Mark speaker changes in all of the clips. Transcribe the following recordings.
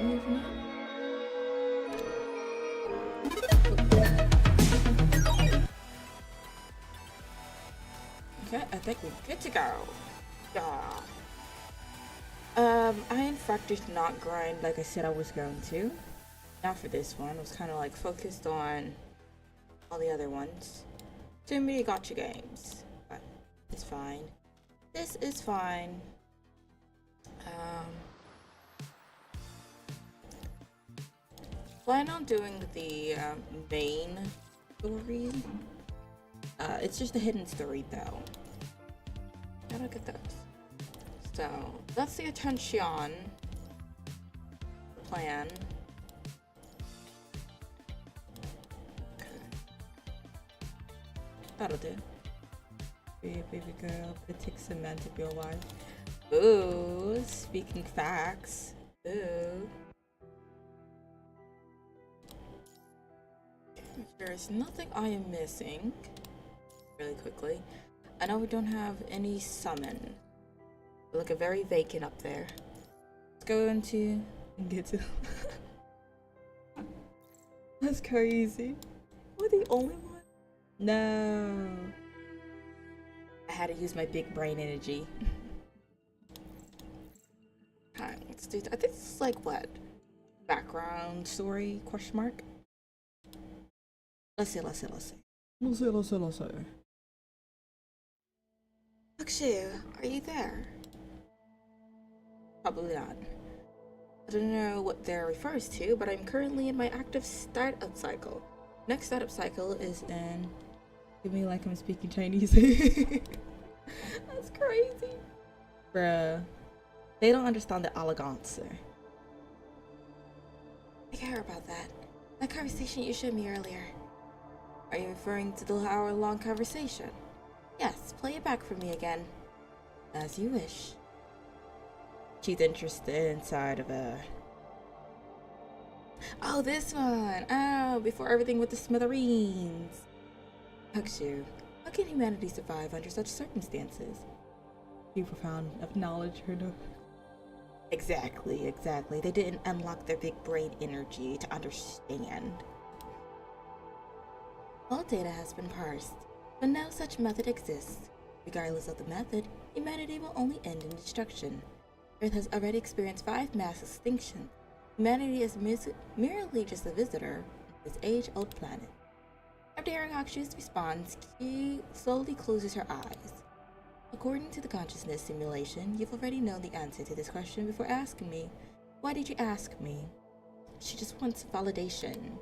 Speaker 1: moving up. Okay, I think we're good to go. Yeah. I in fact did not grind like I said I was going to. Not for this one. I was kind of like focused on all the other ones. Too many gotcha games. But it's fine. This is fine. Plan on doing the main story. It's just a hidden story though. How do I get those? So that's the attention plan. Okay. That'll do. Baby girl, it takes a man to be alive. Ooh, speaking facts. Ooh. There is nothing I am missing. Really quickly. I know we don't have any summon. We look very vacant up there. Let's go into and get to. That's crazy. We're the only one? No. I had to use my big brain energy. Alright, let's do. I think this is like what? Background story? Question mark? Let's see. Akshu, are you there? Probably not. I don't know what there refers to, but I'm currently in my active startup cycle. Next startup cycle is in. Give me like I'm speaking Chinese. That's crazy. Bruh. They don't understand the elegance. I care about that. That conversation you showed me earlier. Are you referring to the hour-long conversation? Yes, play it back for me again. As you wish. She's interested inside of a... Oh, this one! Oh, before everything with the smithereens. Akshu, how can humanity survive under such circumstances? Too profound of knowledge, her no. Exactly. They didn't unlock their big brain energy to understand. All data has been parsed, but no such method exists. Regardless of the method, humanity will only end in destruction. Earth has already experienced 5 mass extinctions. Humanity is merely just a visitor on this age-old planet. After hearing Akshu's response, Ki slowly closes her eyes. According to the consciousness simulation, you've already known the answer to this question before asking me. Why did you ask me? She just wants validation.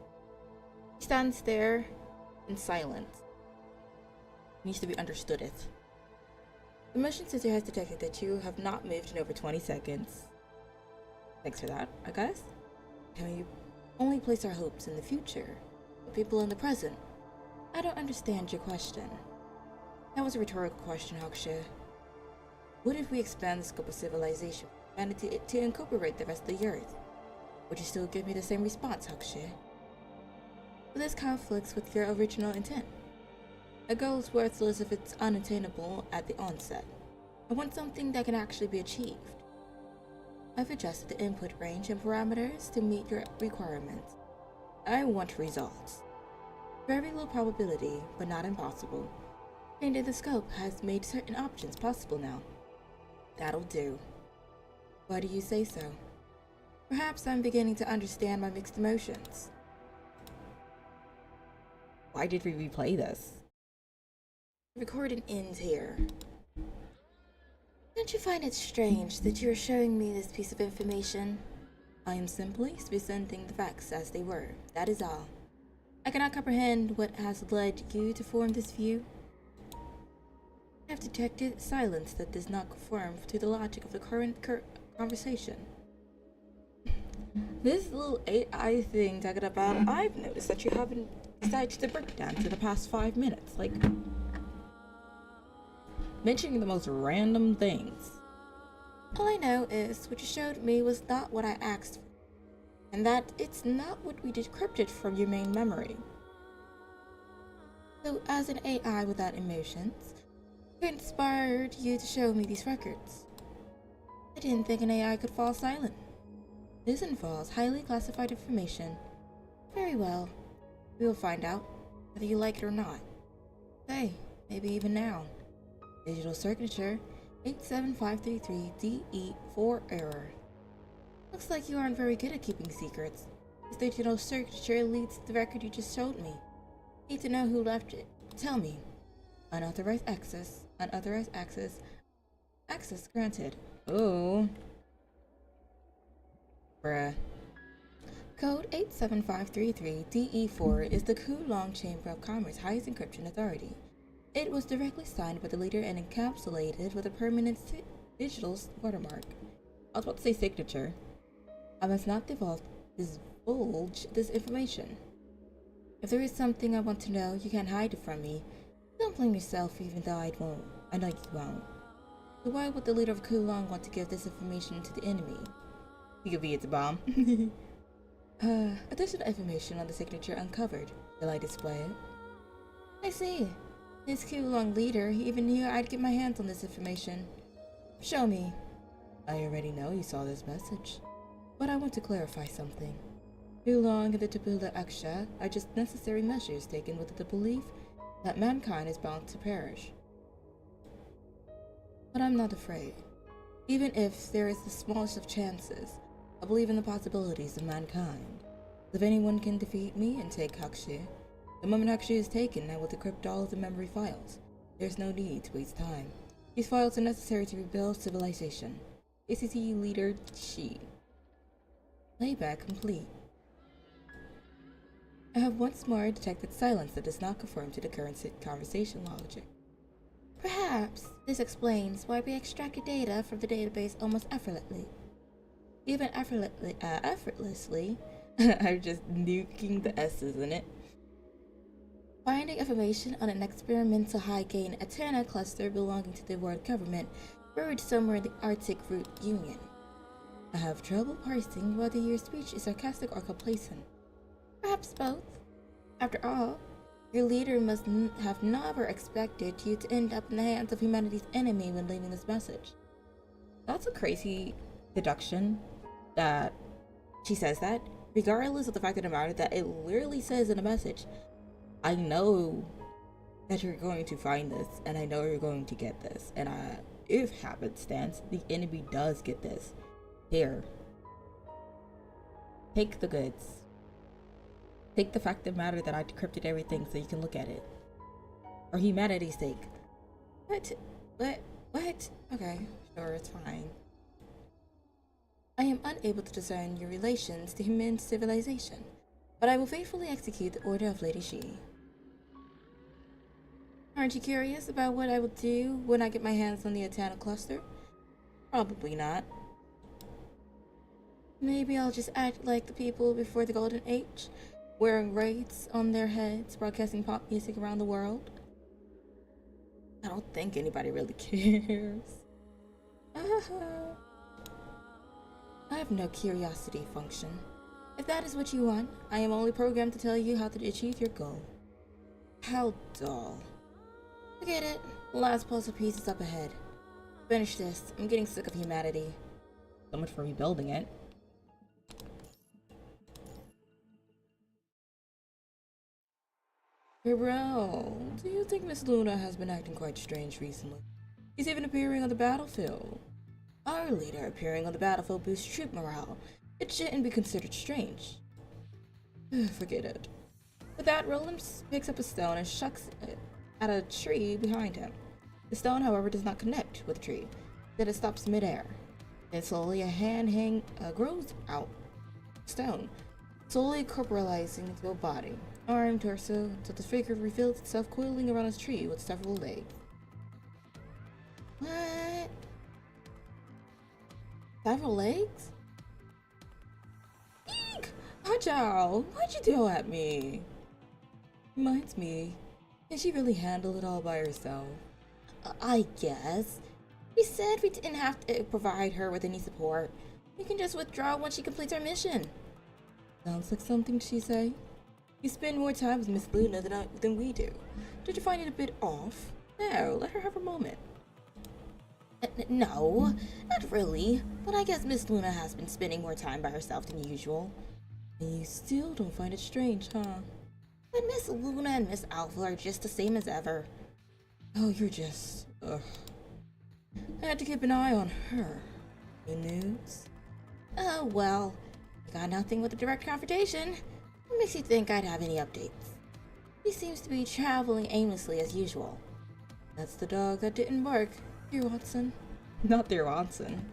Speaker 1: She stands there in silence. Needs to be understood it. The motion sensor has detected that you have not moved in over 20 seconds. Thanks for that, I guess. Can we only place our hopes in the future? The people in the present? I don't understand your question. That was a rhetorical question, Akshu. What if we expand the scope of civilization and to incorporate the rest of the Earth? Would you still give me the same response, Akshu? Well, this conflicts with your original intent. A goal is worthless if it's unattainable at the onset. I want something that can actually be achieved. I've adjusted the input range and parameters to meet your requirements. I want results. Very low probability, but not impossible. Changing the scope has made certain options possible now. That'll do. Why do you say so? Perhaps I'm beginning to understand my mixed emotions. Why did we replay this? The recording ends here. Don't you find it strange that you are showing me this piece of information? I am simply presenting the facts as they were, that is all. I cannot comprehend what has led you to form this view. I have detected silence that does not conform to the logic of the current conversation. This little AI thing talking about, I've noticed that you haven't decided to break down to the past 5 minutes. Like, mentioning the most random things. All I know is what you showed me was not what I asked for, and that it's not what we decrypted from your main memory. So, as an AI without emotions, what inspired you to show me these records? I didn't think an AI could fall silent. This involves highly classified information. Very well. We will find out, whether you like it or not. Say, maybe even now. Digital signature 87533DE4 error. Looks like you aren't very good at keeping secrets. This digital signature leads to the record you just showed me. Need to know who left it. Tell me. Unauthorized access. Unauthorized access. Access granted. Oh. Bruh. Code 87533DE4 is the Kulong Chamber of Commerce highest encryption authority. It was directly signed by the leader and encapsulated with a permanent digital watermark. I was about to say signature. I must not divulge this information. If there is something I want to know, you can't hide it from me. Don't blame yourself even though I won't. I know you won't. So why would the leader of Kulong want to give this information to the enemy? He could be it's a bomb. Additional information on the signature uncovered. Will I display it? I see. This Kulong leader, he even knew I'd get my hands on this information. Show me. I already know you saw this message, but I want to clarify something. Kulong and the Tabula Aksha are just necessary measures taken with the belief that mankind is bound to perish. But I'm not afraid. Even if there is the smallest of chances, I believe in the possibilities of mankind. If anyone can defeat me and take Haksha, the moment Haksha is taken, I will decrypt all of the memory files. There's no need to waste time. These files are necessary to rebuild civilization. ACT Leader Shi. Playback complete. I have once more detected silence that does not conform to the current conversation logic. Perhaps this explains why we extracted data from the database almost effortlessly. Even effortlessly, I'm just nuking the S's in it. Finding information on an experimental high-gain antenna cluster belonging to the world government buried somewhere in the Arctic Root Union. I have trouble parsing whether your speech is sarcastic or complacent. Perhaps both. After all, your leader must have never expected you to end up in the hands of humanity's enemy when leaving this message. That's a crazy deduction that she says that, regardless of the fact of the matter that it literally says in the message, I know that you're going to find this, and I know you're going to get this, and if happenstance, the enemy does get this. Here. Take the goods. Take the fact of the matter that I decrypted everything so you can look at it. For humanity's sake. What? Okay, sure, it's fine. I am unable to discern your relations to human civilization, but I will faithfully execute the order of Lady Shi. Aren't you curious about what I will do when I get my hands on the Atana cluster? Probably not. Maybe I'll just act like the people before the Golden Age, wearing wreaths on their heads, broadcasting pop music around the world. I don't think anybody really cares. I have no curiosity function. If that is what you want, I am only programmed to tell you how to achieve your goal. How dull. Forget it. The last puzzle piece is up ahead. Finish this. I'm getting sick of humanity. So much for rebuilding it. Hey bro, do you think Miss Luna has been acting quite strange recently? She's even appearing on the battlefield. Our leader appearing on the battlefield boosts troop morale. It shouldn't be considered strange. Forget it. With that, Roland picks up a stone and chucks it at a tree behind him. The stone, however, does not connect with the tree. Instead, it stops midair. Then slowly a hand grows out stone, slowly corporalizing into a body, arm, torso, until the figure reveals itself coiling around a tree with several legs. What? Several legs? Eek! Hajao, why'd you do at me? Reminds me, can she really handle it all by herself? I guess. We said we didn't have to provide her with any support. We can just withdraw once she completes our mission. Sounds like something she say. You spend more time with Miss Luna than we do. Did you find it a bit off? No, let her have her moment. No, not really. But I guess Miss Luna has been spending more time by herself than usual. And you still don't find it strange, huh? But Miss Luna and Miss Alpha are just the same as ever. Oh, you're just... Ugh. I had to keep an eye on her. Any news? Oh, well. Got nothing with a direct confrontation. What makes you think I'd have any updates? He seems to be traveling aimlessly as usual. That's the dog that didn't bark, dear Watson. Not dear Watson.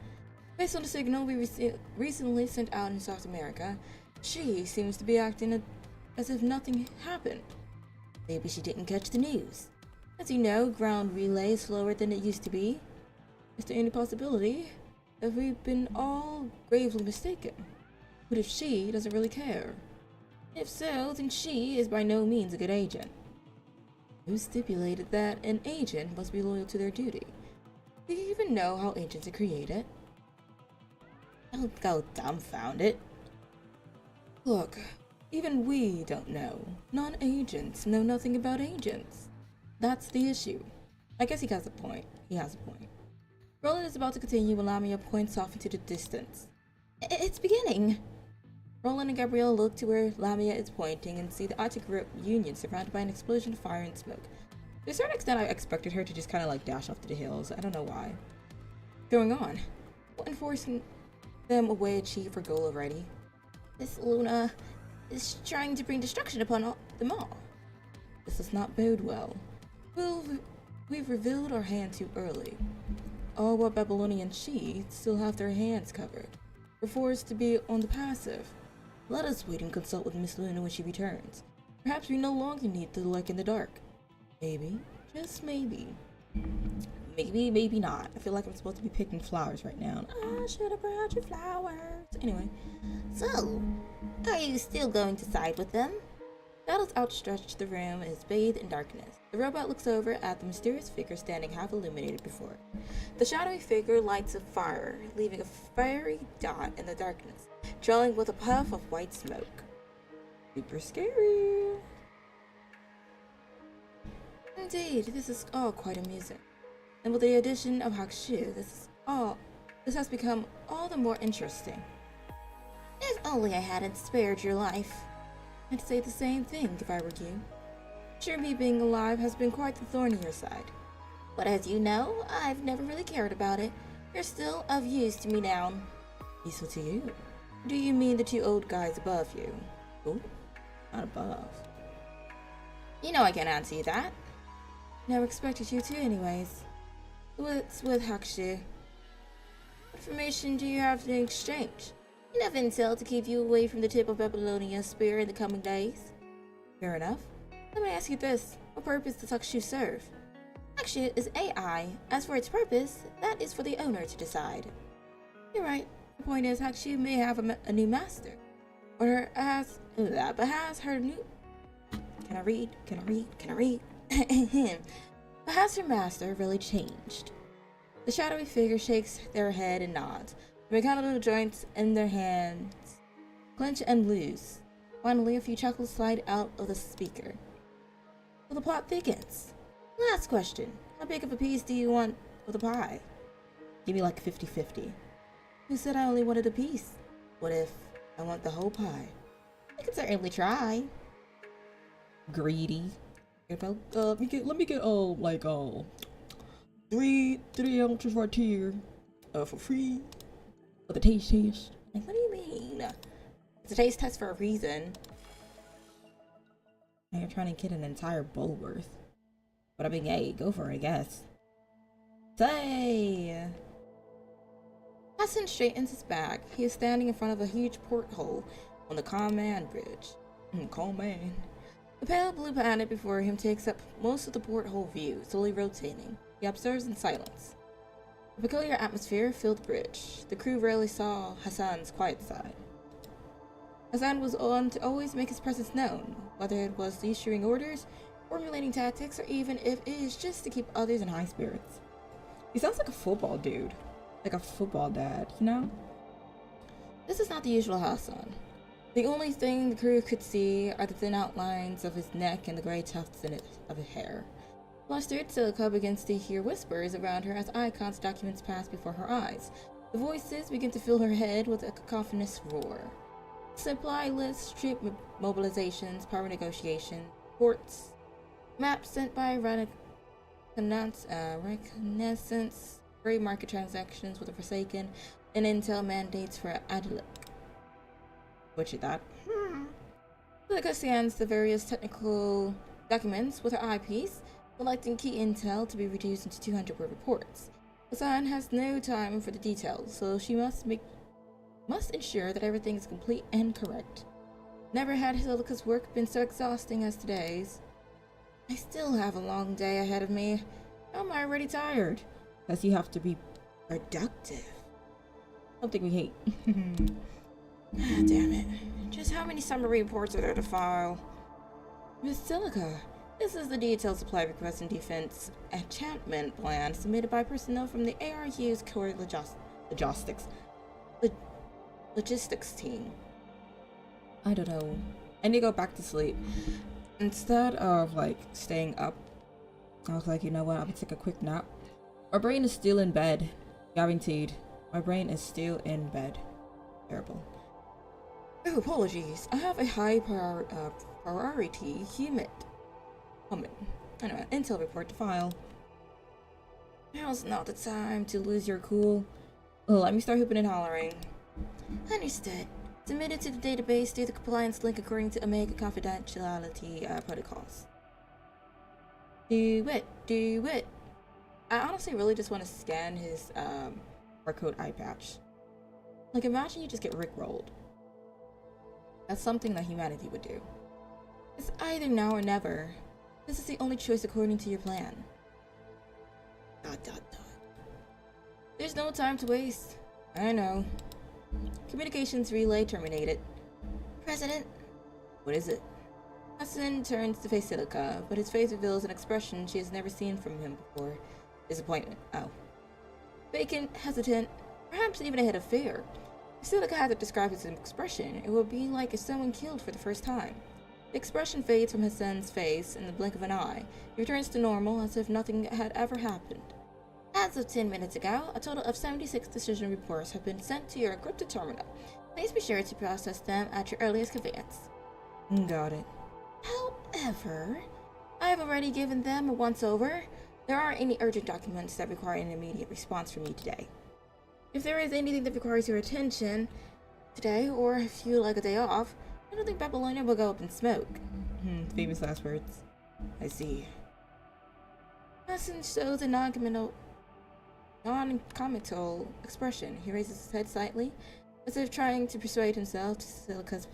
Speaker 1: Based on the signal we recently sent out in South America, she seems to be acting as if nothing happened. Maybe she didn't catch the news. As you know, ground relay is slower than it used to be. Is there any possibility that we've been all gravely mistaken? What if she doesn't really care? If so, then she is by no means a good agent. Who stipulated that an agent must be loyal to their duty? Do you even know how agents are created? Don't go dumbfounded. Look, even we don't know. Non-agents know nothing about agents. That's the issue. I guess he has a point. Roland is about to continue when Lamia points off into the distance. It's beginning! Roland and Gabrielle look to where Lamia is pointing and see the Arctic Union surrounded by an explosion of fire and smoke. To a certain extent, I expected her to just kind of like dash off to the hills. I don't know why. What's going on? What enforcing them away achieved her goal already? Miss Luna is trying to bring destruction upon them all. This does not bode well. We've revealed our hand too early. All but Babylonian She still have their hands covered. We're forced to be on the passive. Let us wait and consult with Miss Luna when she returns. Perhaps we no longer need to lurk in the dark. Maybe, just maybe. Maybe, maybe not. I feel like I'm supposed to be picking flowers right now. I should have brought you flowers. Anyway. So, are you still going to side with them? Battle's outstretched the room is bathed in darkness. The robot looks over at the mysterious figure standing half illuminated before it. The shadowy figure lights a fire, leaving a fiery dot in the darkness, trailing with a puff of white smoke. Super scary. Indeed, this is all quite amusing. And with the addition of Hakushu, this has become all the more interesting. If only I hadn't spared your life. I'd say the same thing if I were you. Sure, me being alive has been quite the thorn in your side. But as you know, I've never really cared about it. You're still of use to me now. Useful to you? Do you mean the two old guys above you? Oh, not above. You know I can't answer you that. Never expected you to anyways. What's with Hakushu? What information do you have to exchange? Enough intel to keep you away from the tip of Babylonia's spear in the coming days. Fair enough. Let me ask you this. What purpose does Hakushu serve? Hakushu is AI. As for its purpose, that is for the owner to decide. You're right. The point is, Hakushu may have a new master. Or has her new... Can I read? But has her master really changed? The shadowy figure shakes their head and nods. The mechanical joints in their hands clench and loose. Finally, a few chuckles slide out of the speaker. So the plot thickens. Last question. How big of a piece do you want of the pie? Give me like 50-50. Who said I only wanted a piece? What if I want the whole pie? I could certainly try. Greedy. Let me get 3 ounces right here for free. For the taste test. Like, what do you mean? It's a taste test for a reason. And you're trying to get an entire bowl worth. But I mean, hey, go for it, I guess. Say! Hassan straightens his back. He is standing in front of a huge porthole on the command bridge. Command. The pale blue planet before him takes up most of the porthole view, slowly rotating. He observes in silence. The peculiar atmosphere filled the bridge. The crew rarely saw Hassan's quiet side. Hassan was on to always make his presence known, whether it was issuing orders, formulating tactics, or even if it is just to keep others in high spirits. He sounds like a football dude. Like a football dad, you know? This is not the usual Hassan. The only thing the crew could see are the thin outlines of his neck and the gray tufts of his hair. Flustered, Silica begins to hear whispers around her as icons documents pass before her eyes. The voices begin to fill her head with a cacophonous roar. Supply lists, troop mobilizations, power negotiation, ports, maps sent by reconnaissance, gray market transactions with the Forsaken, and intel mandates for Adelic. What you thought? Silica scans the various technical documents with her eyepiece, selecting key intel to be reduced into 200-word reports. Hassan has no time for the details, so she must ensure that everything is complete and correct. Never had Silica's work been so exhausting as today's. I still have a long day ahead of me. How am I already tired? Because you have to be productive. Something we hate. Ah, damn it. Just how many summary reports are there to file? Miss Silica, this is the detailed supply request and defense enchantment plan submitted by personnel from the ARU's core logistics team. I don't know. I need to go back to sleep. Instead of like staying up, I was like, you know what, I'm gonna take a quick nap. My brain is still in bed. Guaranteed. My brain is still in bed. Terrible. Oh, apologies. I have a high priority human. Anyway, intel report to file. Now's not the time to lose your cool. Let me start hooping and hollering. Understood. Submitted to the database through the compliance link according to Omega confidentiality protocols. Do it. I honestly really just want to scan his barcode eye patch. Like, imagine you just get rickrolled. That's something that humanity would do. It's either now or never. This is the only choice according to your plan. ... There's no time to waste. I know. Communications relay terminated. President? What is it? Hassan turns to face Silica, but his face reveals an expression she has never seen from him before. Disappointment. Oh. Vacant, hesitant, perhaps even a head of fear. If Silica had to describe his expression, it would be like if someone killed for the first time. The expression fades from Hassan's face in the blink of an eye. He returns to normal as if nothing had ever happened. As of 10 minutes ago, a total of 76 decision reports have been sent to your encrypted terminal. Please be sure to process them at your earliest convenience. Got it. However, I have already given them a once-over. There aren't any urgent documents that require an immediate response from you today. If there is anything that requires your attention today, or if you like a day off, I don't think Babylonia will go up in smoke. Famous last words. I see. Hassan shows a non-committal expression. He raises his head slightly, as if trying to persuade himself to Silica's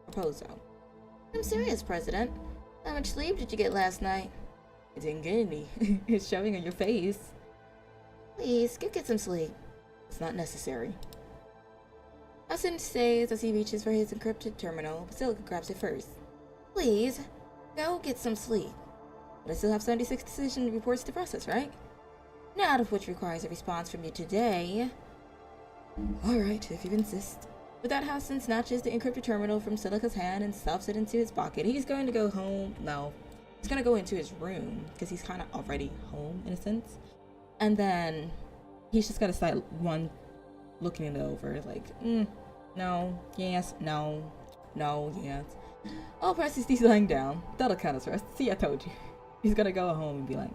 Speaker 1: proposal. I'm serious, President. How much sleep did you get last night? I didn't get any. It's showing on your face. Please, go get some sleep. It's not necessary. Hassan stays as he reaches for his encrypted terminal, but Silica grabs it first. Please, go get some sleep. But I still have 76 decision reports to process, right? None of which requires a response from you today. Alright, if you insist. With that, Hassan snatches the encrypted terminal from Silica's hand and stuffs it into his pocket. He's going to go home. No, he's going to go into his room because he's kind of already home in a sense. And then he's just going to start looking it over like, no, yes, no, no, yes. I'll press he's lying down. That'll count as rest. See, I told you. He's going to go home and be like,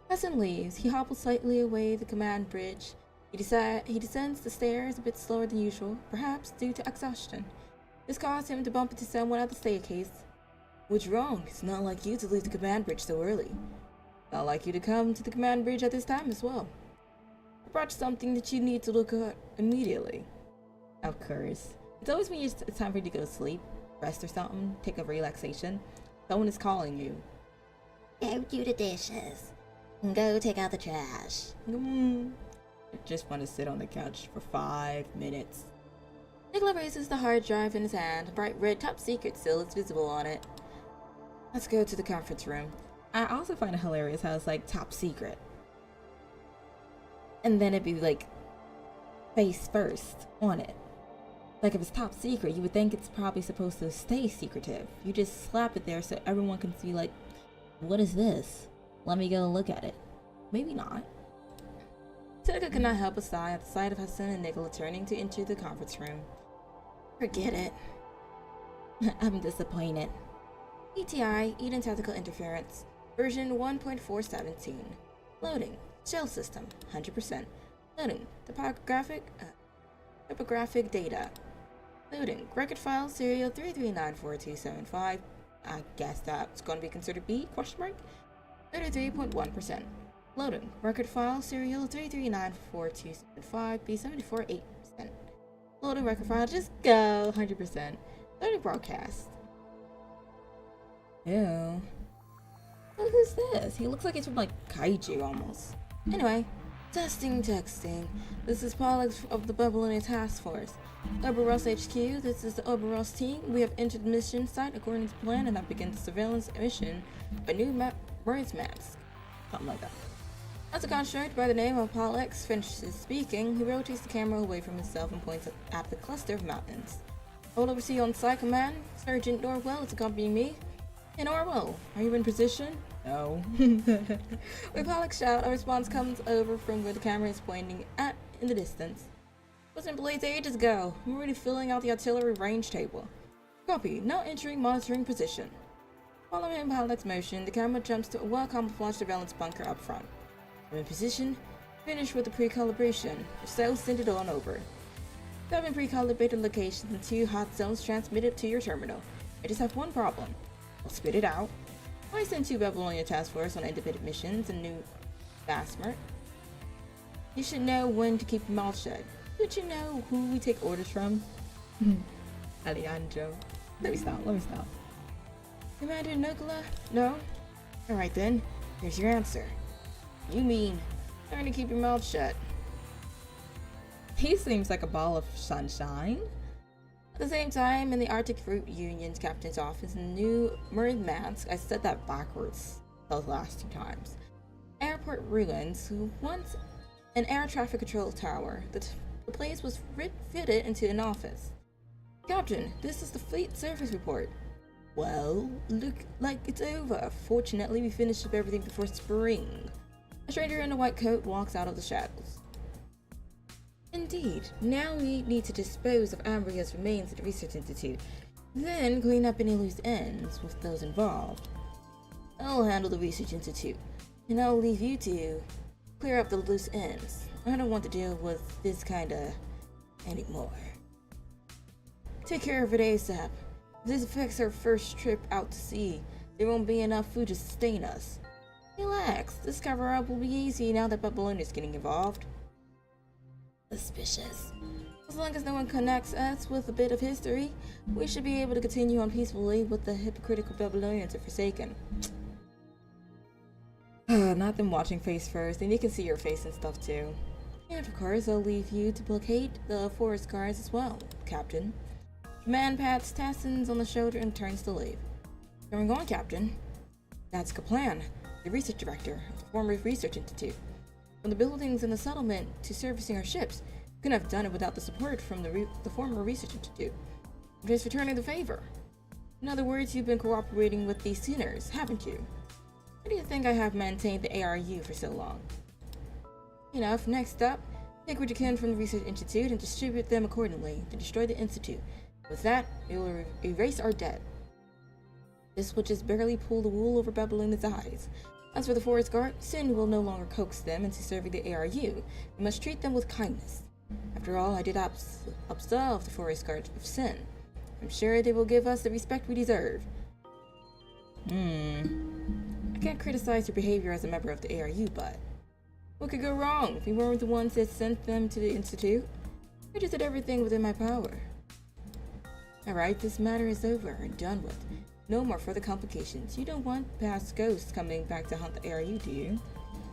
Speaker 1: Hassan leaves. He hobbles slightly away the command bridge. He descends the stairs a bit slower than usual, perhaps due to exhaustion. This caused him to bump into someone at the staircase. What's wrong? It's not like you to leave the command bridge so early. Not like you to come to the command bridge at this time as well. I brought something that you need to look at immediately. Of course. It's always when it's time for you to go to sleep, rest or something, take a relaxation. Someone is calling you. Go do the dishes. Go take out the trash. I just want to sit on the couch for 5 minutes. Nicola raises the hard drive in his hand. A bright red top secret seal is visible on it. Let's go to the conference room. I also find it hilarious how it's like top secret. And then it'd be like face first on it. Like if it's top secret, you would think it's probably supposed to stay secretive. You just slap it there so everyone can see like, what is this? Let me go look at it. Maybe not. Tunica could not help but sigh at the sight of Hassan and Nicola turning to enter the conference room. Forget it. I'm disappointed. ETI, Eden Tactical Interference, version 1.417. Loading. Shell system, 100%. Loading. Topographic data. Loading. Record file serial 3394275. I guess that's going to be considered B, question mark? 33.1%. Loading. Record file serial 3394275, B74.8%. Loading record file, just go, 100%. Loading broadcast. Ew. Oh, who's this? He looks like he's from like Kaiju almost. Anyway, texting. This is Pollux of the Babylonia Task Force. Oberos HQ, this is the Oberos team. We have entered the mission site according to plan and have begun the surveillance mission of a new Merz mask. Something like that. As a construct by the name of Pollux finishes speaking, he rotates the camera away from himself and points at the cluster of mountains. I will oversee on-site command. Sergeant Norwell is accompanying me. Hey Norwell, are you in position? No. With Pollux shout, a response comes over from where the camera is pointing at in the distance. Was in place ages ago. I'm already filling out the artillery range table. Copy. Now entering monitoring position. Following Pollux's motion, the camera jumps to a well-camouflaged surveillance bunker up front. I'm in position. Finish with the pre-calibration. If so, send it on over. 7 pre-calibrated locations and 2 hot zones transmitted to your terminal. I just have one problem. I'll spit it out. I send 2 Babylonia Task Force on independent missions and new Basmer. You should know when to keep your mouth shut. Should you know who we take orders from? Alejandro. Let me stop. Commander Nicola? No? Alright then. Here's your answer. You mean, trying to keep your mouth shut. He seems like a ball of sunshine. At the same time, in the Arctic Fruit Union's captain's office in New Murmansk, I said that backwards those last 2 times. Airport ruins, once an air traffic control tower. The place was fitted into an office. Captain, this is the fleet service report. Well, look like it's over. Fortunately, we finished up everything before spring. A stranger in a white coat walks out of the shadows. Indeed. Now we need to dispose of Ambria's remains at the Research Institute, then clean up any loose ends with those involved. I'll handle the Research Institute, and I'll leave you to clear up the loose ends. I don't want to deal with this kinda anymore. Take care of it ASAP. If this affects our first trip out to sea, there won't be enough food to sustain us. Relax, this cover-up will be easy now that Babylonia's getting involved. Suspicious. As long as no one connects us with a bit of history, we should be able to continue on peacefully with the hypocritical Babylonians are forsaken. Not them watching face first, and you can see your face and stuff too. And of course, I'll leave you to blockade the forest guards as well, Captain. The man pats Tassins on the shoulder and turns to leave. Where are we going, Captain? That's Kaplan, the research director of the former Research Institute. From the buildings and the settlement to servicing our ships, we couldn't have done it without the support from the former Research Institute. I'm just returning the favor. In other words, you've been cooperating with these sinners, haven't you? Why do you think I have maintained the ARU for so long? Enough. Next up, take what you can from the Research Institute and distribute them accordingly to destroy the Institute. With that, it will erase our debt. This will just barely pull the wool over Babylonia's eyes. As for the Forest Guard, sin will no longer coax them into serving the ARU. We must treat them with kindness. After all, I did absolve the Forest Guard of sin. I'm sure they will give us the respect we deserve. I can't criticize your behavior as a member of the ARU, but what could go wrong if we weren't the ones that sent them to the Institute? I just did everything within my power. Alright, this matter is over and done with. No more further complications. You don't want past ghosts coming back to haunt the ARU, do you?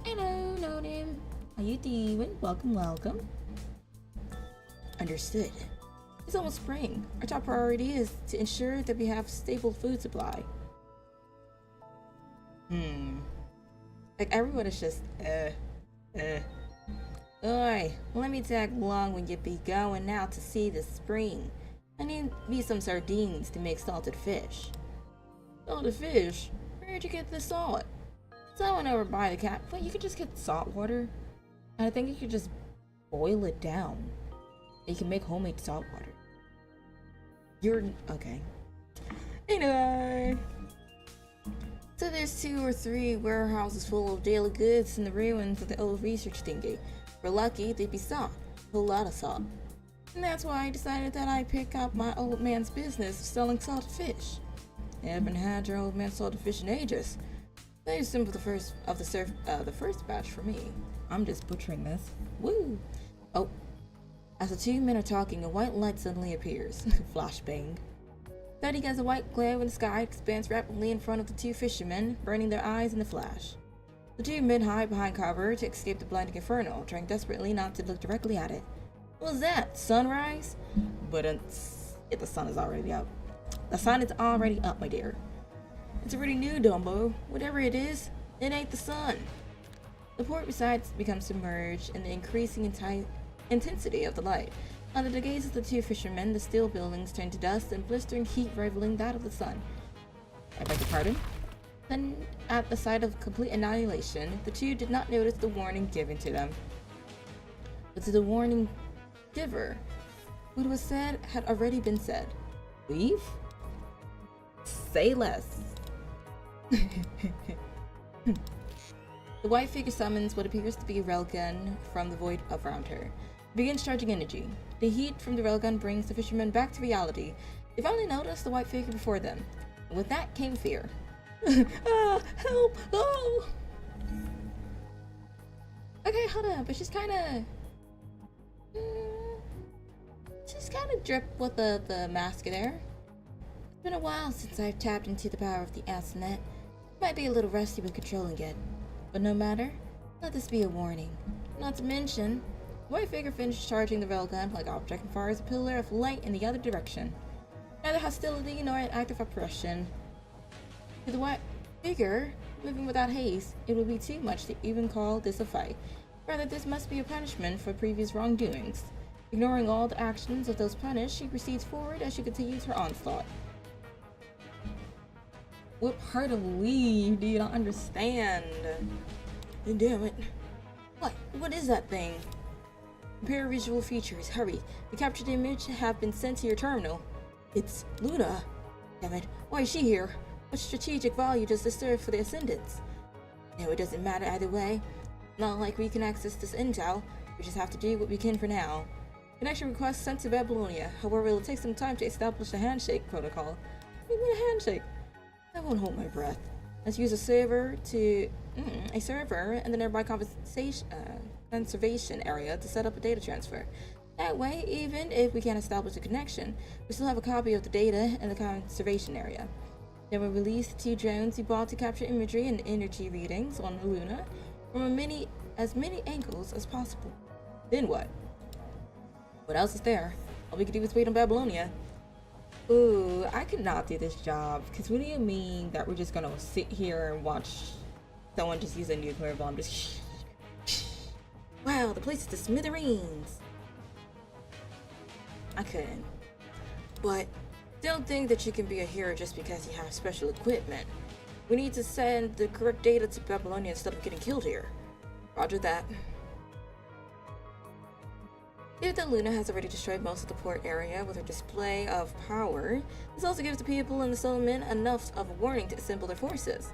Speaker 1: Hello, Nodim. How you doing? Welcome. Understood. It's almost spring. Our top priority is to ensure that we have stable food supply. Like everyone is just Oi, let me tag along when you be going out to see the spring. I need me some sardines to make salted fish. Salted fish? Where'd you get the salt? Someone over by the cat. Wait, you could just get salt water? And I think you could just boil it down. You can make homemade salt water. You're okay. Anyway. So there's 2 or 3 warehouses full of daily goods in the ruins of the old research dinghy. If we're lucky, they'd be salt. A whole lot of salt. And that's why I decided that I'd pick up my old man's business of selling salted fish. I haven't had your old man salted fish in ages. They assembled the first batch for me. I'm just butchering this. Woo! Oh. As the 2 men are talking, a white light suddenly appears. Flashbang. Starting as a white glare in the sky expands rapidly in front of the 2 fishermen, burning their eyes in the flash. The 2 men hide behind cover to escape the blinding inferno, trying desperately not to look directly at it. What was that? Sunrise? But the sun is already up. The sun is already up, my dear. It's already new, Dumbo. Whatever it is, it ain't the sun. The port besides becomes submerged in the increasing intensity of the light. Under the gaze of the 2 fishermen, the steel buildings turn to dust and blistering heat rivaling that of the sun. I beg your pardon? Then, at the sight of complete annihilation, the 2 did not notice the warning given to them. But to the warning giver, what was said had already been said. Leave? Say less. The white figure summons what appears to be a railgun from the void around her. It begins charging energy. The heat from the railgun brings the fishermen back to reality. They finally notice the white figure before them. And with that came fear. Ah, help! Oh! Okay, hold on, but she's kinda dripped with the mask there. It's been a while since I've tapped into the power of the Ansenet. Might be a little rusty with controlling it. But no matter, let this be a warning. Not to mention, the white figure finished charging the railgun like object and fires a pillar of light in the other direction. Neither hostility nor an act of oppression. To the white figure, moving without haste, it would be too much to even call this a fight. Rather, this must be a punishment for previous wrongdoings. Ignoring all the actions of those punished, she proceeds forward as she continues her onslaught. What part of leave do you not understand? Damn it. What is that thing? Compare visual features, hurry. The captured image have been sent to your terminal. It's Luna. Damn it, why is she here? What strategic value does this serve for the Ascendants? No, it doesn't matter either way. Not like we can access this intel. We just have to do what we can for now. Connection request sent to Babylonia. However, it'll take some time to establish the handshake protocol. What do you mean a handshake? I won't hold my breath. Let's use a server in the nearby conservation area to set up a data transfer. That way, even if we can't establish a connection, we still have a copy of the data in the conservation area. Then we'll release the 2 drones we bought to capture imagery and energy readings on Luna from as many angles as possible. Then what? What else is there? All we can do is wait on Babylonia. Ooh, I could not do this job, because what do you mean that we're just gonna sit here and watch someone just use a nuclear bomb? Just wow, the place is to smithereens. I couldn't. But don't think that you can be a hero just because you have special equipment. We need to send the correct data to Babylonia instead of getting killed here. Roger that. Given that Luna has already destroyed most of the port area with her display of power, this also gives the people in the settlement enough of a warning to assemble their forces.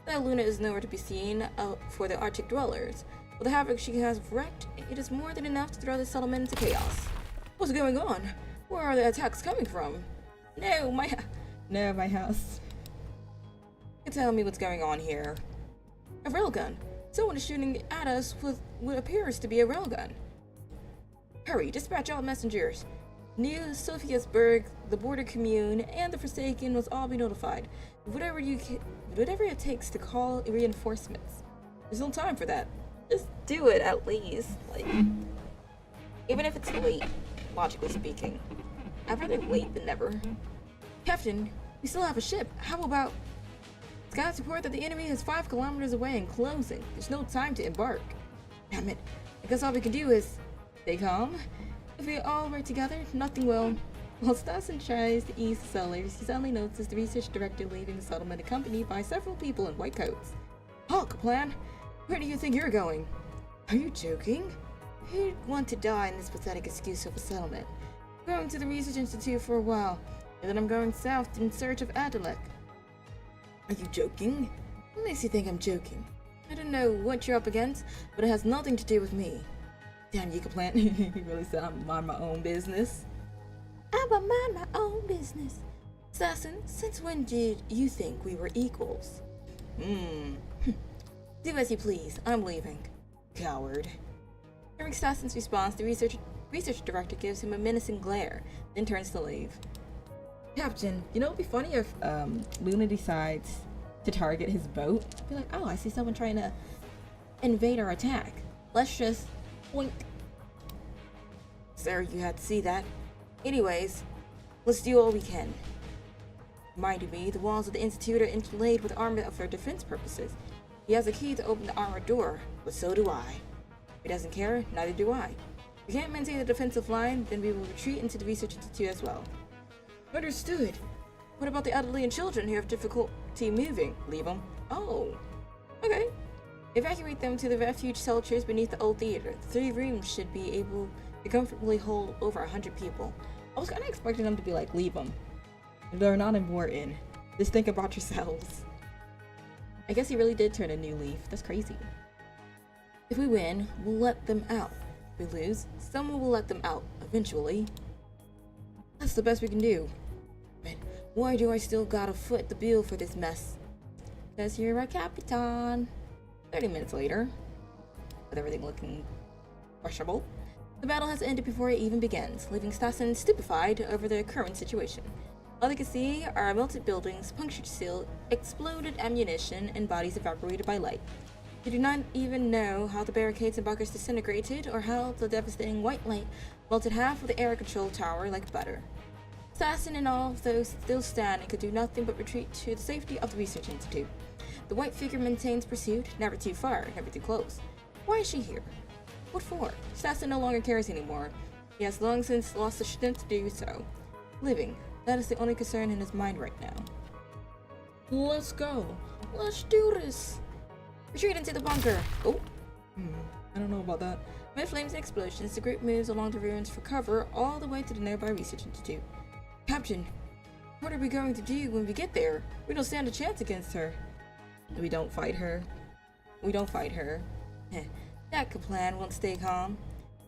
Speaker 1: That Luna is nowhere to be seen for the Arctic dwellers. With the havoc she has wreaked, it is more than enough to throw the settlement into chaos. What's going on? Where are the attacks coming from? No, my house. You tell me what's going on here. A railgun. Someone is shooting at us with what appears to be a railgun. Hurry, dispatch all messengers. New Sophiasburg, the border commune, and the Forsaken must all be notified. Whatever it takes to call reinforcements. There's no time for that. Just do it at least. Like, even if it's late, logically speaking. I'd rather late than never. Captain, we still have a ship. How about... Scouts report that the enemy is 5 kilometers away and closing. There's no time to embark. Damn it. I guess all we can do is stay calm. If we all work together, nothing will. While Stassen tries to ease the sellers, he suddenly notices the research director leaving the settlement accompanied by several people in white coats. Halt, Kaplan! Where do you think you're going? Are you joking? Who'd want to die in this pathetic excuse of a settlement? I'm going to the Research Institute for a while, and then I'm going south in search of Adalek. Are you joking? What makes you think I'm joking? I don't know what you're up against, but it has nothing to do with me. Damn you, Kaplan. You really said I'm mind my own business. I'm a mind my own business. Stassen, since when did you think we were equals? Do as you please. I'm leaving. Coward. Hearing Stassen's response, the research director gives him a menacing glare, then turns to leave. Captain, you know it'd be funny if Luna decides to target his boat? Be like, oh, I see someone trying to invade our attack. Let's just boink. Sir, you had to see that. Anyways, let's do all we can. Reminded me, the walls of the Institute are interlaid with armor for defense purposes. He has a key to open the armored door, but so do I. If he doesn't care, neither do I. If we can't maintain the defensive line, then we will retreat into the Research Institute as well. Understood. What about the elderly and children who have difficulty moving? Leave them. Oh. Okay. Evacuate them to the refuge shelters beneath the old theater. The 3 rooms should be able to comfortably hold over 100 people. I was kind of expecting them to be like, leave them. They're not important. Just think about yourselves. I guess he really did turn a new leaf. That's crazy. If we win, we'll let them out. If we lose, someone will let them out, eventually. That's the best we can do. But why do I still gotta foot the bill for this mess? Because you're a Capitan. 30 minutes later, with everything looking questionable, the battle has ended before it even begins, leaving Stassen stupefied over the current situation. All they can see are melted buildings, punctured steel, exploded ammunition, and bodies evaporated by light. They do not even know how the barricades and bunkers disintegrated, or how the devastating white light melted half of the air control tower like butter. Stassen and all of those still standing could do nothing but retreat to the safety of the Research Institute. The white figure maintains pursuit, never too far, never too close. Why is she here? What for? Stassen no longer cares anymore. He has long since lost the strength to do so. Living, that is the only concern in his mind right now. Let's go. Let's do this. Retreat into the bunker. Oh. I don't know about that. Amid flames and explosions, the group moves along the ruins for cover all the way to the nearby Research Institute. Captain, what are we going to do when we get there? We don't stand a chance against her. We don't fight her. We don't fight her. That Kaplan won't stay calm.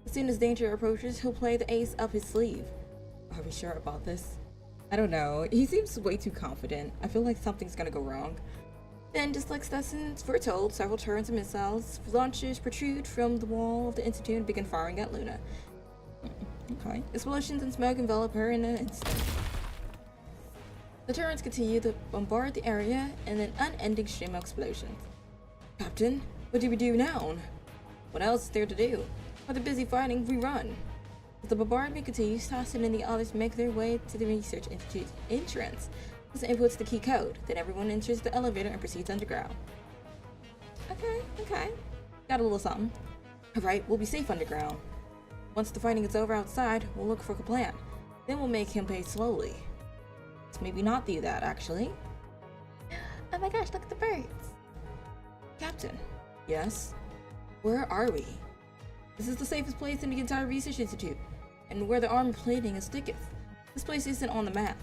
Speaker 1: As soon as danger approaches, he'll play the ace up his sleeve. Are we sure about this? I don't know. He seems way too confident. I feel like something's gonna go wrong. Then, just like Stassen foretold, several turrets and missiles launchers protrude from the wall of the Institute and begin firing at Luna. Okay. Explosions and smoke envelop her in an instant. The turrets continue to bombard the area in an unending stream of explosions. Captain, what do we do now? What else is there to do? While they're busy fighting, we run. As the bombardment continues, Stassen and the others make their way to the Research Institute entrance. This inputs the key code. Then everyone enters the elevator and proceeds underground. Okay. Got a little something. Alright, we'll be safe underground. Once the fighting is over outside, we'll look for Kaplan. Then we'll make him pay slowly. Let's maybe not do that, actually. Oh my gosh, look at the birds. Captain. Yes? Where are we? This is the safest place in the entire Research Institute, and where the armor plating is thickest. This place isn't on the map.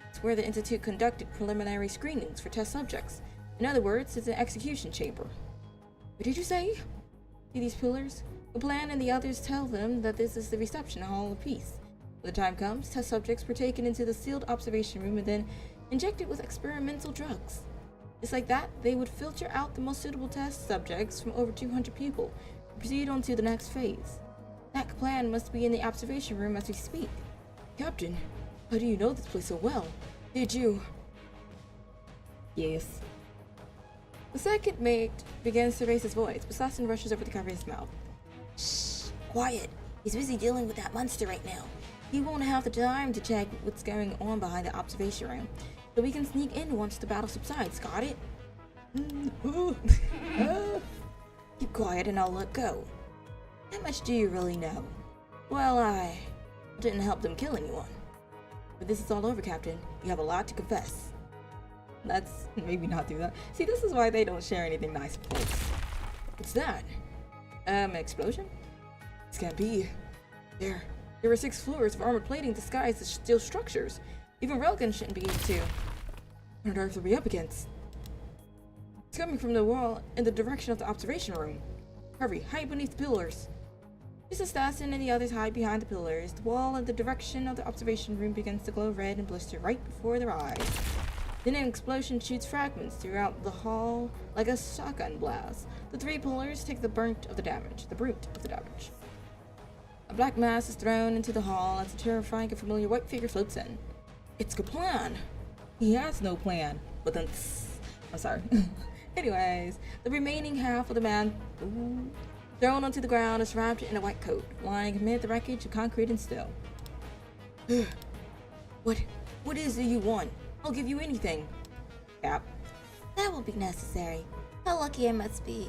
Speaker 1: It's where the Institute conducted preliminary screenings for test subjects. In other words, it's an execution chamber. What did you say? See these pillars? Kaplan and the others tell them that this is the reception hall of peace. When the time comes, test subjects were taken into the sealed observation room and then injected with experimental drugs. Just like that, they would filter out the most suitable test subjects from over 200 people and proceed on to the next phase. That Kaplan must be in the observation room as we speak. Captain, how do you know this place so well? Did you? Yes. The second mate begins to raise his voice, but Stassen rushes over to cover his mouth. Shh, quiet. He's busy dealing with that monster right now. He won't have the time to check what's going on behind the observation room, so we can sneak in once the battle subsides, got it? Keep quiet and I'll let go. How much do you really know? Well, I didn't help them kill anyone. But this is all over, Captain. You have a lot to confess. Let's maybe not do that. See, this is why they don't share anything nice with folks. What's that? An explosion? This can't be. There were 6 floors of armored plating disguised as steel structures. Even railguns shouldn't be able to. What on earth are we up against? It's coming from the wall in the direction of the observation room. Hurry, hide beneath the pillars. Just as Stassen and the others hide behind the pillars, the wall in the direction of the observation room begins to glow red and blister right before their eyes. Then an explosion shoots fragments throughout the hall like a shotgun blast. The 3 pillars take the brunt of the damage. A black mass is thrown into the hall as a terrifying and familiar white figure floats in. It's Kaplan! He has no plan. But then, I'm sorry. Anyways, the remaining half of the man thrown onto the ground is wrapped in a white coat, lying amid the wreckage of concrete and steel. What is it you want? I'll give you anything. Cap.
Speaker 2: That will be necessary. How lucky I must be.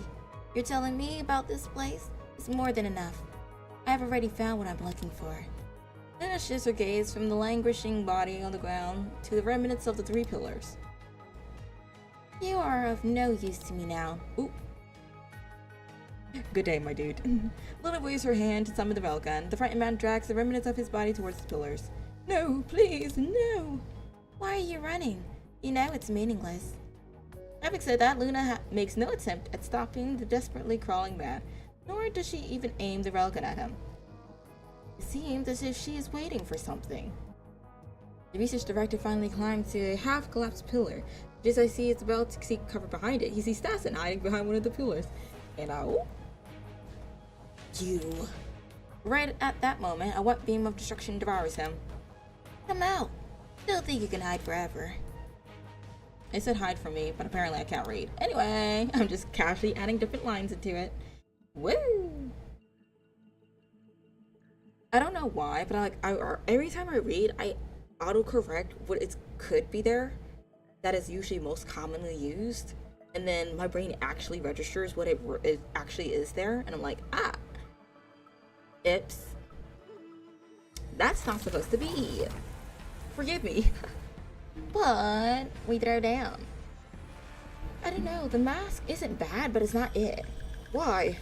Speaker 2: You're telling me about this place? It's more than enough. I've already found what I'm looking for.
Speaker 1: Then shifts her gaze from the languishing body on the ground to the remnants of the 3 pillars.
Speaker 2: You are of no use to me now.
Speaker 1: Ooh. Good day, my dude. Luna waves her hand to summon the railgun. The frightened man drags the remnants of his body towards the pillars. No, please, no!
Speaker 2: Why are you running? You know it's meaningless.
Speaker 1: Having said that, Luna makes no attempt at stopping the desperately crawling man, nor does she even aim the railgun at him. It seems as if she is waiting for something. The research director finally climbs to a half-collapsed pillar. Just as he is about to seek cover behind it, he sees Stassen hiding behind one of the pillars. And you. Right at that moment, a white beam of destruction devours him.
Speaker 2: Come out. Don't think you can hide forever.
Speaker 1: It said hide from me, but apparently I can't read. Anyway, I'm just casually adding different lines into it. Woo! I don't know why, but every time I read, I autocorrect what it could be there. That is usually most commonly used. And then my brain actually registers what it actually is there. And I'm like, Ips. That's not supposed to be. Forgive me. But we throw down. I don't know, the mask isn't bad, but it's not it. Why?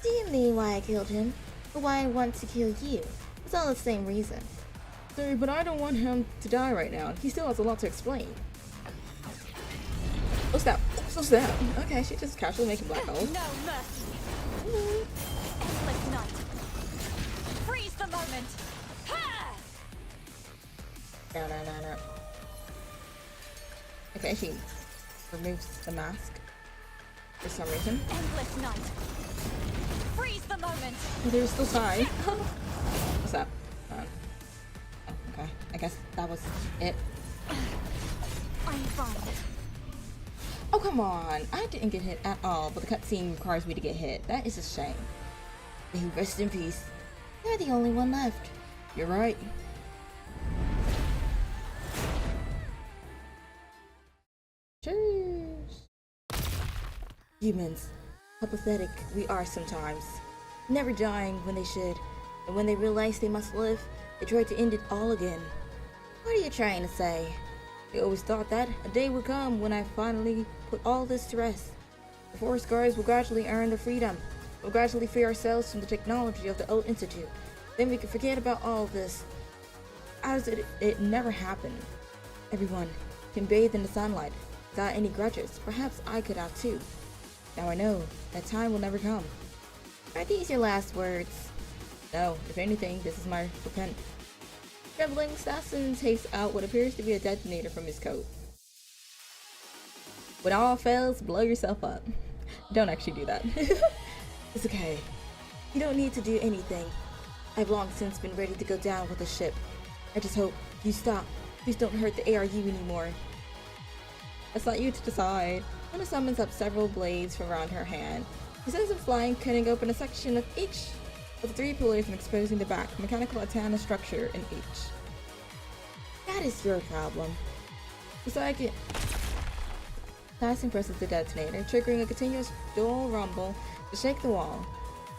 Speaker 2: Do you mean why I killed him? Or why I want to kill you? It's all the same reason.
Speaker 1: Sorry, but I don't want him to die right now. He still has a lot to explain. Oh snap. Oh snap. Okay, she's just casually making black holes.
Speaker 3: No mercy. Endless night. Freeze the moment. Ha!
Speaker 1: No. Okay, she removes the mask for some reason.
Speaker 3: Endless night. Freeze the moment.
Speaker 1: There's still time. What's up? Oh, okay, I guess that was it.
Speaker 3: I'm fine.
Speaker 1: Oh, come on. I didn't get hit at all, but the cutscene requires me to get hit. That is a shame. May he rest in peace.
Speaker 2: You're the only one left.
Speaker 1: You're right. Cheers. Humans. How pathetic we are sometimes. Never dying when they should. And when they realize they must live, they try to end it all again.
Speaker 2: What are you trying to say?
Speaker 1: I always thought that a day would come when I finally put all this to rest. The Forest Guards will gradually earn their freedom. We'll gradually free ourselves from the technology of the old Institute. Then we can forget about all of this. As it never happened. Everyone can bathe in the sunlight without any grudges. Perhaps I could have too. Now I know that time will never come.
Speaker 2: Are these your last words?
Speaker 1: No, if anything, this is my repent. Trembling, Stassen takes out what appears to be a detonator from his coat. When all fails, blow yourself up. Don't actually do that. It's okay. You don't need to do anything. I've long since been ready to go down with the ship. I just hope you stop. Please don't hurt the ARU anymore. It's not you to decide. Luna summons up several blades from around her hand. She sends them flying, cutting open a section of each of the 3 pillars and exposing the back mechanical antenna structure in each. That is your problem. Besides it, Stassen presses the detonator, triggering a continuous dual rumble to shake the wall.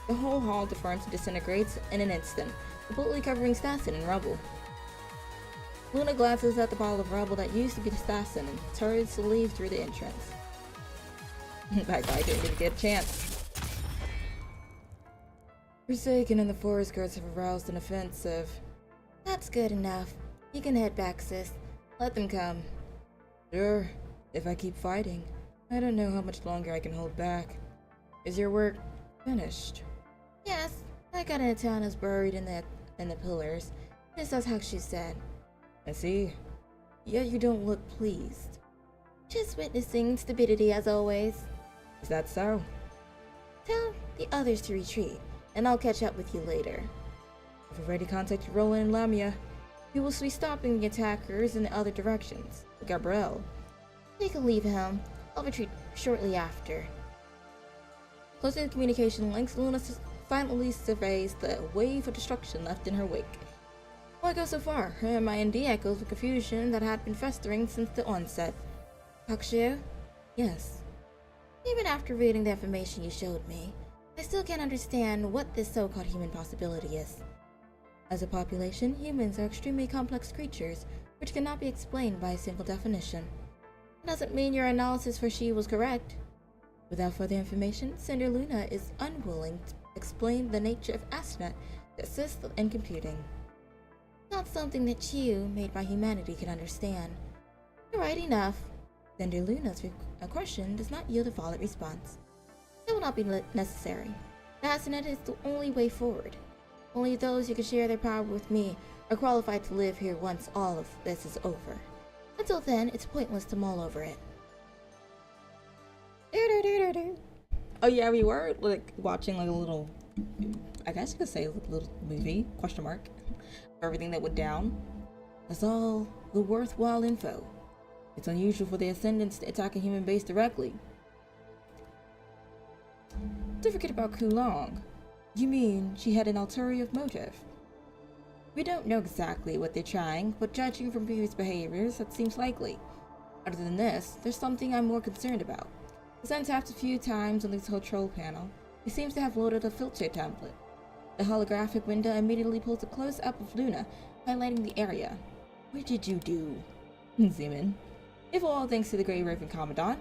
Speaker 1: The whole hall deforms and disintegrates in an instant, completely covering Stassen in rubble. Luna glances at the pile of rubble that used to be the Stassen and turns to leave through the entrance. That guy didn't even get a chance. Forsaken and the forest guards have aroused an offensive.
Speaker 2: That's good enough. You can head back, sis. Let them come.
Speaker 1: Sure, if I keep fighting. I don't know how much longer I can hold back. Is your work finished?
Speaker 2: Yes, that guy in town is buried in the pillars. Just as Hakushu said.
Speaker 1: I see. Yet you don't look pleased.
Speaker 2: Just witnessing stupidity as always.
Speaker 1: Is that so?
Speaker 2: Tell the others to retreat, and I'll catch up with you later.
Speaker 1: I've already contacted Roland and Lamia. He will be stopping the attackers in the other directions. Gabrielle.
Speaker 2: They can leave him. I'll retreat shortly after.
Speaker 1: Closing the communication links, Luna silently surveys the wave of destruction left in her wake. Why go so far? Her mind echoes with confusion that had been festering since the onset.
Speaker 2: Hakushu?
Speaker 1: Yes.
Speaker 2: Even after reading the information you showed me, I still can't understand what this so-called human possibility is.
Speaker 1: As a population, humans are extremely complex creatures, which cannot be explained by a single definition.
Speaker 2: It doesn't mean your analysis for she was correct.
Speaker 1: Without further information, Cinder Luna is unwilling to explain the nature of Asenath to assist in computing.
Speaker 2: Not something that you, made by humanity, can understand.
Speaker 1: Alright, enough. Cinder Luna's question does not yield a valid response.
Speaker 2: That will not be necessary. The Asenath is the only way forward. Only those who can share their power with me are qualified to live here once all of this is over. Until then, it's pointless to mull over it.
Speaker 1: Oh yeah, we were like watching like a little, I guess you could say a little movie, question mark, of everything that went down. That's all the worthwhile info. It's unusual for the Ascendants to attack a human base directly. Don't forget about Kulong. You mean she had an ulterior motive? We don't know exactly what they're trying, but judging from previous behaviors, that seems likely. Other than this, there's something I'm more concerned about. The Sun tapped a few times on the control panel. He seems to have loaded a filter template. The holographic window immediately pulls a close-up of Luna, highlighting the area. What did you do? Zoom in. If all thanks to the Grey Raven Commandant,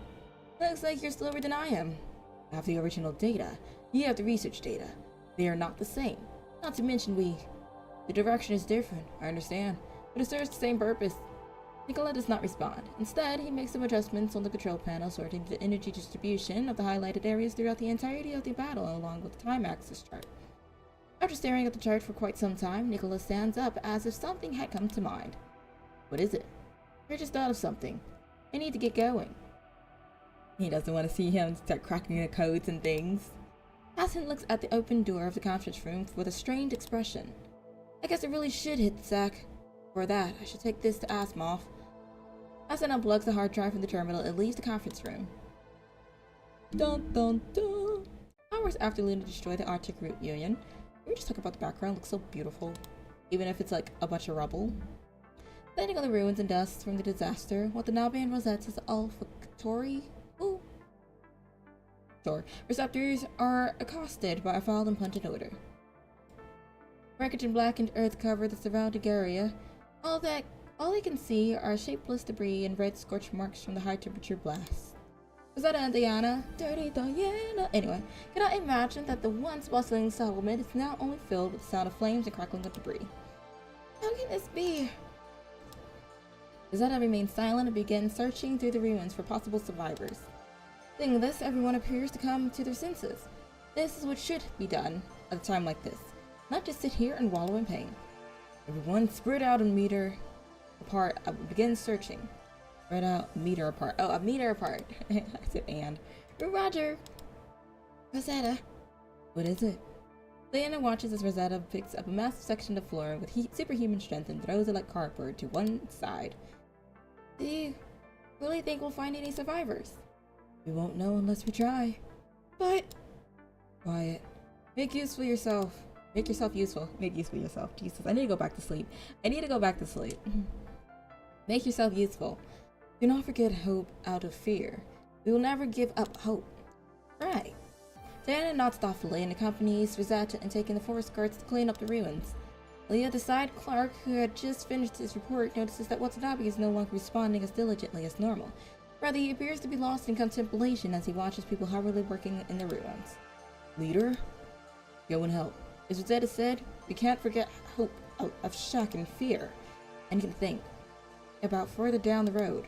Speaker 1: looks like you're slower than I am. I have the original data. You have the research data. They are not the same. Not to mention the direction is different, I understand, but it serves the same purpose. Nicola does not respond. Instead, he makes some adjustments on the control panel, sorting the energy distribution of the highlighted areas throughout the entirety of the battle, along with the time axis chart. After staring at the chart for quite some time, Nicola stands up as if something had come to mind. What is it? I just thought of something. I need to get going. He doesn't want to see him start cracking the codes and things. Asen looks at the open door of the conference room with a strained expression. I guess I really should hit the sack. For that, I should take this to Asimov. Asen unplugs the hard drive from the terminal and leaves the conference room. Dun dun dun! Hours after Luna destroyed the Arctic Root Union, can we just talk about the background? It looks so beautiful, even if it's like a bunch of rubble. Standing on the ruins and dust from the disaster, while the Nabe and Rosetta's olfactory receptors are accosted by a foul and pungent odor. Wreckage and blackened earth cover the surrounding area. All they can see are shapeless debris and red scorch marks from the high temperature blast. Rosetta and Diana, dirty Diana. Anyway, cannot imagine that the once bustling settlement is now only filled with the sound of flames and crackling of debris. How can this be? Rosetta remains silent and begins searching through the ruins for possible survivors. Seeing this, everyone appears to come to their senses. This is what should be done at a time like this, not just sit here and wallow in pain. Everyone spread out a meter apart. Begin searching. Spread out a meter apart. Oh, a meter apart. I said and. Roger. Rosetta. What is it? Diana watches as Rosetta picks up a massive section of floor with superhuman strength and throws it like cardboard to one side. Do you really think we'll find any survivors? We won't know unless we try. But... Quiet. Make use for yourself. Make yourself useful. Make use for yourself. Jesus, I need to go back to sleep. Make yourself useful. Do not forget hope out of fear. We will never give up hope. Right.
Speaker 2: Diana nods thoughtfully and accompanies Rosetta in taking the forest guards to clean up the ruins. On the other side, Clark, who had just finished his report, notices that Watanabe is no longer responding as diligently as normal. Rather, he appears to be lost in contemplation as he watches people hurriedly working in the ruins. Leader? Go and help. As Rosetta said, we can't forget hope of shock and fear. And can think about further down the road.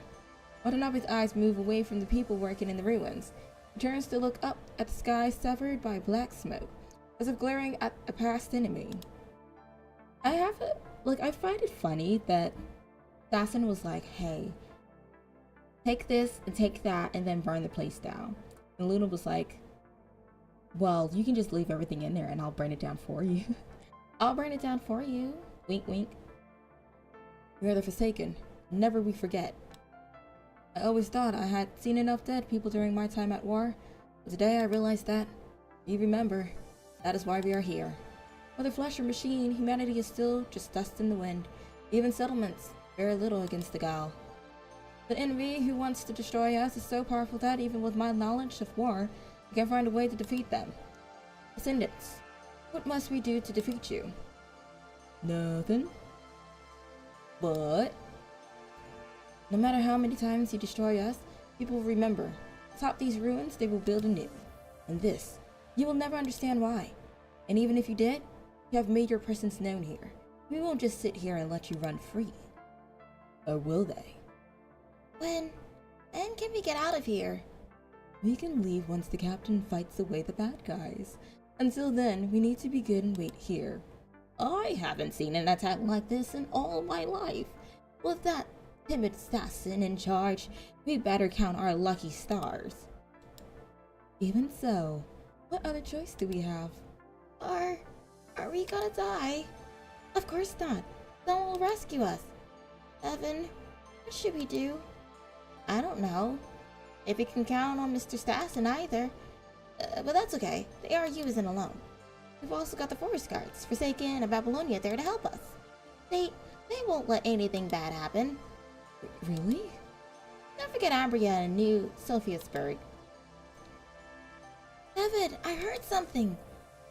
Speaker 2: Watanabe's eyes move away from the people working in the ruins. He turns to look up at the sky severed by black smoke, as if glaring at a past enemy. I find it funny that Assassin was like, hey, take this and take that and then burn the place down. And Luna was like, well, you can just leave everything in there and I'll burn it down for you. I'll burn it down for you. Wink, wink. We are the Forsaken. Never we forget. I always thought I had seen enough dead people during my time at war, but today I realized that, you remember, that is why we are here. Whether flesh or machine, humanity is still just dust in the wind. Even settlements, very little against the Gal. The enemy who wants to destroy us is so powerful that even with my knowledge of war, I can't find a way to defeat them. Descendants, what must we do to defeat you? Nothing. But no matter how many times you destroy us, people will remember. Atop these ruins, they will build anew. And this, you will never understand why. And even if you did, you have made your presence known here. We won't just sit here and let you run free. Or will they? When can we get out of here? We can leave once the captain fights away the bad guys. Until then, we need to be good and wait here. I haven't seen an attack like this in all my life. With that timid assassin in charge, we better count our lucky stars. Even so, what other choice do we have? Are we gonna die? Of course not. Someone will rescue us. Evan, what should we do? I don't know. If we can count on Mr. Stassen either. But that's okay. The ARU isn't alone. We've also got the Forest Guards, Forsaken, and Babylonia there to help us. They won't let anything bad happen. Really? Don't forget Ambria and New Sophiasburg. Evan, I heard something.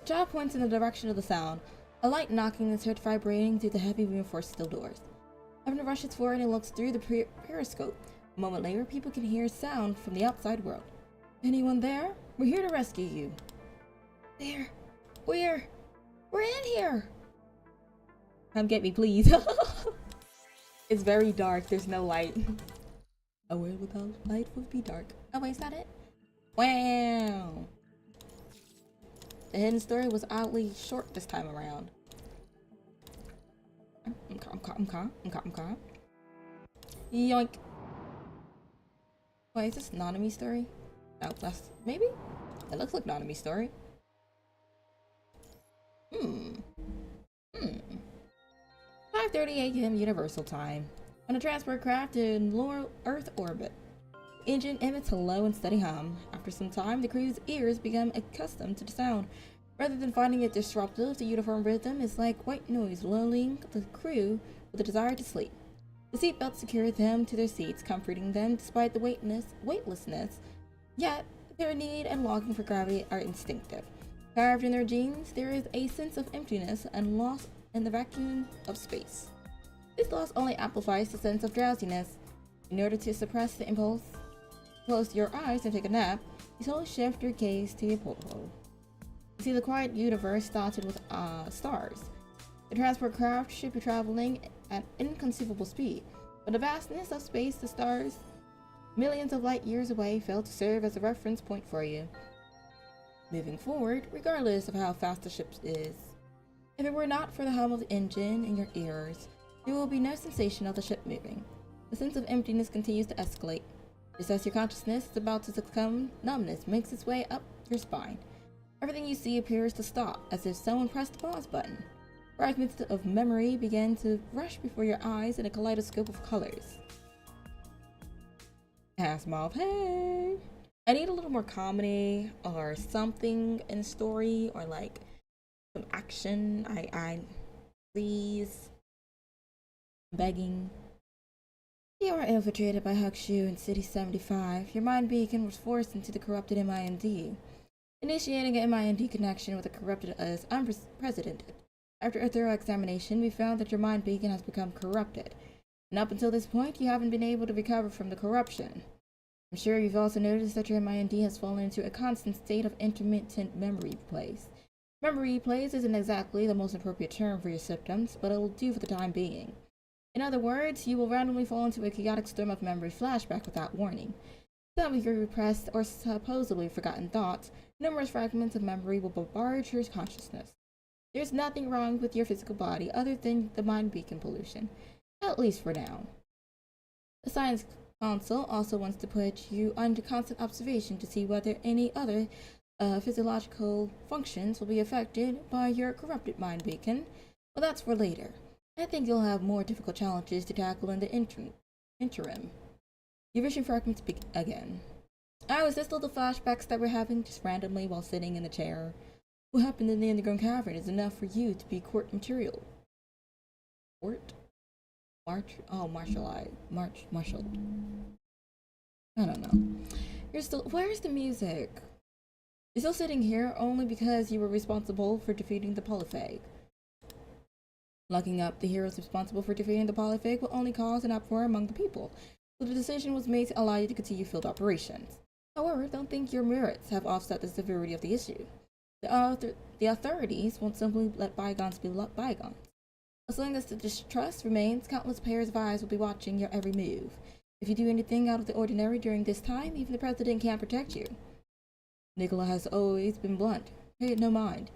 Speaker 2: Jaw points in the direction of the sound. A light knocking is heard vibrating through the heavy reinforced steel doors. Evan rushes forward and looks through the periscope. A moment later, people can hear sound from the outside world. Anyone there? We're here to rescue you. There. We're in here. Come get me, please. It's very dark. There's no light. A world without light would be dark. Oh wait, is that it? Wow. The hidden story was oddly short this time around. I'm calm. Yoink. Wait, is this Nanami's story? No, that's maybe? It looks like Nanami's story. 5:30 a.m. Universal Time. On a transport craft in low Earth orbit. Engine emits a low and steady hum. After some time, the crew's ears become accustomed to the sound. Rather than finding it disruptive, the uniform rhythm is like white noise lulling the crew with a desire to sleep. The seatbelts secure them to their seats, comforting them despite the weightlessness. Yet, their need and longing for gravity are instinctive. Carved in their genes, there is a sense of emptiness and loss in the vacuum of space. This loss only amplifies the sense of drowsiness. In order to suppress the impulse, close your eyes and take a nap, you slowly shift your gaze to your porthole. You see the quiet universe dotted with stars. The transport craft should be traveling at inconceivable speed, but the vastness of space, the stars, millions of light years away, fail to serve as a reference point for you. Moving forward, regardless of how fast the ship is. If it were not for the hum of the engine in your ears, there will be no sensation of the ship moving. The sense of emptiness continues to escalate. Just as your consciousness is about to succumb, numbness makes its way up your spine. Everything you see appears to stop, as if someone pressed the pause button. Fragments of memory begin to rush before your eyes in a kaleidoscope of colors. Asmov, hey! I need a little more comedy or something in the story, or like some action. I please. Begging. You were infiltrated by Huckshu in City 75. Your mind beacon was forced into the corrupted MIND. initiating an MIND connection with a corrupted as unprecedented. After a thorough examination, we found that your mind beacon has become corrupted, and up until this point, you haven't been able to recover from the corruption. I'm sure you've also noticed that your MIND has fallen into a constant state of intermittent memory replays. Memory replays isn't exactly the most appropriate term for your symptoms, but it'll do for the time being. In other words, you will randomly fall into a chaotic storm of memory flashback without warning. Some of your repressed or supposedly forgotten thoughts, numerous fragments of memory will bombard your consciousness. There's nothing wrong with your physical body other than the mind beacon pollution, at least for now. The Science Council also wants to put you under constant observation to see whether any other physiological functions will be affected by your corrupted mind beacon, but that's for later. I think you'll have more difficult challenges to tackle in the interim. Your vision fragments speak again. Oh, is this little flashbacks that we're having just randomly while sitting in a chair? What happened in the underground cavern is enough for you to be court material. Court? Marshall. I don't know. Where's the music? You're still sitting here only because you were responsible for defeating the Polyphag. Locking up the heroes responsible for defeating the Polyphag will only cause an uproar among the people, so the decision was made to allow you to continue field operations. However, don't think your merits have offset the severity of the issue. The authorities won't simply let bygones be bygones. As long as the distrust remains, countless pairs of eyes will be watching your every move. If you do anything out of the ordinary during this time, even the president can't protect you. Nicola has always been blunt. Pay it no mind.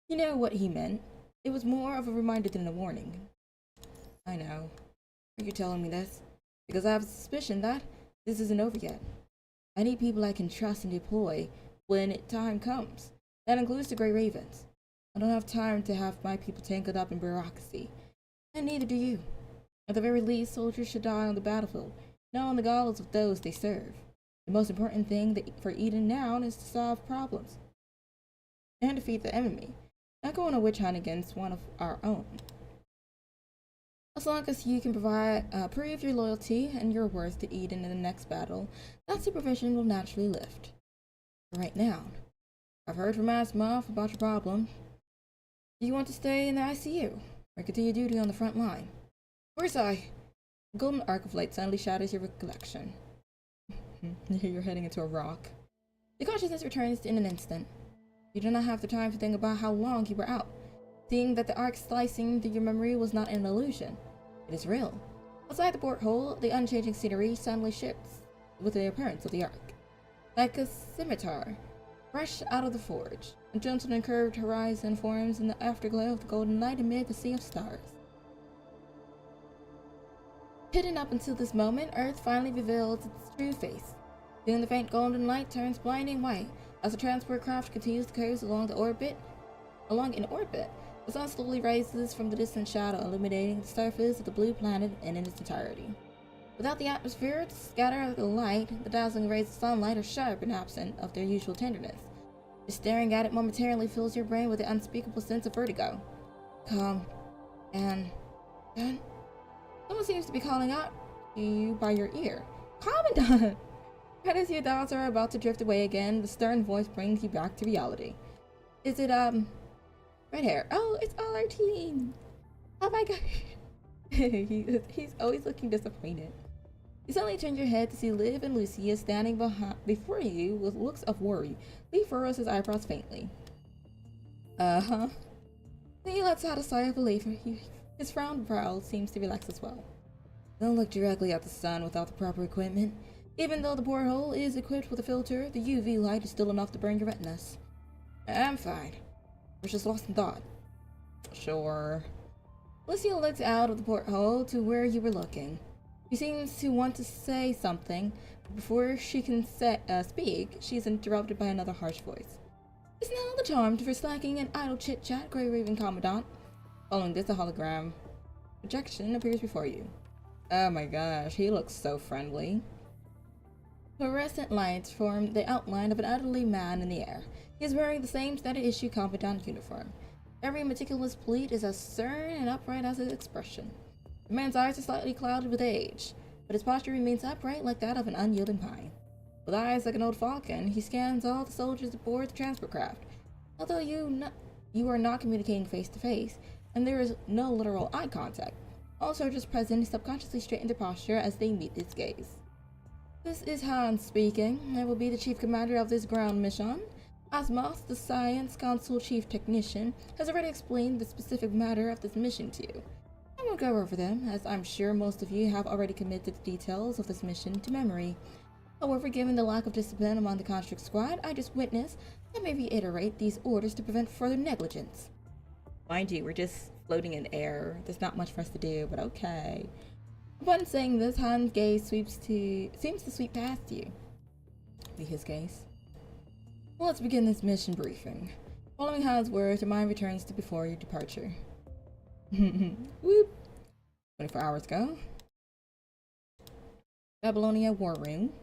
Speaker 2: You know what he meant. It was more of a reminder than a warning. I know. Are you telling me this? Because I have a suspicion that this isn't over yet. I need people I can trust and deploy when time comes. That includes the Grey Ravens. I don't have time to have my people tangled up in bureaucracy. And neither do you. At the very least, soldiers should die on the battlefield, not on the gallows of those they serve. The most important thing for Eden now is to solve problems and defeat the enemy, not go on a witch hunt against one of our own. As long as you can prove your loyalty and your worth to Eden in the next battle, that supervision will naturally lift. Right now, I've heard from Asimov about your problem. Do you want to stay in the ICU, or continue duty on the front line? Where's I? A golden arc of light suddenly shatters your recollection. You're heading into a rock. The consciousness returns in an instant. You do not have the time to think about how long you were out, seeing that the arc slicing through your memory was not an illusion. It is real. Outside the porthole, the unchanging scenery suddenly shifts with the appearance of the arc. Like a scimitar, fresh out of the forge, a gentle and curved horizon forms in the afterglow of the golden light amid the sea of stars. Hidden up until this moment, Earth finally reveals its true face. Soon the faint golden light turns blinding white as the transport craft continues to coast along in orbit. The sun slowly rises from the distant shadow, illuminating the surface of the blue planet in its entirety. Without the atmosphere to scatter the light, the dazzling rays of sunlight are sharp and absent of their usual tenderness. Just staring at it momentarily fills your brain with an unspeakable sense of vertigo. Calm and then someone seems to be calling out to you by your ear. Commandant! Right as your thoughts are about to drift away again, the stern voice brings you back to reality. Is it, red hair? Oh, it's Alartine! Oh my god! He's always looking disappointed. You suddenly turn your head to see Liv and Lucia standing before you with looks of worry. Lee furrows his eyebrows faintly. Uh-huh. Then he lets out a sigh of relief. His frowned brow seems to relax as well. Don't look directly at the sun without the proper equipment. Even though the porthole is equipped with a filter, the UV light is still enough to burn your retinas. I'm fine. We're just lost in thought. Sure. Lucia looks out of the porthole to where you were looking. She seems to want to say something, but before she can speak, she is interrupted by another harsh voice. Is now the time for slacking and idle chit-chat, Grey Raven Commandant? Following this, a hologram projection appears before you. Oh my gosh, he looks so friendly. Fluorescent lights form the outline of an elderly man in the air. He is wearing the same standard issue Commandant uniform. Every meticulous pleat is as stern and upright as his expression. The man's eyes are slightly clouded with age, but his posture remains upright like that of an unyielding pine. With eyes like an old falcon, he scans all the soldiers aboard the transport craft. Although you are not communicating face to face, and there is no literal eye contact, all soldiers present subconsciously straighten their posture as they meet his gaze. This is Hans speaking. I will be the chief commander of this ground mission. Asimov, the Science Council chief technician, has already explained the specific matter of this mission to you. I won't go over them, as I'm sure most of you have already committed the details of this mission to memory. However, given the lack of discipline among the Construct Squad I just witnessed, let me reiterate these orders to prevent further negligence. Mind you, we're just floating in air. There's not much for us to do, but okay. Upon saying this, Hans' gaze seems to sweep past you. See his gaze? Well, let's begin this mission briefing. Following Hans' words, your mind returns to before your departure. Whoop! 24 hours ago. Babylonia War Room.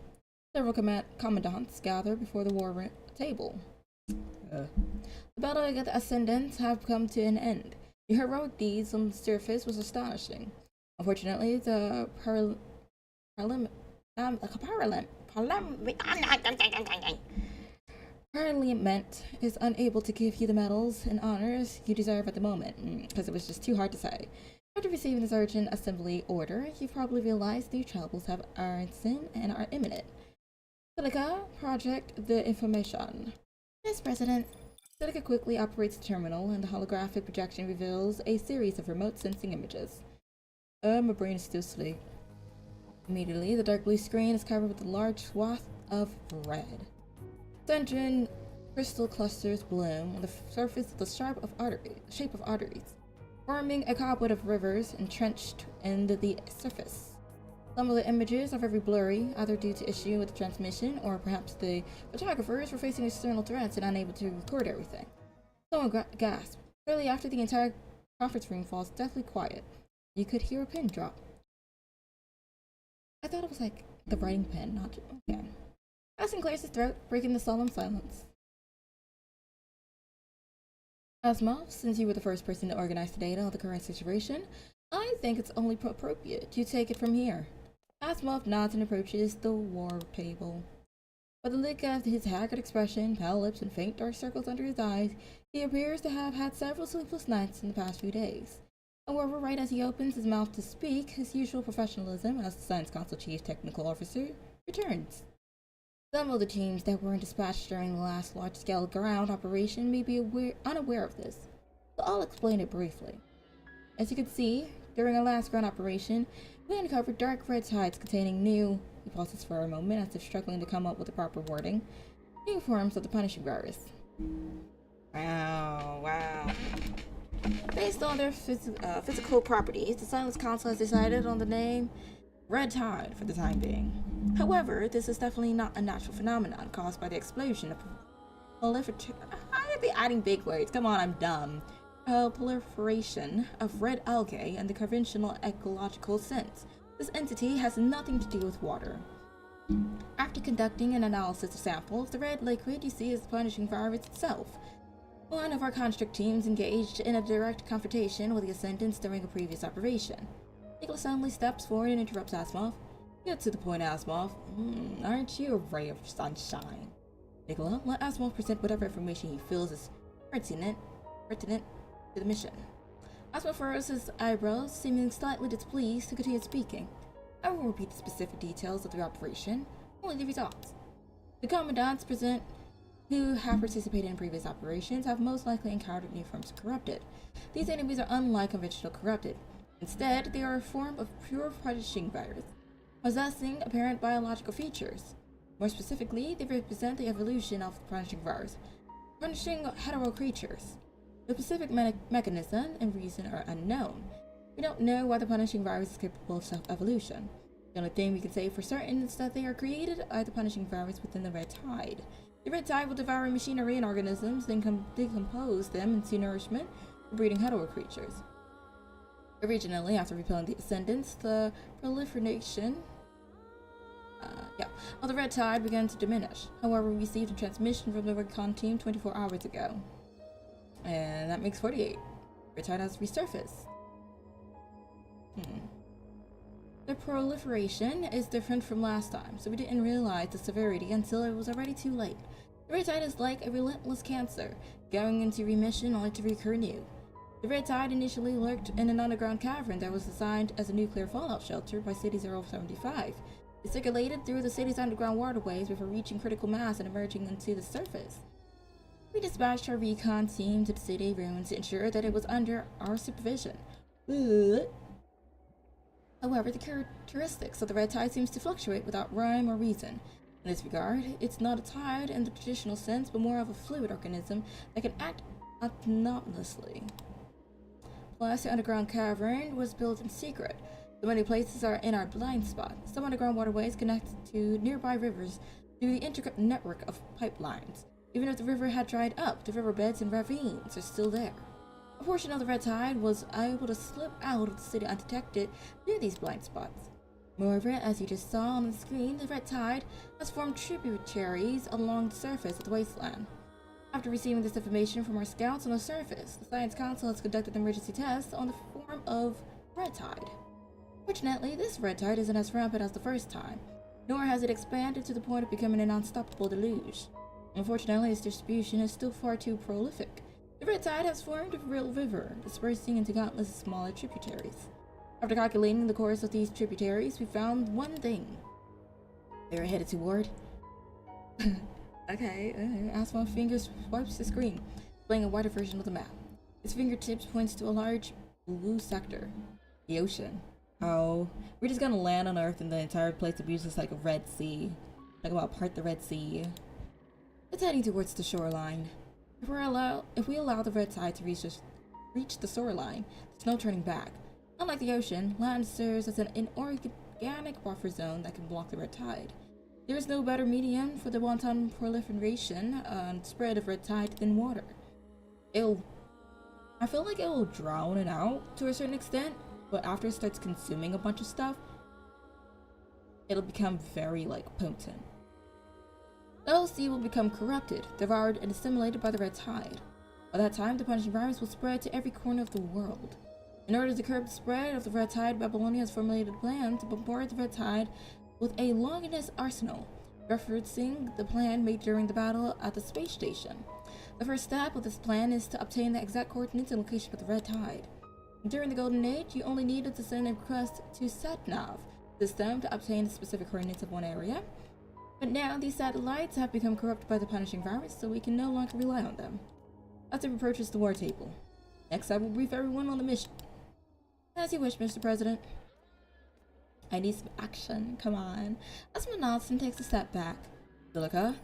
Speaker 2: Several commandants gather before the war table. The battle against the Ascendants have come to an end. The heroic deeds on the surface was astonishing. Unfortunately, the Parliament is unable to give you the medals and honors you deserve at the moment, because it was just too hard to say. After receiving this urgent assembly order, you probably realize new troubles have arisen and are imminent. Silica, project the information. Yes, President. Silica quickly operates the terminal, and the holographic projection reveals a series of remote sensing images. My brain is still asleep. Immediately, the dark blue screen is covered with a large swath of red. Centering crystal clusters bloom on the surface of the shape of arteries, forming a cobweb of rivers entrenched in the surface. Some of the images are very blurry, either due to issue with the transmission, or perhaps the photographers were facing external threats and unable to record everything. Someone gasped. Shortly after, the entire conference room falls deathly quiet. You could hear a pin drop. I thought it was like the writing pen, not okay. Aston clears his throat, breaking the solemn silence. Asimov, since you were the first person to organize the data on the current situation, I think it's only appropriate you take it from here. Asimov nods and approaches the war table. By the look of his haggard expression, pale lips, and faint dark circles under his eyes, he appears to have had several sleepless nights in the past few days. However, right as he opens his mouth to speak, his usual professionalism as the Science Council Chief Technical Officer returns. Some of the teams that were dispatched during the last large-scale ground operation may be unaware of this, so I'll explain it briefly. As you can see, during our last ground operation, we uncovered dark red tides containing new, he pauses for a moment as if struggling to come up with the proper wording, new forms of the punishing virus. Wow. Based on their physical properties, the Science Council has decided on the name Red Tide for the time being. However, this is definitely not a natural phenomenon caused by the explosion of I'd be adding big words. Come on, I'm dumb. Proliferation of red algae in the conventional ecological sense. This entity has nothing to do with water. After conducting an analysis of samples, the red liquid you see is the punishing virus itself. One of our construct teams engaged in a direct confrontation with the Ascendants during a previous operation. Nicholas suddenly steps forward and interrupts Asimov. Get to the point, Asimov. Aren't you a ray of sunshine? Nicola, let Asimov present whatever information he feels is pertinent to the mission. Asimov furrows his eyebrows, seeming slightly displeased, to continue speaking. I won't repeat the specific details of the operation, only the results. The commandants present who have participated in previous operations have most likely encountered new forms of corrupted. These enemies are unlike conventional corrupted. Instead, they are a form of pure punishing virus, possessing apparent biological features. More specifically, they represent the evolution of the punishing virus, punishing hetero creatures. The specific mechanism and reason are unknown. We don't know why the punishing virus is capable of self-evolution. The only thing we can say for certain is that they are created by the punishing virus within the red tide. The red tide will devour machinery and organisms, then decompose them into nourishment for breeding hetero creatures. Originally, after repelling the Ascendants, the proliferation of the red tide began to diminish. However, we received a transmission from the recon team 24 hours ago. And that makes 48. Red tide has resurfaced. The proliferation is different from last time, so we didn't realize the severity until it was already too late. The red tide is like a relentless cancer, going into remission only to recur new. The red tide initially lurked in an underground cavern that was designed as a nuclear fallout shelter by City 075. It circulated through the city's underground waterways before reaching critical mass and emerging onto the surface. We dispatched our recon team to the city ruins to ensure that it was under our supervision. However, the characteristics of the red tide seems to fluctuate without rhyme or reason. In this regard, it's not a tide in the traditional sense, but more of a fluid organism that can act autonomously. Plus, the underground cavern was built in secret. So many places are in our blind spot. Some underground waterways connect to nearby rivers through the intricate network of pipelines. Even if the river had dried up, the riverbeds and ravines are still there. A portion of the red tide was able to slip out of the city undetected near these blind spots. Moreover, as you just saw on the screen, the red tide has formed tributaries along the surface of the wasteland. After receiving this information from our scouts on the surface, the Science Council has conducted emergency tests on the form of red tide. Fortunately, this red tide isn't as rampant as the first time, nor has it expanded to the point of becoming an unstoppable deluge. Unfortunately, its distribution is still far too prolific. The red tide has formed a real river, dispersing into countless smaller tributaries. After calculating the course of these tributaries, we found one thing. They were headed toward... Okay, as my finger swipes the screen, displaying a wider version of the map. Its fingertips points to a large blue sector. The ocean. Oh, we're just gonna land on Earth and the entire place abuse is like a Red Sea. Like about part the Red Sea. It's heading towards the shoreline. If we allow the red tide to reach the shoreline, there's no turning back. Unlike the ocean, land serves as an inorganic buffer zone that can block the red tide. There is no better medium for the wanton proliferation and spread of red tide than water. I feel like it will drown it out to a certain extent, but after it starts consuming a bunch of stuff, it'll become very, potent. The whole sea will become corrupted, devoured, and assimilated by the red tide. By that time, the punishing virus will spread to every corner of the world. In order to curb the spread of the red tide, Babylonia has formulated a plan to bombard the red tide with a Longinus arsenal, referencing the plan made during the battle at the space station. The first step of this plan is to obtain the exact coordinates and location of the red tide. During the Golden Age, you only needed to send a request to SatNav system to obtain the specific coordinates of one area. But now these satellites have become corrupted by the punishing virus, so we can no longer rely on them. After we purchase the war table. Next, I will brief everyone on the mission. As you wish, Mr. President. I need some action, come on. Asma nods and takes a step back. Silica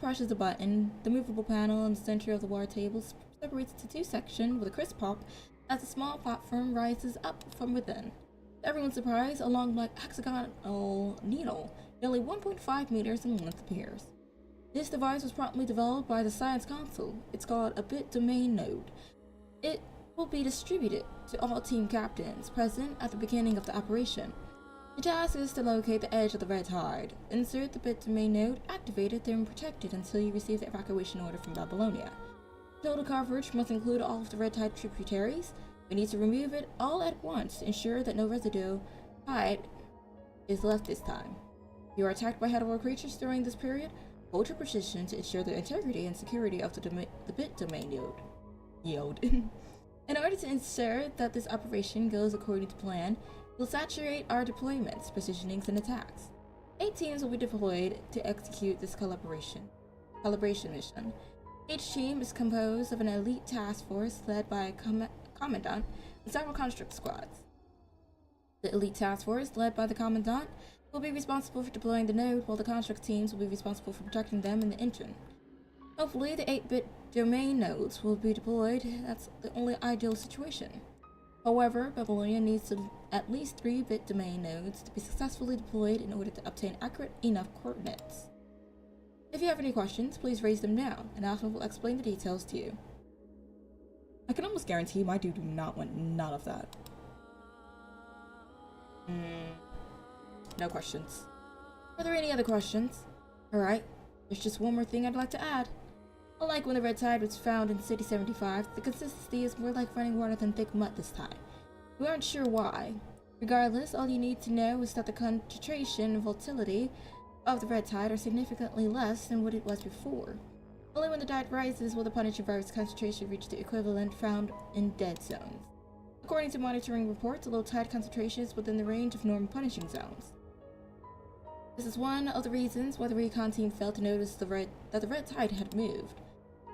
Speaker 2: presses the button. The movable panel in the center of the war table separates into two sections with a crisp pop as a small platform rises up from within. To everyone's surprise, a long black hexagonal needle, nearly 1.5 meters in length, appears. This device was promptly developed by the Science Council. It's called a bit domain node. It will be distributed to all team captains present at the beginning of the operation. The task is to locate the edge of the red tide. Insert the bit domain node, activate it, then protect it until you receive the evacuation order from Babylonia. Total coverage must include all of the red tide tributaries. We need to remove it all at once to ensure that no residue tide is left this time. If you are attacked by Hedorah creatures during this period, hold your position to ensure the integrity and security of the bit domain node. In order to ensure that this operation goes according to plan, we'll saturate our deployments, positionings, and attacks. 8 teams will be deployed to execute this calibration mission. Each team is composed of an elite task force led by a commandant and several construct squads. The elite task force, led by the commandant, will be responsible for deploying the node, while the construct teams will be responsible for protecting them in the engine. Hopefully, the 8-bit domain nodes will be deployed. That's the only ideal situation. However, Babylonia needs at least 3-bit domain nodes to be successfully deployed in order to obtain accurate enough coordinates. If you have any questions, please raise them now, and Asma will explain the details to you. I can almost guarantee my dude do not want none of that. No questions. Are there any other questions? Alright, there's just one more thing I'd like to add. Unlike when the red tide was found in City 75, the consistency is more like running water than thick mud this time. We aren't sure why. Regardless, all you need to know is that the concentration and volatility of the red tide are significantly less than what it was before. Only when the tide rises will the punishing virus concentration reach the equivalent found in dead zones. According to monitoring reports, the low tide concentration is within the range of normal punishing zones. This is one of the reasons why the recon team failed to notice that the red tide had moved.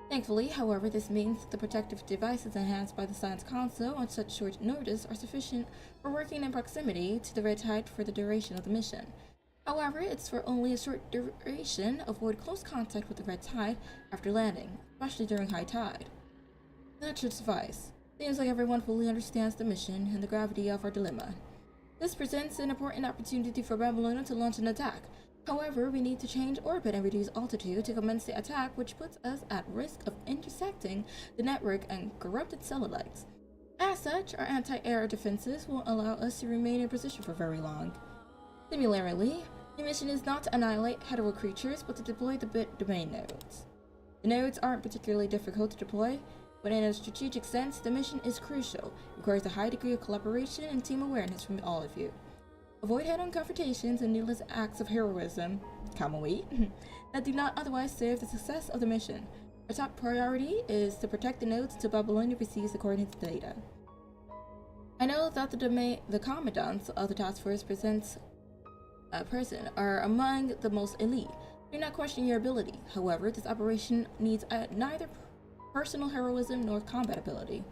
Speaker 2: Thankfully, however, this means that the protective devices enhanced by the Science Council on such short notice are sufficient for working in proximity to the red tide for the duration of the mission. However, it's for only a short duration. Avoid close contact with the red tide after landing, especially during high tide. That should suffice. Seems like everyone fully understands the mission and the gravity of our dilemma. This presents an important opportunity for Babylona to launch an attack. However, we need to change orbit and reduce altitude to commence the attack, which puts us at risk of intersecting the network and corrupted satellites. As such, our anti-air defenses won't allow us to remain in position for very long. Similarly, the mission is not to annihilate hetero creatures, but to deploy the bit domain nodes. The nodes aren't particularly difficult to deploy, but in a strategic sense, the mission is crucial, requires a high degree of collaboration and team awareness from all of you. Avoid head-on confrontations and needless acts of heroism, that do not otherwise serve the success of the mission. Our top priority is to protect the nodes until Babylonia receives the coordinates data. I know that the commandants of the task force present are among the most elite. Do not question your ability. However, this operation needs neither personal heroism nor combat ability.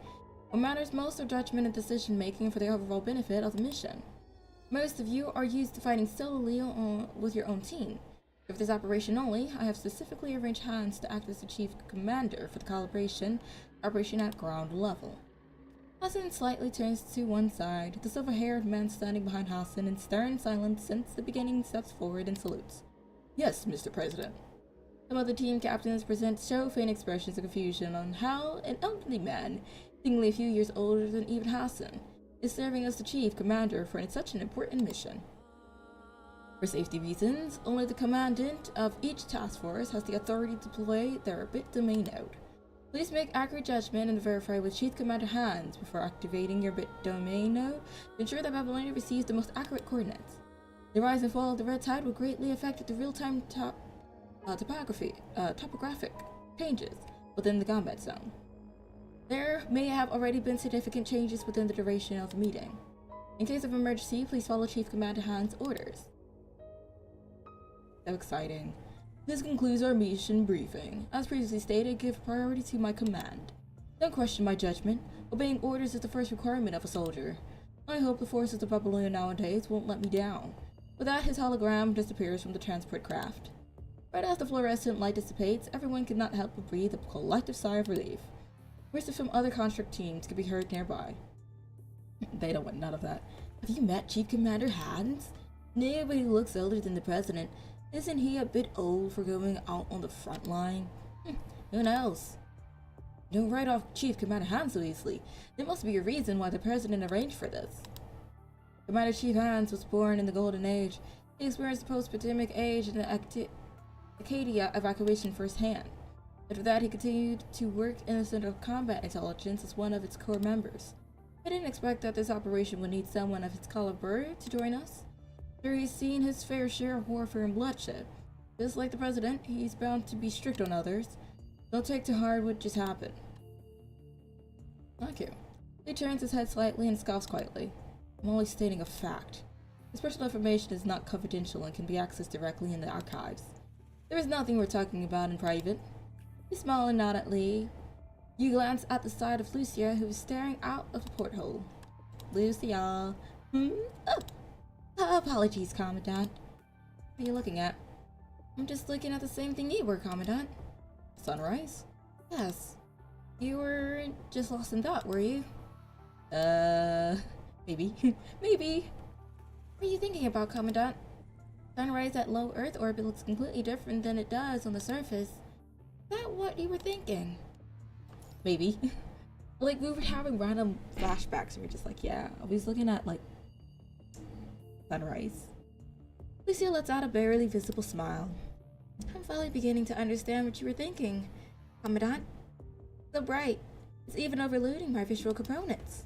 Speaker 2: What matters most are judgment and decision making for the overall benefit of the mission. Most of you are used to fighting solely with your own team. For this operation only, I have specifically arranged Hans to act as the chief commander for the calibration operation at ground level. Hassan slightly turns to one side. The silver-haired man standing behind Hassan in stern silence since the beginning steps forward and salutes. Yes, Mr. President. Some of the team captains show faint expressions of confusion on how an elderly man, seemingly a few years older than even Hassan, is serving as the chief commander for such an important mission. For safety reasons, only the commandant of each task force has the authority to deploy their bit domain node. Please make accurate judgment and verify with Chief Commander Hans before activating your bit domain node to ensure that Babylonia receives the most accurate coordinates. The rise and fall of the red tide will greatly affect the real-time topographic changes within the combat zone. There may have already been significant changes within the duration of the meeting. In case of emergency, please follow Chief Commander Han's orders. So exciting. This concludes our mission briefing. As previously stated, give priority to my command. Don't question my judgment. Obeying orders is the first requirement of a soldier. I hope the forces of Babylonia nowadays won't let me down. With that, his hologram disappears from the transport craft. Right as the fluorescent light dissipates, everyone could not help but breathe a collective sigh of relief. Voices from other construct teams could be heard nearby. They don't want none of that. Have you met Chief Commander Hans? Nobody looks older than the president. Isn't he a bit old for going out on the front line? Who knows? Don't write off Chief Commander Hans so easily. There must be a reason why the president arranged for this. Commander Chief Hans was born in the Golden Age. He experienced the post-pandemic age and the Acadia evacuation firsthand. After that, he continued to work in the Center of Combat Intelligence as one of its core members. I didn't expect that this operation would need someone of his caliber to join us. Sure, he's seen his fair share of warfare and bloodshed. Just like the president, he's bound to be strict on others. Don't take to heart what just happened. Thank you. He turns his head slightly and scoffs quietly. I'm only stating a fact. This personal information is not confidential and can be accessed directly in the archives. There is nothing we're talking about in private. You smile and nod at Lee. You glance at the side of Lucia, who is staring out of the porthole. Lucia. Apologies, Commandant. What are you looking at? I'm just looking at the same thing you were, Commandant. Sunrise? Yes. You were just lost in thought, were you? Maybe. Maybe. What are you thinking about, Commandant? Sunrise at low Earth orbit looks completely different than it does on the surface. Is that what you were thinking? Maybe. Like, we were having random flashbacks and we're just like, yeah, I was looking at, like, sunrise. Lucia lets out a barely visible smile. I'm finally beginning to understand what you were thinking, Commandant. So bright. It's even overloading my visual components.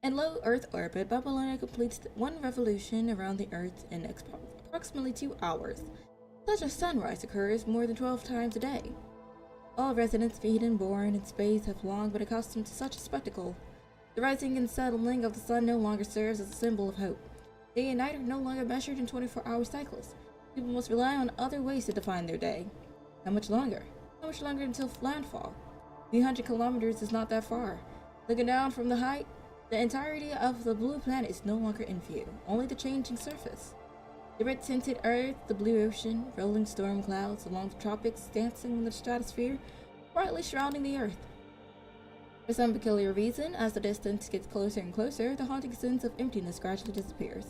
Speaker 1: In low Earth orbit, Babylonia completes one revolution around the Earth in approximately 2 hours. Such a sunrise occurs more than 12 times a day. All residents, feet and born in space, have long been accustomed to such a spectacle. The rising and settling of the sun no longer serves as a symbol of hope. Day and night are no longer measured in 24-hour cycles. People must rely on other ways to define their day. How much longer? How much longer until landfall? 300 kilometers is not that far. Looking down from the height, the entirety of the blue planet is no longer in view, only the changing surface. The red-tinted earth, the blue ocean, rolling storm clouds along the tropics dancing in the stratosphere, brightly shrouding the earth. For some peculiar reason, as the distance gets closer and closer, the haunting sense of emptiness gradually disappears.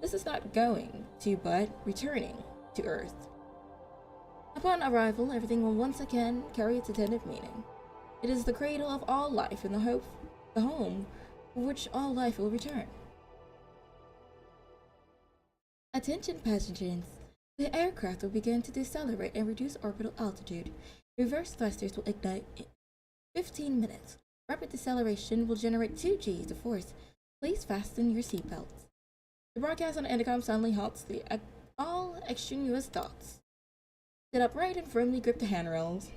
Speaker 1: This is not going to, but returning to Earth. Upon arrival, everything will once again carry its intended meaning. It is the cradle of all life and the home for which all life will return. Attention passengers. The aircraft will begin to decelerate and reduce orbital altitude. Reverse thrusters will ignite in 15 minutes. Rapid deceleration will generate 2 Gs of force. Please fasten your seatbelts. The broadcast on the intercom suddenly halts all extraneous thoughts. Sit upright and firmly grip the handrails.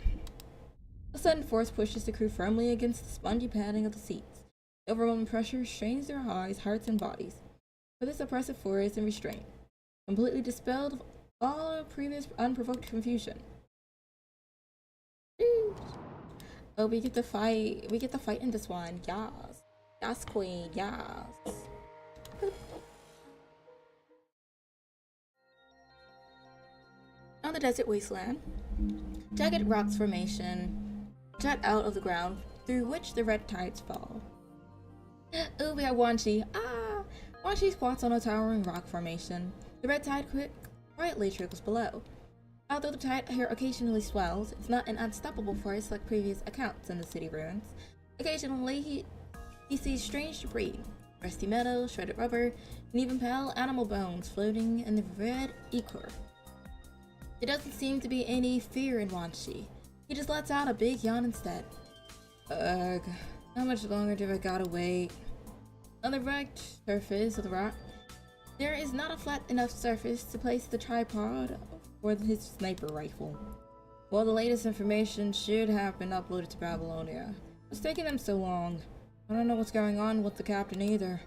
Speaker 1: The sudden force pushes the crew firmly against the spongy padding of the seats. The overwhelming pressure strains their eyes, hearts, and bodies. For this oppressive force and restraint, completely dispelled of all previous unprovoked confusion. Oh, we get to fight. We get to fight in this one. Yes. Yes, queen. Yes. On the desert wasteland, jagged rocks formation jut out of the ground through which the red tides fall. Oh, we have Wan Shi. Wan Shi squats on a towering rock formation. The red tide quietly trickles below. Although the tide here occasionally swells, it's not an unstoppable force like previous accounts in the city ruins. Occasionally, he sees strange debris, rusty metal, shredded rubber, and even pale animal bones floating in the red ichor. There doesn't seem to be any fear in Wan Shi. He just lets out a big yawn instead. Ugh, how much longer do I gotta wait? On the wrecked surface of the rock, there is not a flat enough surface to place the tripod for his sniper rifle. Well, the latest information should have been uploaded to Babylonia. What's taking them so long? I don't know what's going on with the captain either.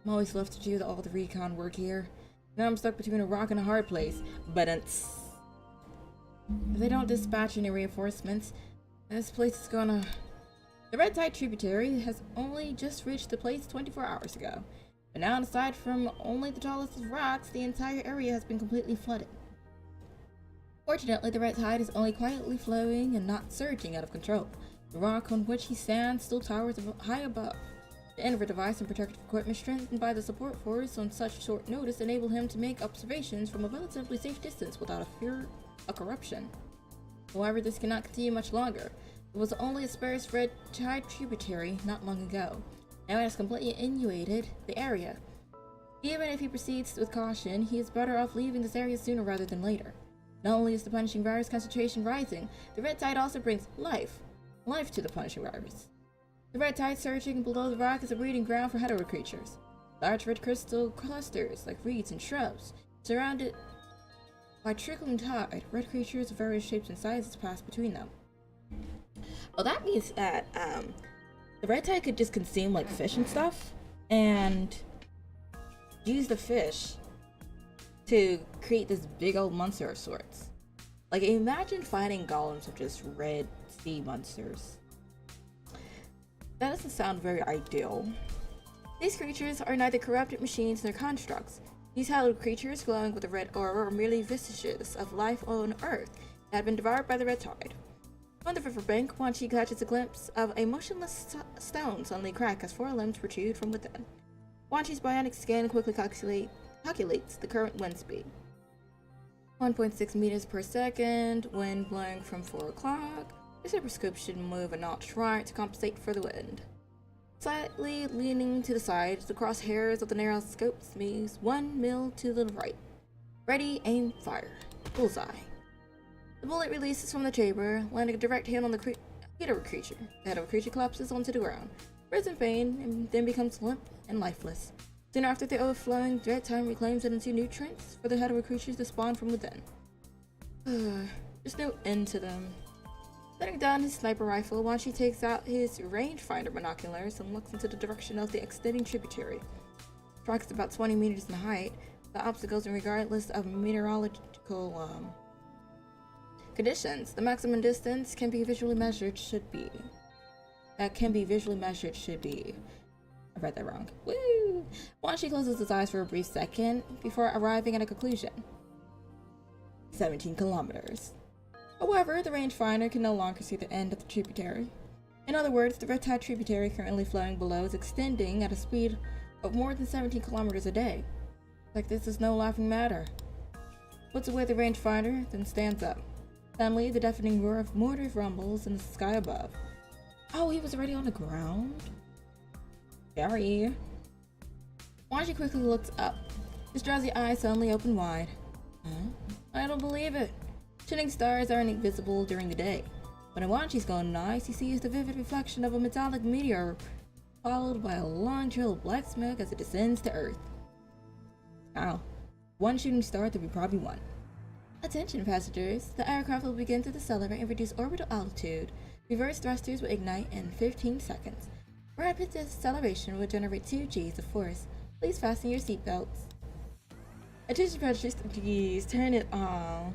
Speaker 1: I'm always left to do all the recon work here. Now I'm stuck between a rock and a hard place. But if they don't dispatch any reinforcements, this place is gonna... The Red Tide tributary has only just reached the place 24 hours ago. But now, aside from only the tallest of rocks, the entire area has been completely flooded. Fortunately, the red tide is only quietly flowing and not surging out of control. The rock on which he stands still towers high above. The Enver device and protective equipment strengthened by the support force on such short notice enable him to make observations from a relatively safe distance without a fear of corruption. However, this cannot continue much longer. It was only a sparse red tide tributary not long ago. Now it has completely inundated the area. Even if he proceeds with caution, he is better off leaving this area sooner rather than later. Not only is the punishing virus concentration rising, the red tide also brings life to the punishing virus. The red tide surging below the rock is a breeding ground for hetero creatures. Large red crystal clusters, like reeds and shrubs, surrounded by trickling tide. Red creatures of various shapes and sizes pass between them. Well, that means that the red tide could just consume like fish and stuff, and use the fish to create this big old monster of sorts. Like, imagine fighting golems of just red sea monsters. That doesn't sound very ideal. These creatures are neither corrupted machines nor constructs. These hallowed creatures glowing with a red aura are merely vestiges of life on Earth that have been devoured by the red tide. On the riverbank, Wan Shi catches a glimpse of a motionless stone suddenly crack as 4 limbs protrude from within. Wan Shi's bionic scan quickly calculates the current wind speed. 1.6 meters per second, wind blowing from 4 o'clock. The superscope should move a notch right to compensate for the wind. Slightly leaning to the side, the crosshairs of the narrow scope moves 1 mil to the right. Ready, aim, fire. Bullseye. The bullet releases from the chamber, landing a direct hit on the hetero creature. The hetero creature collapses onto the ground. spreads in vain, and then becomes limp and lifeless. Soon after, the overflowing dread time reclaims it into nutrients for the hetero creatures to spawn from within. There's no end to them. Setting down his sniper rifle, Wan Shi takes out his rangefinder binoculars and looks into the direction of the extending tributary. The track is about 20 meters in height. The obstacles, and regardless of meteorological conditions, the maximum distance can be visually measured should be. I read that wrong. Woo! Wan Shi closes his eyes for a brief second before arriving at a conclusion. 17 kilometers. However, the rangefinder can no longer see the end of the tributary. In other words, the red tide tributary currently flowing below is extending at a speed of more than 17 kilometers a day. Like this is no laughing matter. Puts away the rangefinder, then stands up. Suddenly, the deafening roar of mortars rumbles in the sky above. Oh, he was already on the ground? Scary. Wan Shi quickly looks up. His drowsy eyes suddenly open wide. Huh? I don't believe it. Shooting stars aren't invisible during the day. When Wan Shi's golden eyes, he sees the vivid reflection of a metallic meteor, followed by a long trail of black smoke as it descends to Earth. Wow. One shooting star to be probably one. Attention passengers, the aircraft will begin to decelerate and reduce orbital altitude. Reverse thrusters will ignite in 15 seconds. Rapid deceleration will generate 2 Gs of force. Please fasten your seatbelts. Attention passengers, please turn it on.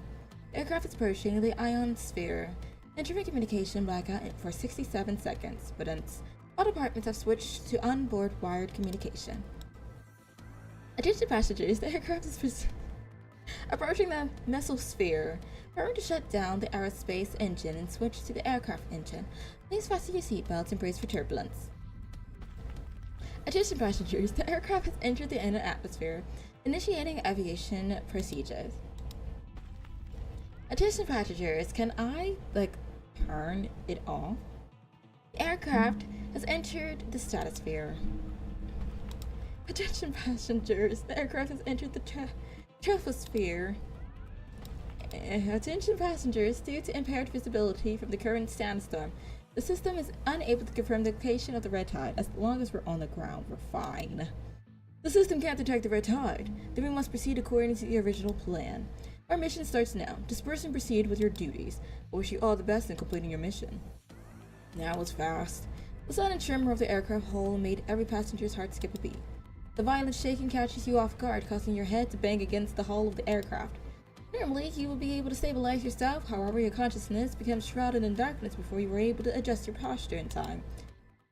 Speaker 1: The aircraft is approaching the ionosphere. Entering communication blackout for 67 seconds, but all departments have switched to onboard wired communication. Attention passengers, the aircraft is approaching the mesosphere. Preparing to shut down the aerospace engine and switch to the aircraft engine. Please fasten your seatbelts and brace for turbulence. Attention passengers, the aircraft has entered the inner atmosphere, initiating aviation procedures. Attention passengers, can I, turn it off? The aircraft has entered the stratosphere. Attention passengers, the aircraft has entered the troposphere. Attention passengers, due to impaired visibility from the current sandstorm, the system is unable to confirm the location of the red tide. As long as we're on the ground, we're fine. The system can't detect the red tide. Then we must proceed according to the original plan. Our mission starts now. Disperse and proceed with your duties. I wish you all the best in completing your mission. That was fast. The sudden tremor of the aircraft hull made every passenger's heart skip a beat. The violent shaking catches you off guard, causing your head to bang against the hull of the aircraft. Normally, you will be able to stabilize yourself, however your consciousness becomes shrouded in darkness before you are able to adjust your posture in time.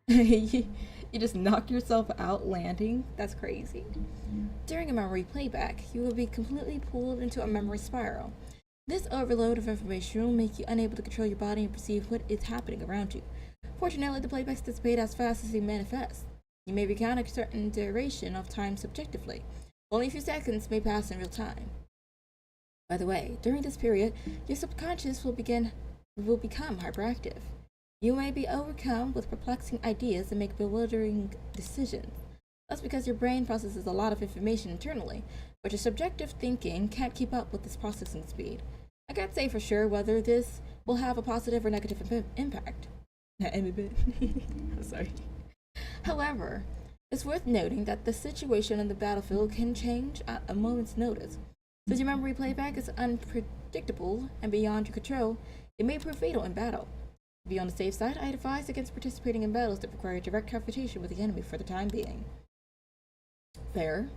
Speaker 1: You just knock yourself out landing? That's crazy. During a memory playback, you will be completely pulled into a memory spiral. This overload of information will make you unable to control your body and perceive what is happening around you. Fortunately, the playbacks dissipate as fast as they manifest. You may recount a certain duration of time subjectively. Only a few seconds may pass in real time. By the way, during this period, your subconscious will become hyperactive. You may be overcome with perplexing ideas and make bewildering decisions. That's because your brain processes a lot of information internally, but your subjective thinking can't keep up with this processing speed. I can't say for sure whether this will have a positive or negative impact. I'm sorry. However, it's worth noting that the situation on the battlefield can change at a moment's notice. Since your memory playback is unpredictable and beyond your control, it may prove fatal in battle. To be on the safe side, I advise against participating in battles that require direct confrontation with the enemy for the time being. Fair.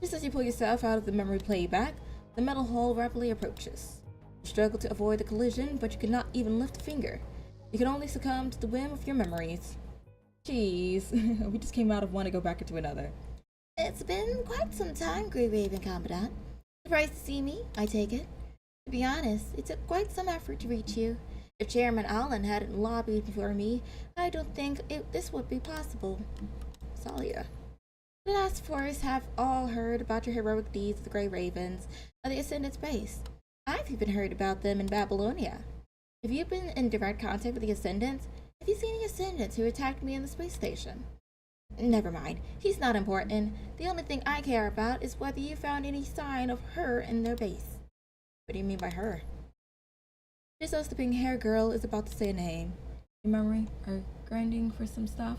Speaker 1: Just as you pull yourself out of the memory playback, the metal hull rapidly approaches. You struggle to avoid the collision, but you cannot even lift a finger. You can only succumb to the whim of your memories. Jeez, we just came out of one to go back into another.
Speaker 2: It's been quite some time, Grey Raven Commandant. Surprised to see me, I take it. To be honest, it took quite some effort to reach you. If Chairman Allen hadn't lobbied for me, I don't think this would be possible.
Speaker 1: Salia.
Speaker 2: The last force have all heard about your heroic deeds of the Grey Ravens at the Ascendant's base. I've even heard about them in Babylonia. Have you been in direct contact with the Ascendants? Have you seen the Ascendants who attacked me in the space station? Never mind. He's not important. The only thing I care about is whether you found any sign of her in their base.
Speaker 1: What do you mean by her?
Speaker 2: Just as the pink hair girl is about to say a name.
Speaker 1: Your memory are grinding for some stuff.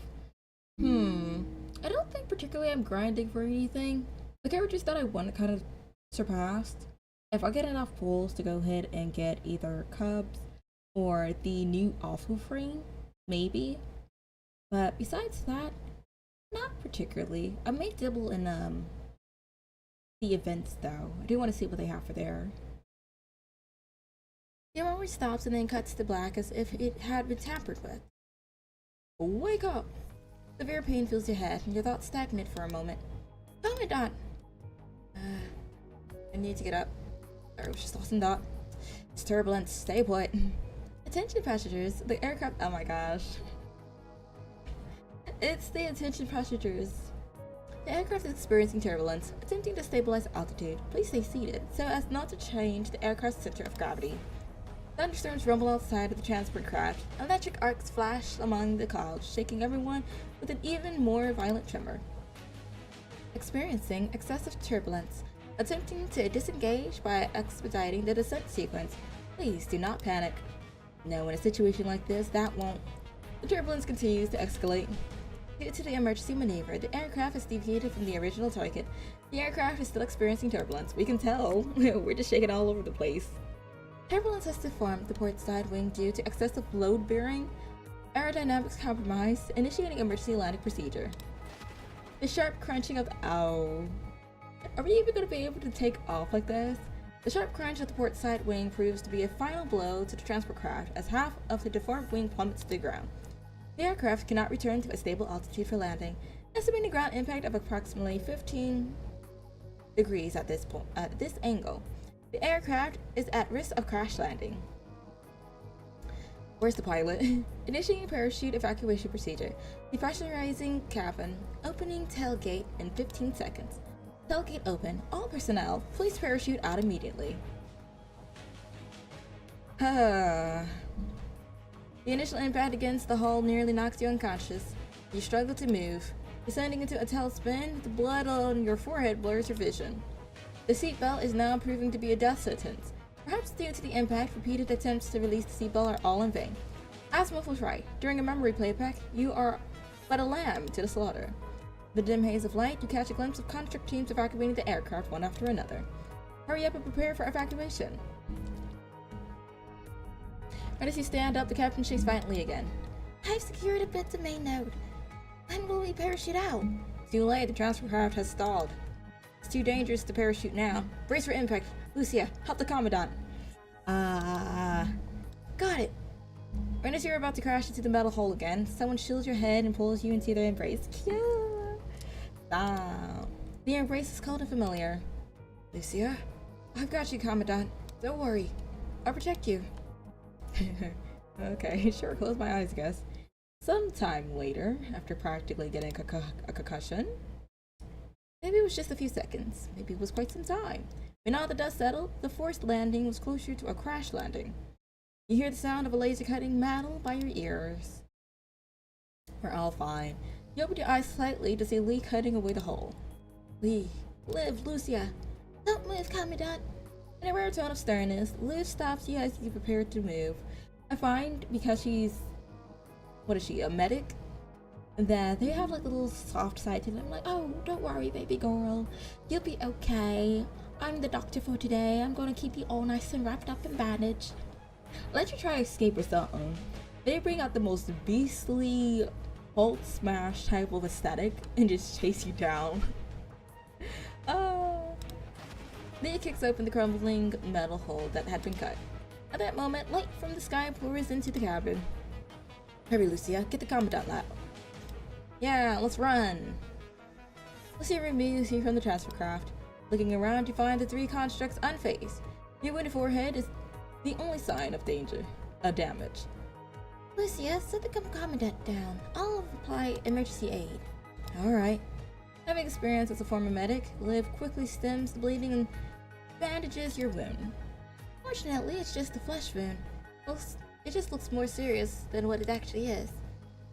Speaker 4: I don't think particularly I'm grinding for anything. The characters that I want kind of surpassed. If I get enough pulls to go ahead and get either Cubs or the new Awful Frame, maybe. But besides that, not particularly. I may dabble in the events though. I do want to see what they have for there.
Speaker 2: The memory stops and then cuts to black as if it had been tampered with.
Speaker 1: Wake up! Severe pain fills your head and your thoughts stagnate for a moment.
Speaker 2: Commandant!
Speaker 1: I need to get up. Sorry, I was just lost in thought. It's turbulence. Stay put. Attention passengers, the aircraft. Oh my gosh. It's the attention passengers. The aircraft is experiencing turbulence, attempting to stabilize altitude. Please stay seated so as not to change the aircraft's center of gravity. Thunderstorms rumble outside of the transport craft. Electric arcs flash among the clouds, shaking everyone with an even more violent tremor. Experiencing excessive turbulence. Attempting to disengage by expediting the descent sequence. Please do not panic. No, in a situation like this, that won't. The turbulence continues to escalate. Due to the emergency maneuver, the aircraft has deviated from the original target. The aircraft is still experiencing turbulence. We can tell. We're just shaking all over the place. Turbulence has deformed the port side wing due to excessive load bearing. Aerodynamics compromised, initiating emergency landing procedure. The sharp crunching of the ow. Are we even going to be able to take off like this? The sharp crunch of the port side wing proves to be a final blow to the transport craft as half of the deformed wing plummets to the ground. The aircraft cannot return to a stable altitude for landing, estimating ground impact of approximately 15 degrees at this angle. The aircraft is at risk of crash landing. Where's the pilot? Initiating parachute evacuation procedure. Depressurizing cabin. Opening tailgate in 15 seconds. Tailgate open. All personnel, please parachute out immediately. The initial impact against the hull nearly knocks you unconscious. You struggle to move. Descending into a tailspin, the blood on your forehead blurs your vision. The seatbelt is now proving to be a death sentence. Perhaps due to the impact, repeated attempts to release the seatbelt are all in vain. Asimov was right. During a memory playback, you are but a lamb to the slaughter. The dim haze of light, you catch a glimpse of construct teams evacuating the aircraft one after another. Hurry up and prepare for evacuation. Right as you stand up, the captain shakes violently again.
Speaker 2: I've secured a bit to main node. When will we parachute out?
Speaker 1: Too late, the transfer craft has stalled. It's too dangerous to parachute now. Brace for impact. Lucia, help the Commandant.
Speaker 2: Got it.
Speaker 1: Right as you're about to crash into the metal hole again, someone shields your head and pulls you into their embrace. Yeah. Stop. The embrace is cold and familiar. Lucia, I've got you, Commandant. Don't worry. I'll protect you. Okay, sure, close my eyes, I guess. Sometime later, after practically getting a concussion. Maybe it was just a few seconds. Maybe it was quite some time. When all the dust settled, the forced landing was closer to a crash landing. You hear the sound of a laser cutting metal by your ears. We're all fine. You open your eyes slightly to see Lee cutting away the hole. Lee, Liv, Lucia.
Speaker 2: Don't move, Commandant.
Speaker 1: In a rare tone of sternness, Liv stops you as you prepare to move. I find, because she's... what is she, a medic? That they have like a little soft side to them. I'm like, oh, don't worry, baby girl. You'll be okay. I'm the doctor for today. I'm gonna keep you all nice and wrapped up and bandaged. Let you try to escape or something. They bring out the most beastly Hulk smash type of aesthetic and just chase you down. Leah kicks open the crumbling metal hole that had been cut. At that moment, light from the sky pours into the cabin. Hurry, Lucia, get the Commandant lab. Yeah, let's run. Lucia removes you from the transfer craft. Looking around, you find the three constructs unfazed. Your wounded forehead is the only sign of danger, damage.
Speaker 2: Lucia, set the Commandant down. I'll apply emergency aid.
Speaker 1: Alright. Having experience as a former medic, Liv quickly stems the bleeding and bandages your wound.
Speaker 2: Fortunately, it's just a flesh wound. It just looks more serious than what it actually is.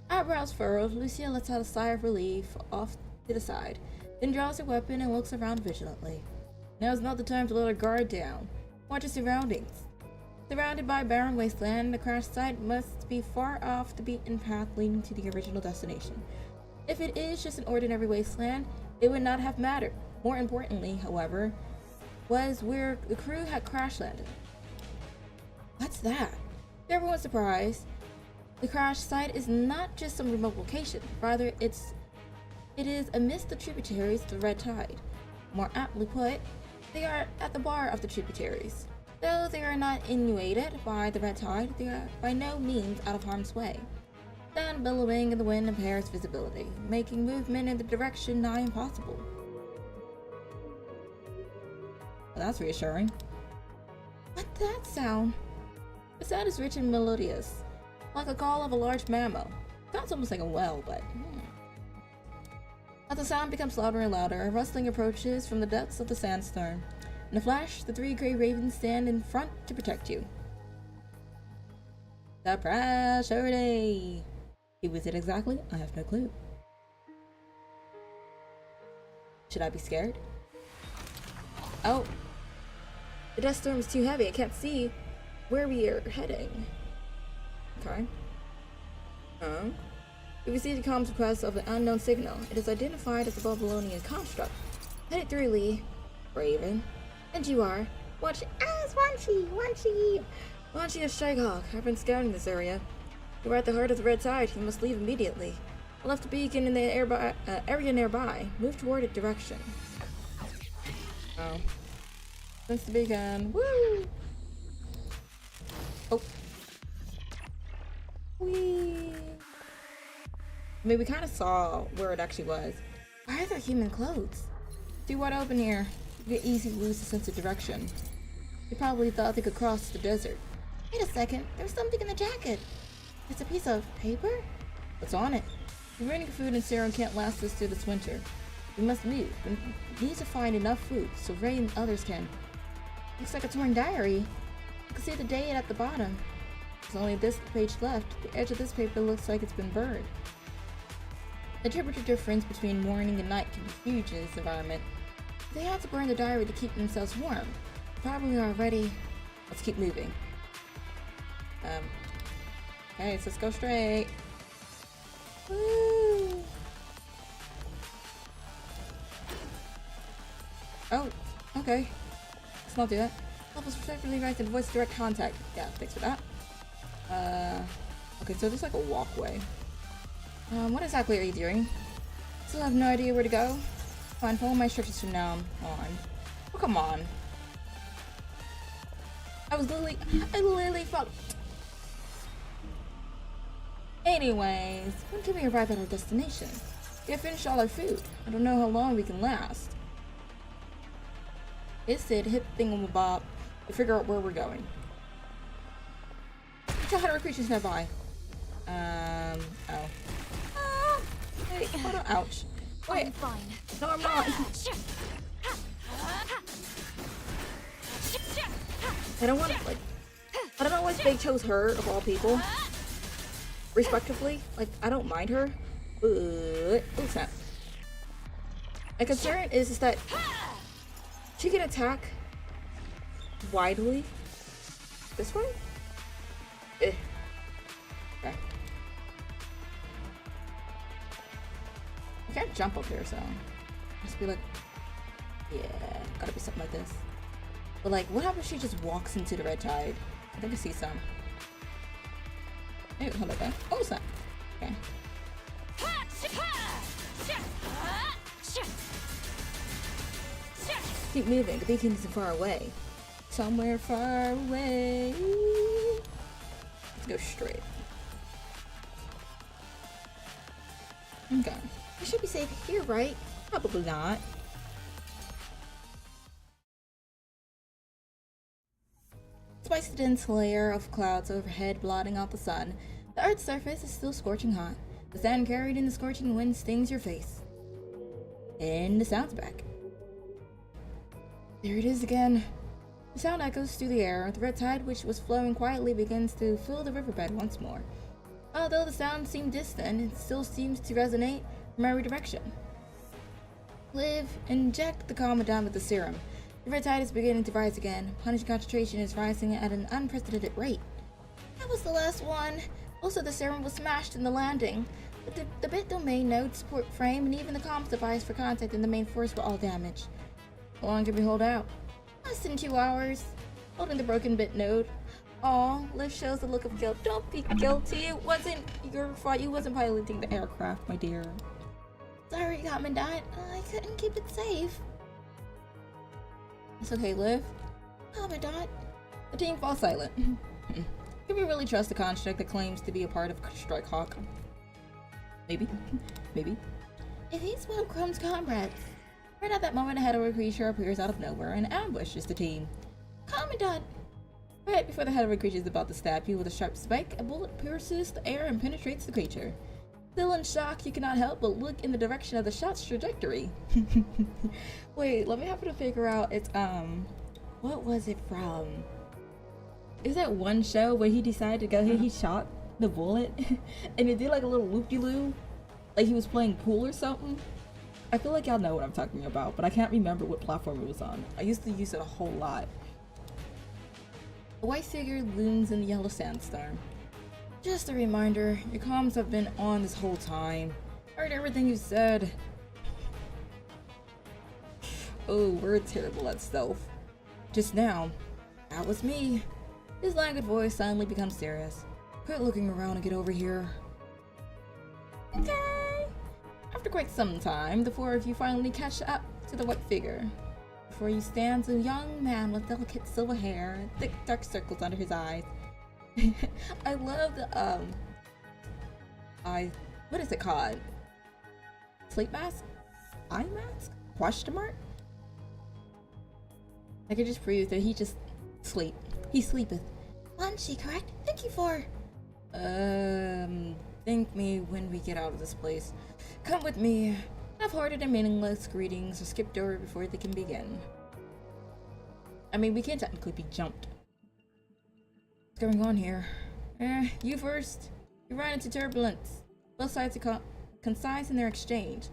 Speaker 1: Eyebrows furrowed, Lucia lets out a sigh of relief off to the side, then draws her weapon and looks around vigilantly. Now's not the time to let her guard down. Watch your surroundings. Surrounded by barren wasteland, the crash site must be far off the beaten path leading to the original destination.
Speaker 4: If it is just an ordinary wasteland, it would not have mattered. More importantly, however, was where the crew had crash landed. What's that? To everyone's surprise, the crash site is not just some remote location, rather it is amidst the tributaries of the Red Tide. More aptly put, they are at the bar of the tributaries. Though they are not inundated by the Red Tide, they are by no means out of harm's way. Sand billowing in the wind impairs visibility, making movement in the direction nigh impossible. Well, that's reassuring. What's that sound? The sound is rich and melodious, like a call of a large mammal. Sounds almost like a well, but... As the sound becomes louder and louder, a rustling approaches from the depths of the sandstone. In a flash, the 3 gray ravens stand in front to protect you. Surprise, Shirley! Who was it exactly? I have no clue. Should I be scared? Oh! The dust storm is too heavy. I can't see where we are heading. Okay. We received a comms request of an unknown signal. It is identified as a Babylonian construct. Headed through, Lee. Raven. And you are. Wanshi. Wanshi is Shagehawk. I've been scouting this area. You're at the heart of the Red Tide. You must leave immediately. I left a beacon in the area nearby. Move toward its direction. Oh. Since the beacon. Woo! Oh. Whee! I mean, we kind of saw where it actually was. Why are there human clothes? See wide open here. You get easy to lose a sense of direction. They probably thought they could cross the desert.
Speaker 2: Wait a second, there's something in the jacket. It's a piece of paper?
Speaker 4: What's on it? The remaining food and serum can't last us through this winter. We must move. We need to find enough food so Ray and others can.
Speaker 2: Looks like a torn diary. You can see the date at the bottom.
Speaker 4: There's only this page left. The edge of this paper looks like it's been burned. The temperature difference between morning and night can be huge in this environment. They had to burn the diary to keep themselves warm. Probably already. Let's keep moving. Okay, so let's go straight. Woo! Oh, okay. Let's not do that. Help us respectfully write and voice direct contact. Yeah, thanks for that. Okay, so there's like a walkway. What exactly are you doing? Still have no idea where to go? Fine, follow my instructions from now on. Oh, come on. I literally felt. Anyways, when can we arrive at our destination? We have finished all our food. I don't know how long we can last. It said hit thingamabob to figure out where we're going. Try how to creatures nearby. Oh. Wait, hold on. Ouch. Wait.
Speaker 3: I'm fine.
Speaker 4: No, I'm not. I don't want to, like, I don't know why they chose her, of all people. Respectively. Like, I don't mind her. But, oh, snap. My concern is that she can attack widely. This way? Okay. I can't jump up here, so just be like, yeah, gotta be something like this. But like, what happens if she just walks into the Red Tide? I think I see some. Hey, hold on. Oh, it's not. Okay. Keep moving. The beacon isn't far away. Somewhere far away. Let's go straight. Okay.
Speaker 2: We should be safe here, right?
Speaker 4: Probably not. Despite the dense layer of clouds overhead blotting out the sun, the Earth's surface is still scorching hot. The sand carried in the scorching wind stings your face. And the sound's back. There it is again. The sound echoes through the air. The Red Tide, which was flowing quietly, begins to fill the riverbed once more. Although the sound seemed distant, it still seems to resonate from every direction. Liv, inject the Commandant with the serum. The Red Tide is beginning to rise again. Punishing concentration is rising at an unprecedented rate.
Speaker 2: That was the last one. Also, the serum was smashed in the landing. But the bit domain node, support frame, and even the comms device for contact in the main force were all damaged.
Speaker 4: How long can we hold out?
Speaker 2: Less than 2 hours. Holding the broken bit node. Aw, Liv shows the look of guilt. Don't be guilty. It wasn't your fault. You wasn't piloting the
Speaker 4: Aircraft, my dear.
Speaker 2: Sorry, Commandant. I couldn't keep it safe.
Speaker 4: It's okay, Liv.
Speaker 2: Commandant.
Speaker 4: The team falls silent. Can we really trust a construct that claims to be a part of Strike Hawk? Maybe. Maybe.
Speaker 2: If he's one of Chrome's comrades.
Speaker 4: Right at that moment, a head of a creature appears out of nowhere and ambushes the team.
Speaker 2: Commandant!
Speaker 4: Right before the head of a creature is about to stab you with a sharp spike, a bullet pierces the air and penetrates the creature. Still in shock, you cannot help but look in the direction of the shot's trajectory. Wait, let me happen to figure out it's, what was it from? Is that one show where he decided to go here, he shot the bullet, and it did like a little loop-de-loo? Like he was playing pool or something? I feel like y'all know what I'm talking about, but I can't remember what platform it was on. I used to use it a whole lot. A white figure looms in the yellow sandstorm. Just a reminder, your comms have been on this whole time. Heard everything you said. Oh, we're terrible at stealth. Just now, that was me. His languid voice suddenly becomes serious. Quit looking around and get over here. Okay. After quite some time, the four of you finally catch up to the white figure. Before you stands a young man with delicate silver hair and thick dark circles under his eyes. I love the what is it called? Sleep mask? Eye mask? Question mark? I can just prove that he just sleep. He sleepeth.
Speaker 2: Quan Chi, correct? Thank you for.
Speaker 4: Thank me when we get out of this place. Come with me. Half-hearted and meaningless greetings are skipped over before they can begin. I mean, we can't technically be jumped. What's going on here? You first. You ran into turbulence. Both sides are concise in their exchange.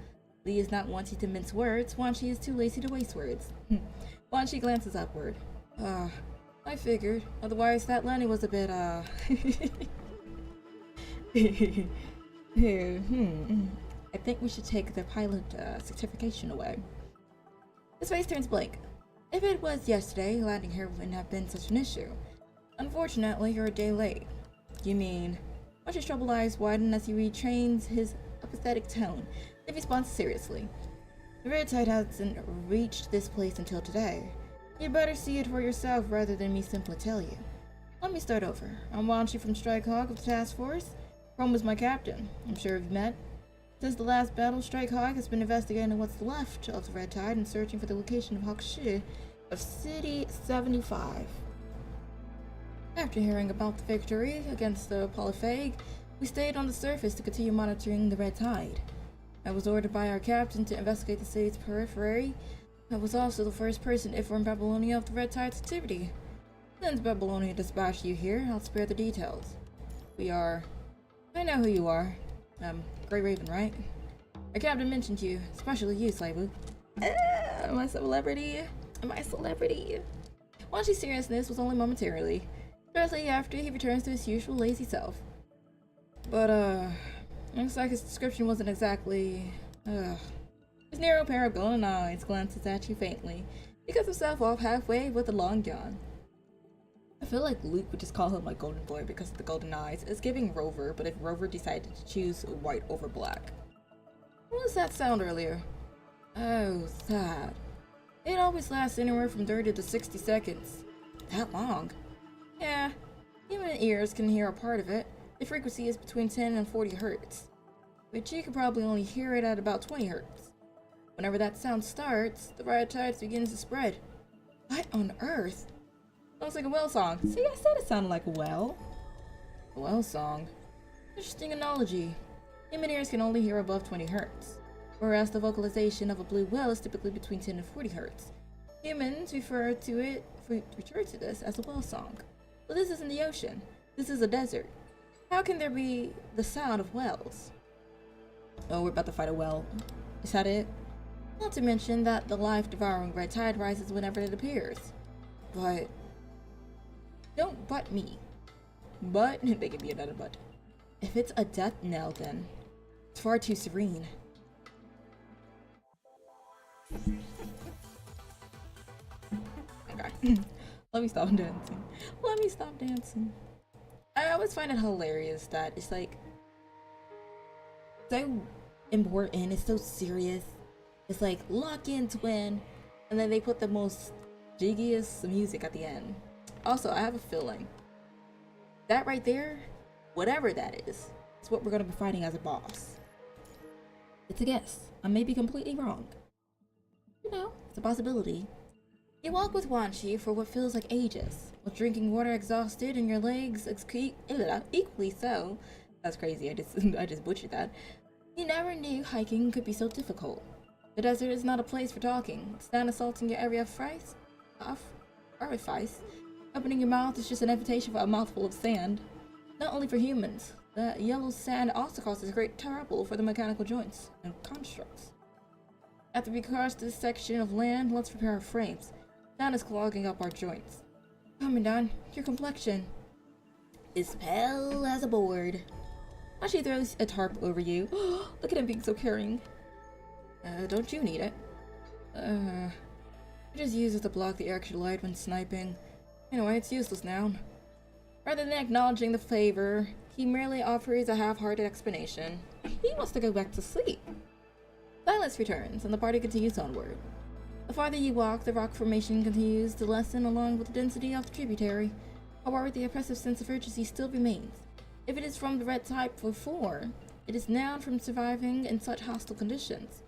Speaker 4: Lee is not wanting to mince words. Quan Chi is too lazy to waste words. Quan Chi glances upward. I figured. Otherwise, that landing was a bit, I think we should take the pilot certification away. His face turns blank. If it was yesterday, landing here wouldn't have been such an issue. Unfortunately, you're a day late. You mean? Watch troubled eyes widen as he retrains his apathetic tone. Then responds seriously. The red tide hasn't reached this place until today. You'd better see it for yourself rather than me simply tell you. Let me start over. I'm Quan Chi from Strike Hawk of the Task Force. Chrome was my captain. I'm sure you've met. Since the last battle, Strike Hawk has been investigating what's left of the Red Tide and searching for the location of Hawk Shi of City 75. After hearing about the victory against the Polyphage, we stayed on the surface to continue monitoring the Red Tide. I was ordered by our captain to investigate the city's periphery. I was also the first person to inform Babylonia of the Red Tide's activity. Since Babylonia dispatched you here, I'll spare the details. I know who you are. Grey Raven, right? Our captain mentioned you, especially you, Sleibu. Am I a celebrity? Am I a celebrity? Quan Chi's seriousness was only momentarily. Shortly after, he returns to his usual lazy self. But, looks like his description wasn't exactly, His narrow pair of golden eyes glances at you faintly. He cuts himself off halfway with a long yawn. I feel like Luke would just call him my golden boy because of the golden eyes. It's giving Rover, but if Rover decided to choose white over black. What was that sound earlier? Oh, that. It always lasts anywhere from 30 to 60 seconds. That long? Yeah, human ears can hear a part of it. The frequency is between 10 and 40 hertz. But you could probably only hear it at about 20 hertz. Whenever that sound starts, the red tide begins to spread. What on earth? Sounds like a whale song. See, I said it sounded like a whale. A whale song? Interesting analogy. Human ears can only hear above 20 hertz, whereas the vocalization of a blue whale is typically between 10 and 40 hertz. Humans refer to this as a whale song. But this isn't the ocean. This is a desert. How can there be the sound of whales? Oh, we're about to fight a whale. Is that it? Not to mention that the life-devouring red tide rises whenever it appears. But don't butt me. But they give me another butt. If it's a death knell, then it's far too serene. Okay. Let me stop dancing. Let me stop dancing. I always find it hilarious that it's like so important, it's so serious. It's like lock in twin, and then they put the most jiggiest music at the end. Also, I have a feeling that right there, whatever that is what we're gonna be fighting as a boss. It's a guess. I may be completely wrong. You know, it's a possibility.
Speaker 2: You walk with Wanshi for what feels like ages, with drinking water exhausted and your legs equally so.
Speaker 4: That's crazy. I just butchered that.
Speaker 2: You never knew hiking could be so difficult. The desert is not a place for talking. Stand assaulting your area of orifice.
Speaker 4: Opening your mouth is just an invitation for a mouthful of sand.
Speaker 2: Not only for humans. The yellow sand also causes great trouble for the mechanical joints
Speaker 4: and constructs.
Speaker 2: After we cross this section of land, let's prepare our frames. Sand is clogging up our joints. Commandant, your complexion
Speaker 1: is pale as a board.
Speaker 4: She throws a tarp over you. Look at him being so caring.
Speaker 2: Don't you need it? I just use it to block the extra light when sniping. Anyway, it's useless now. Rather than acknowledging the favor, he merely offers a half-hearted explanation.
Speaker 4: He wants to go back to sleep.
Speaker 2: Silence returns, and the party continues onward. The farther you walk, the rock formation continues to lessen along with the density of the tributary. However, the oppressive sense of urgency still remains. If it is from the red type before, it is now from surviving in such hostile conditions.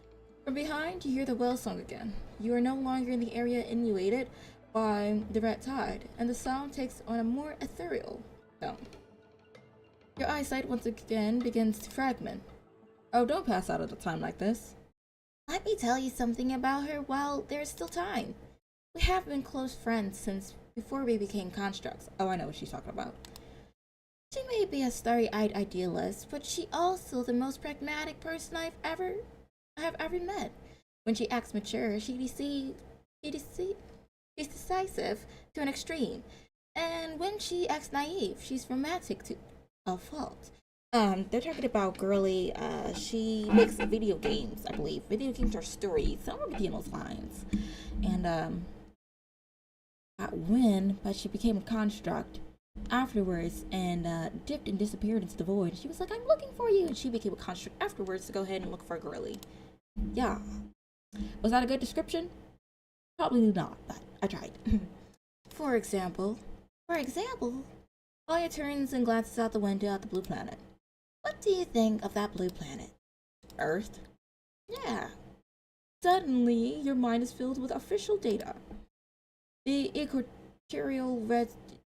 Speaker 2: From behind, you hear the whale song again. You are no longer in the area inundated by the red tide, and the sound takes on a more ethereal tone. Your eyesight once again begins to fragment.
Speaker 4: Oh, don't pass out at a time like this.
Speaker 2: Let me tell you something about her while there's still time. We have been close friends since before we became constructs.
Speaker 4: Oh, I know what she's talking about.
Speaker 2: She may be a starry-eyed idealist, but she also the most pragmatic person I have ever met. When she acts mature, she's decisive to an extreme, and when she acts naive, she's romantic to a fault.
Speaker 1: They're talking about Girly. She makes video games, I believe. Video games are stories, somewhere between those lines.
Speaker 4: And but she became a construct afterwards and dipped and disappeared into the void. She was like, "I'm looking for you," and she became a construct afterwards to go ahead and look for Girly. Yeah, was that a good description? Probably not, but I tried.
Speaker 2: For example, Aya turns and glances out the window at the blue planet. What do you think of that blue planet?
Speaker 4: Earth?
Speaker 2: Yeah.
Speaker 4: Suddenly, your mind is filled with official data. The equatorial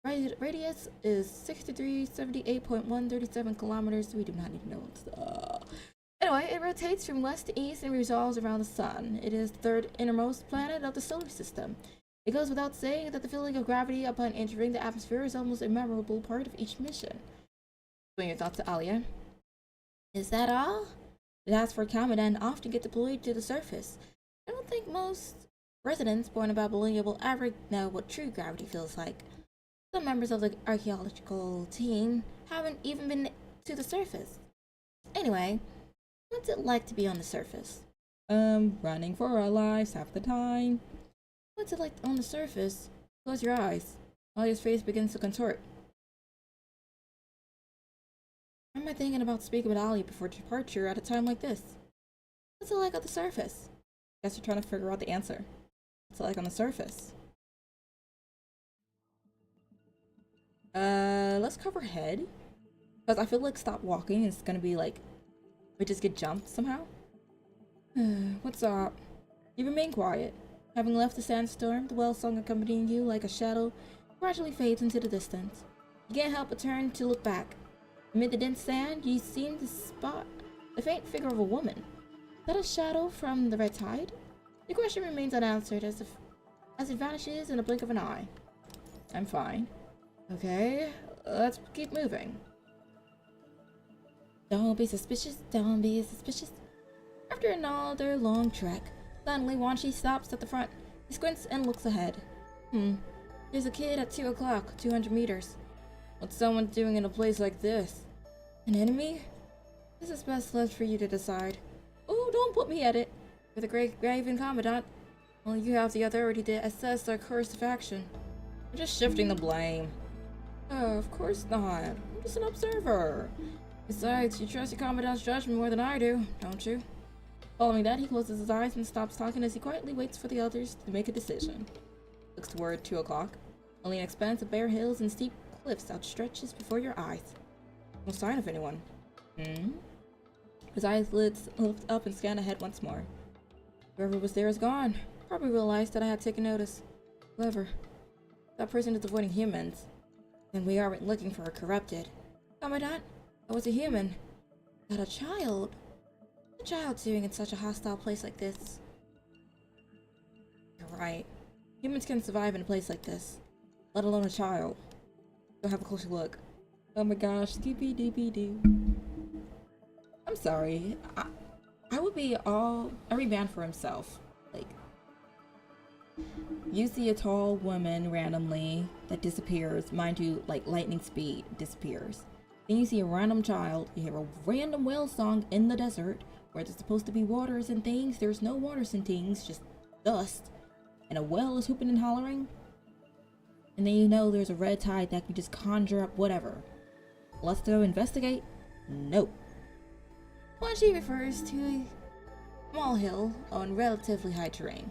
Speaker 4: radius is 6378.137 kilometers. We do not need to know.
Speaker 2: Anyway, it rotates from west to east and revolves around the sun. It is the third innermost planet of the solar system. It goes without saying that the feeling of gravity upon entering the atmosphere is almost a memorable part of each mission.
Speaker 4: Swing your thoughts to Alia.
Speaker 2: Is that all?
Speaker 4: It asks for Commandant often get deployed to the surface.
Speaker 2: I don't think most residents born of Babylonia will ever know what true gravity feels like. Some members of the archaeological team haven't even been to the surface. Anyway, what's it like to be on the surface?
Speaker 4: Running for our lives half the time.
Speaker 2: What's it like on the surface? Close your eyes. Alia's face begins to contort. Why am I thinking about speaking with Alia before departure at a time like this? What's it like on the surface?
Speaker 4: Guess you're trying to figure out the answer. What's it like on the surface? Let's cover head. Because I feel like stop walking is gonna be like, we just get jumped somehow. What's up? You remain quiet. Having left the sandstorm, the whale song accompanying you like a shadow gradually fades into the distance. You can't help but turn to look back. Amid the dense sand, you seem to spot the faint figure of a woman. Is that a shadow from the red tide? The question remains unanswered as it vanishes in a blink of an eye. I'm fine. Okay, let's keep moving. Don't be suspicious, don't be suspicious. After another long trek, suddenly Wanshi stops at the front. He squints and looks ahead. There's a kid at 2 o'clock, 200 meters. What's someone doing in a place like this? An enemy? This is best left for you to decide. Oh, don't put me at it. You're the Great Raven Commandant. Only you have the authority to assess our course of action. You're just shifting the blame. Oh, of course not. I'm just an observer. Besides, you trust your Commandant's judgment more than I do, don't you? Following that, he closes his eyes and stops talking as he quietly waits for the others to make a decision. Looks toward 2 o'clock. Only an expanse of bare hills and steep cliffs outstretches before your eyes. No sign of anyone. His eyes lift up and scan ahead once more. Whoever was there is gone. Probably realized that I had taken notice. Clever. That person is avoiding humans. Then we aren't looking for a corrupted. Commandant, I was a human. Not a child. What's a child doing in such a hostile place like this? You're right. Humans can survive in a place like this. Let alone a child. Go have a closer look. Oh my gosh, doopy-doopy-doo. I'm sorry. I would be every man for himself. Like, you see a tall woman randomly that disappears, mind you, like lightning speed disappears. Then you see a random child, you hear a random whale song in the desert where there's supposed to be waters and things. There's no waters and things, just dust. And a whale is hooping and hollering. And then you know there's a red tide that can just conjure up whatever. Let's go investigate? Nope.
Speaker 2: When she refers to a small hill on relatively high terrain.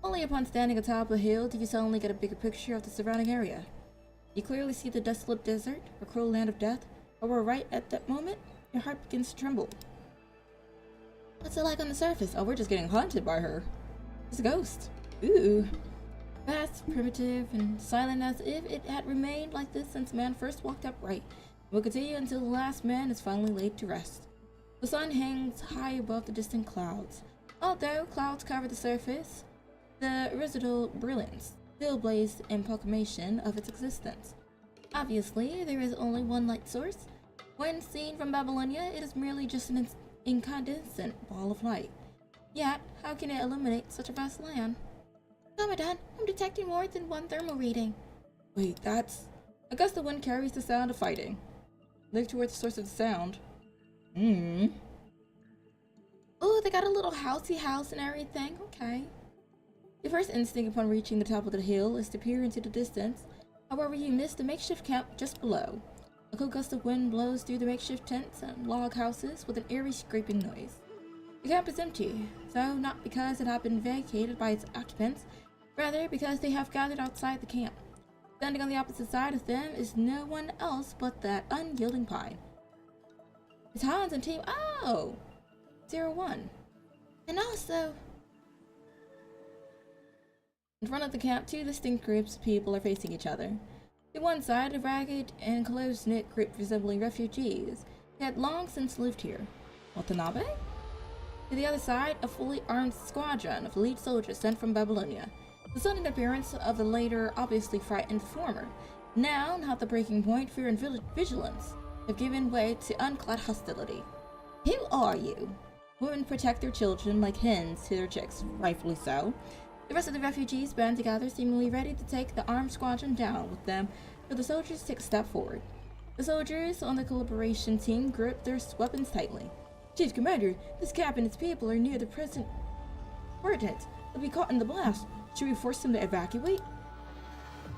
Speaker 2: Only upon standing atop a hill do you suddenly get a bigger picture of the surrounding area. You clearly see the desolate desert, a cruel land of death, however right at that moment, your heart begins to tremble. What's it like on the surface?
Speaker 4: Oh, we're just getting haunted by her. It's a ghost. Ooh.
Speaker 2: Vast, primitive, and silent as if it had remained like this since man first walked upright. It will continue until the last man is finally laid to rest. The sun hangs high above the distant clouds. Although clouds cover the surface, the residual brilliance still blazed in proclamation of its existence. Obviously, there is only one light source. When seen from Babylonia, it is merely just an incandescent ball of light. Yet, how can it illuminate such a vast land? Commandant, I'm detecting more than one thermal reading.
Speaker 4: Wait, that's... I guess the wind carries the sound of fighting. Look towards the source of the sound.
Speaker 2: Oh, they got a little housey house and everything. Okay.
Speaker 4: Your first instinct upon reaching the top of the hill is to peer into the distance. However, you miss the makeshift camp just below. A cold gust of wind blows through the makeshift tents and log houses with an eerie scraping noise. The camp is empty, so not because it had been vacated by its occupants, rather because they have gathered outside the camp. Standing on the opposite side of them is no one else but that unyielding pine. It's Hans and Team 01.
Speaker 2: And also,
Speaker 4: in front of the camp, 2 distinct groups of people are facing each other. To one side, a ragged and close-knit group resembling refugees who had long since lived here. Watanabe? To the other side, a fully armed squadron of elite soldiers sent from Babylonia. The sudden appearance of the later obviously frightened former. Now, not the breaking point, fear and vigilance have given way to unclad hostility. Who are you? Women protect their children like hens to their chicks, rightfully so. The rest of the refugees band together, seemingly ready to take the armed squadron down with them, but the soldiers take a step forward. The soldiers on the collaboration team grip their weapons tightly. Chief Commander, this camp and its people are near the present coordinates. They'll be caught in the blast. Should we force them to evacuate?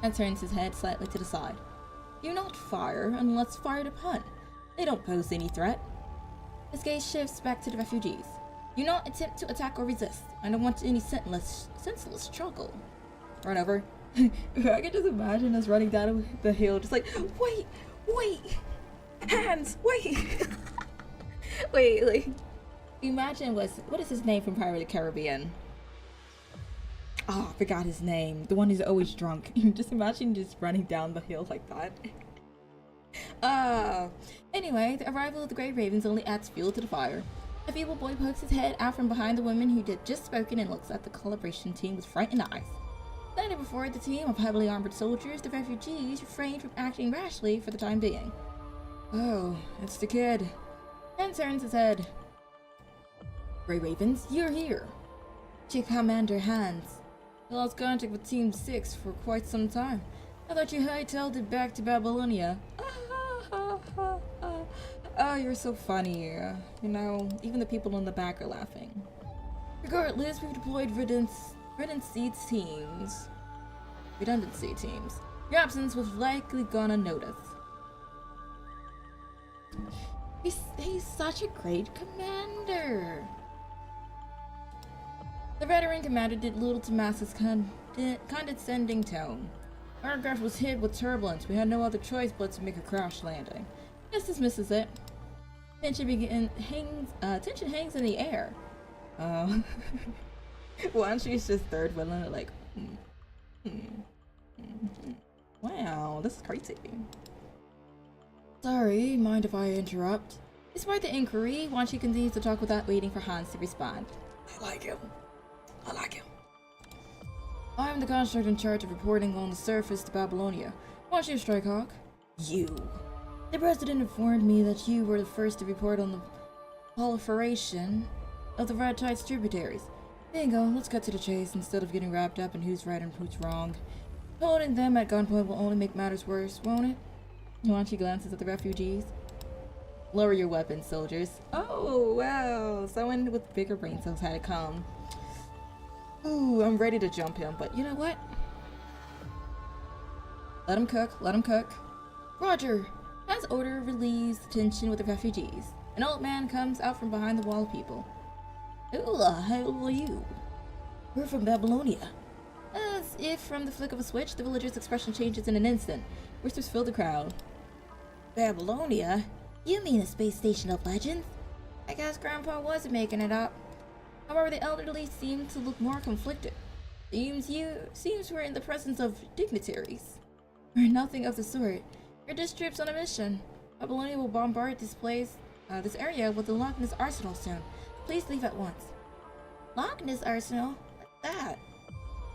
Speaker 4: And turns his head slightly to the side. Do not fire unless fired upon. They don't pose any threat. His gaze shifts back to the refugees. Do not attempt to attack or resist. I don't want any senseless struggle. Run over. I can just imagine us running down the hill, just like, wait, hands, wait. Wait, like, imagine what is his name from Pirates of the Caribbean? Oh, I forgot his name. The one who's always drunk. Just imagine just running down the hill like that. Anyway, the arrival of the Grey Ravens only adds fuel to the fire. A feeble boy pokes his head out from behind the woman who had just spoken and looks at the collaboration team with frightened eyes. Standing before the team of heavily armored soldiers, the refugees refrain from acting rashly for the time being. Oh, it's the kid. And turns his head. Grey Ravens, you're here. Chief Commander Hans. I lost contact with Team 6 for quite some time. I thought you hightailed it back to Babylonia. Oh, you're so funny. You know, even the people in the back are laughing. Regardless, we've deployed redundancy teams. Your absence was likely gonna notice. He's such a great commander. The veteran commander did little to mask his condescending tone. Our aircraft was hit with turbulence. We had no other choice but to make a crash landing. This dismisses it. Tension hangs in the air. Well, she's just third wheeling it like, wow, this is crazy. Sorry, mind if I interrupt? Despite the inquiry, Wanshi continues to talk without waiting for Hans to respond. I like him. I'm the construct in charge of reporting on the surface to Babylonia. Wanshi of Strikehawk. You. The president informed me that you were the first to report on the proliferation of the Red Tide's tributaries. Bingo, let's cut to the chase instead of getting wrapped up in who's right and who's wrong. Holding them at gunpoint will only make matters worse, won't it? Wanshi glances at the refugees. Lower your weapons, soldiers. Oh, wow. Someone with bigger brain cells had it come. Ooh, I'm ready to jump him, but you know what? Let him cook. Roger! As order relieves the tension with the refugees, an old man comes out from behind the wall of people. Who the hell are you? We're from Babylonia. As if from the flick of a switch, the villager's expression changes in an instant. Whispers fill the crowd. Babylonia? You mean a space station of legends? I guess Grandpa wasn't making it up. However, the elderly seem to look more conflicted. Seems we're in the presence of dignitaries. We're nothing of the sort. We're just troops on a mission. Babylonia will bombard this area with the Loch Ness Arsenal soon. Please leave at once. Loch Ness Arsenal? What's that?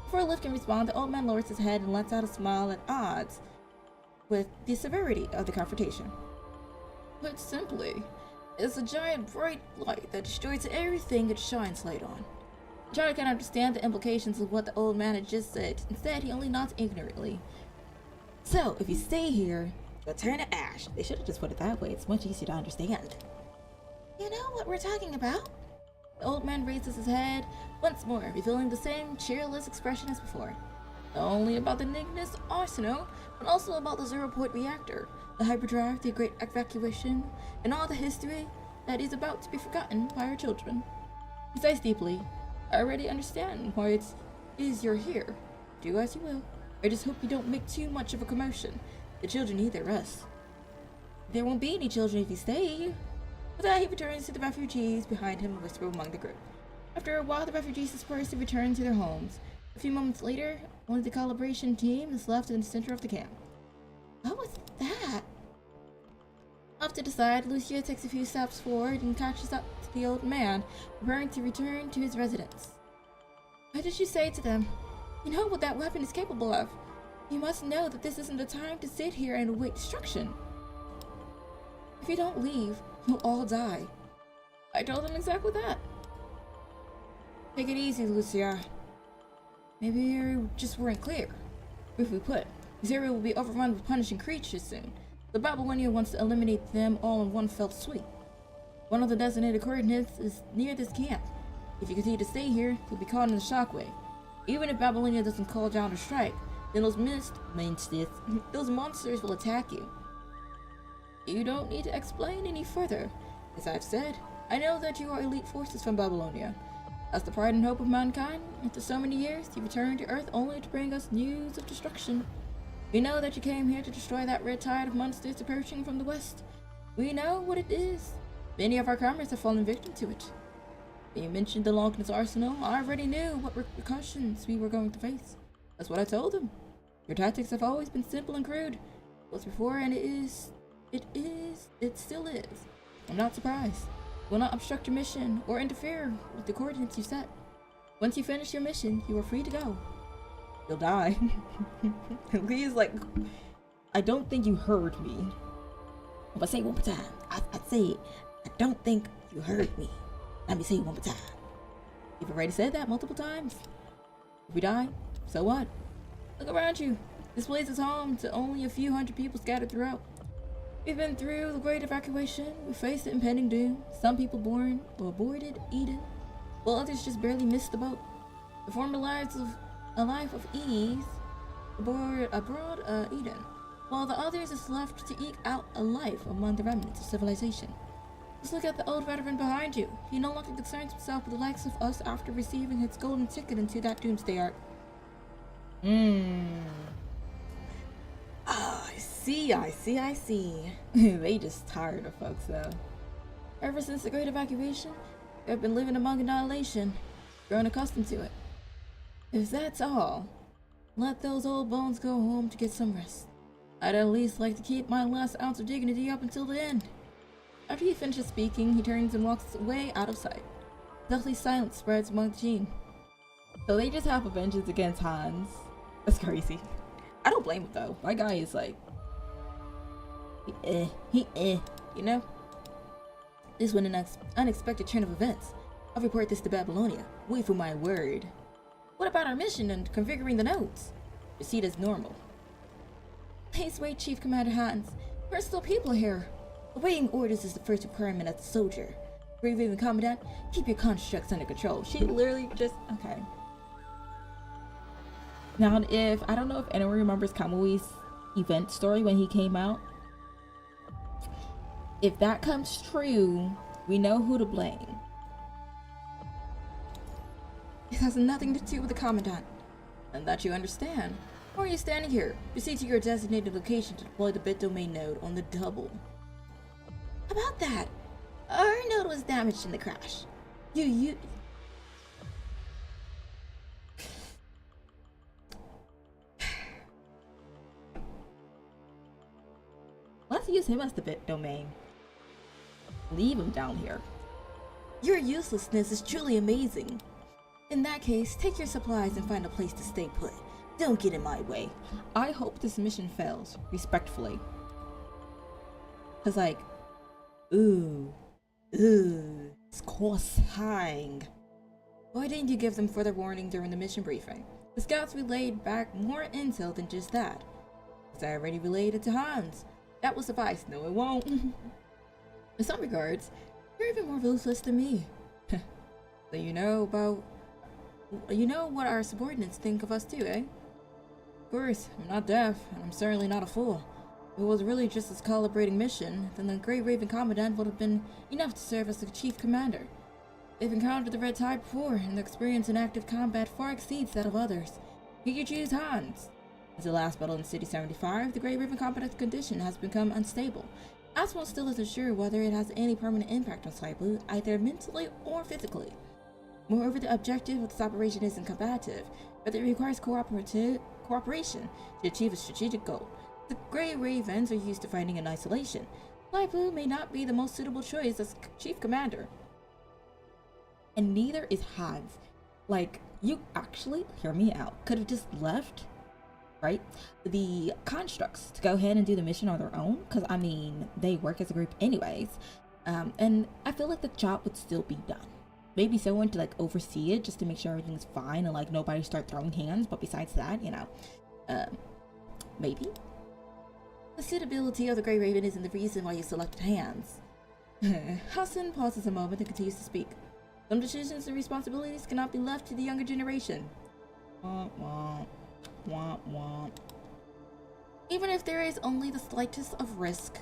Speaker 4: Before Liv can respond, the old man lowers his head and lets out a smile at odds with the severity of the confrontation. Put simply, it's a giant bright light that destroys everything it shines light on. Charlie can't understand the implications of what the old man had just said. Instead, he only nods ignorantly. So, if you stay here, you'll turn to ash. They should have just put it that way. It's much easier to understand. You know what we're talking about? The old man raises his head once more, revealing the same cheerless expression as before. Not only about the Ignis Arsenal, but also about the zero-point reactor, the hyperdrive, the great evacuation, and all the history that is about to be forgotten by our children. He sighs deeply. I already understand why it is you're here. Do as you will. I just hope you don't make too much of a commotion. The children need their rest. There won't be any children if you stay. With that, he returns to the refugees behind him and whispers among the group. After a while, the refugees disperse and return to their homes. A few moments later, one of the calibration team is left in the center of the camp. What was that? Off to the side, Lucia takes a few steps forward and catches up to the old man, preparing to return to his residence. What did she say to them? You know what that weapon is capable of. You must know that this isn't the time to sit here and await destruction. If you don't leave, you'll all die. I told them exactly that. Take it easy, Lucia. Maybe you just weren't clear. Briefly put, this area will be overrun with punishing creatures soon. The Babylonia wants to eliminate them all in one fell swoop. One of the designated coordinates is near this camp. If you continue to stay here, you'll be caught in the shockwave. Even if Babylonia doesn't call down a strike, then those monsters will attack you. You don't need to explain any further. As I've said, I know that you are elite forces from Babylonia. As the pride and hope of mankind, after so many years, you returned to Earth only to bring us news of destruction. We know that you came here to destroy that red tide of monsters approaching from the west. We know what it is. Many of our comrades have fallen victim to it. When you mentioned the Loch Ness Arsenal, I already knew what repercussions we were going to face. That's what I told them. Your tactics have always been simple and crude. It was before, and it still is. I'm not surprised. You will not obstruct your mission or interfere with the coordinates you set. Once you finish your mission, you are free to go. You'll die. He's like, I don't think you heard me. If I say it one more time, I say it. I don't think you heard me. Let me say it one more time. You've already said that multiple times. If we die, so what? Look around you. This place is home to only a few hundred people scattered throughout. We've been through the great evacuation, we faced the impending doom. Some people born or aborted Eden, while others just barely missed the boat. The former lives of a life of ease abroad Eden, while the others is left to eke out a life among the remnants of civilization. Just look at the old veteran behind you. He no longer concerns himself with the likes of us after receiving his golden ticket into that doomsday arc.
Speaker 1: Ah, I see.
Speaker 4: They just tired of folks though. Ever since the great evacuation, they've been living among annihilation, grown accustomed to it. If that's all, let those old bones go home to get some rest. I'd at least like to keep my last ounce of dignity up until the end. After he finishes speaking, he turns and walks away out of sight. Deathly silence spreads among the team. So they just have a vengeance against Hans. That's crazy. I don't blame him though. My guy is like,
Speaker 1: You know? This was an unexpected turn of events. I'll report this to Babylonia. Wait for my word. What about our mission and configuring the nodes? Proceed as normal.
Speaker 2: Please wait, Chief Commander Hans. We're still people here.
Speaker 1: Obeying orders is the first requirement as a soldier. Grey Raven Commandant, keep your constructs under control.
Speaker 4: she literally just, okay. Now, I don't know if anyone remembers Kamui's event story when he came out. If that comes true, we know who to blame.
Speaker 1: It has nothing to do with the Commandant. And that you understand. Or are you standing here? Proceed to your designated location to deploy the bit domain node on the double.
Speaker 2: About that, our node was damaged in the crash.
Speaker 4: Let's use him as the bit domain. Leave him down here.
Speaker 1: Your uselessness is truly amazing. In that case, take your supplies and find a place to stay put. Don't get in my way.
Speaker 4: I hope this mission fails, respectfully. Cause like,
Speaker 1: it's course-hang. Why didn't you give them further warning during the mission briefing? The scouts relayed back more intel than just that. As I already relayed it to Hans. That will suffice. No, it won't. In some regards, you're even more ruthless than me. So you know what our subordinates think of us too, eh? Of course, I'm not deaf, and I'm certainly not a fool. If it was really just this calibrating mission, then the Grey Raven Commandant would have been enough to serve as the chief commander. They've encountered the Red Tide before, and their experience in active combat far exceeds that of others. You could choose Hans. Since the last battle in City 75, the Grey Raven Commandant's condition has become unstable. Aswell still isn't sure whether it has any permanent impact on Saibu, either mentally or physically. Moreover, the objective of this operation isn't combative, but it requires cooperation to achieve a strategic goal. The Grey Ravens are used to fighting in isolation. Saibu may not be the most suitable choice as chief commander.
Speaker 4: and neither is Hans. Like, you actually, hear me out, could have just left, right, the constructs to go ahead and do the mission on their own, because I mean, they work as a group anyways, and I feel like the job would still be done. Maybe someone to like oversee it just to make sure everything's fine and like nobody start throwing hands, but besides that, you know, maybe.
Speaker 1: The suitability of the Grey Raven isn't the reason why you selected Hans. Hassan pauses a moment and continues to speak. Some decisions and responsibilities cannot be left to the younger generation.
Speaker 4: Wah, wah, wah, wah.
Speaker 1: Even if there is only the slightest of risk,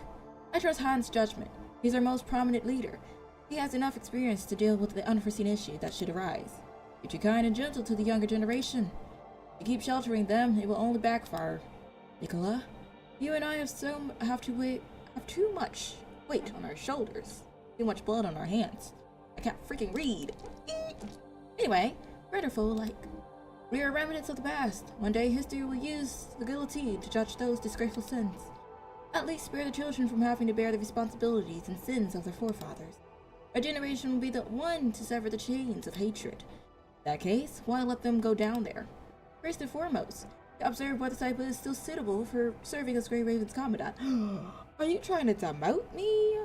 Speaker 1: I trust Hans' judgment. He's our most prominent leader. He has enough experience to deal with the unforeseen issue that should arise. Be too kind and gentle to the younger generation. If you keep sheltering them, it will only backfire. Nicola, you and I have too much weight on our shoulders. Too much blood on our hands. I can't freaking read. Anyway, Redderful, like, we are remnants of the past. One day history will use the guillotine to judge those disgraceful sins. At least spare the children from having to bear the responsibilities and sins of their forefathers. Our generation will be the one to sever the chains of hatred. In that case, why let them go down there? First and foremost, to observe whether Saibu is still suitable for serving as Grey Raven's commandant. Are you trying to demote me?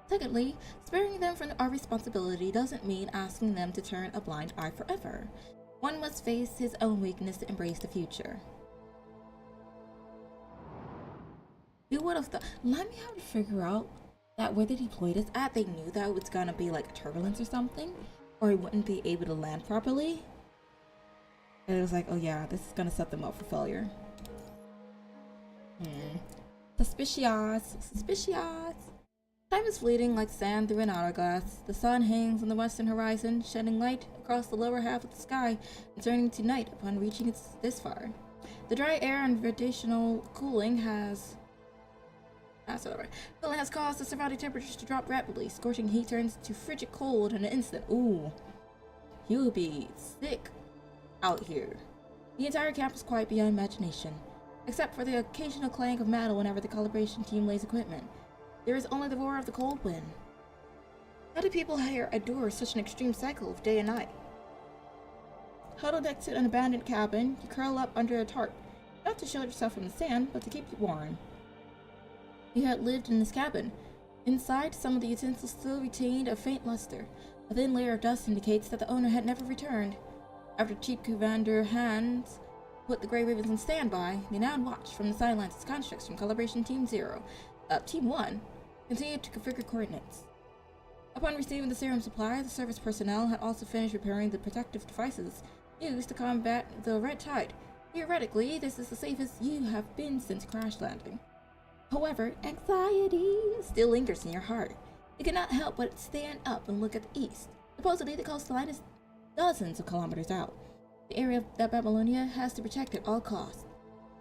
Speaker 1: Secondly, sparing them from our responsibility doesn't mean asking them to turn a blind eye forever. One must face his own weakness to embrace the future. Who would have thought?
Speaker 4: Let me have to figure out that where they deployed us at, they knew that it was gonna be like turbulence or something, or it wouldn't be able to land properly. And it was like, oh yeah, this is gonna set them up for failure. Suspicious. Suspicious. Time is fleeting like sand through an hourglass. The sun hangs on the western horizon, shedding light across the lower half of the sky and turning to night upon reaching this far. The dry air and gravitational cooling has caused the surrounding temperatures to drop rapidly. Scorching heat turns to frigid cold in an instant. Ooh, you'll be sick out here. The entire camp is quiet beyond imagination, except for the occasional clank of metal whenever the calibration team lays equipment. There is only the roar of the cold wind. How do people here endure such an extreme cycle of day and night? Huddled next to an abandoned cabin, you curl up under a tarp, not to shield yourself from the sand, but to keep you warm. You had lived in this cabin. Inside, some of the utensils still retained a faint luster. A thin layer of dust indicates that the owner had never returned. After Chief Commander Hans put the Grey Ravens on standby, they now watched from the sidelines as constructs from Calibration Team 0, Team 1, continued to configure coordinates. Upon receiving the serum supply, the service personnel had also finished repairing the protective devices used to combat the red tide. Theoretically, this is the safest you have been since crash landing. However, anxiety still lingers in your heart. You cannot help but stand up and look at the east. Supposedly, the coastline is dozens of kilometers out, the area that Babylonia has to protect at all costs.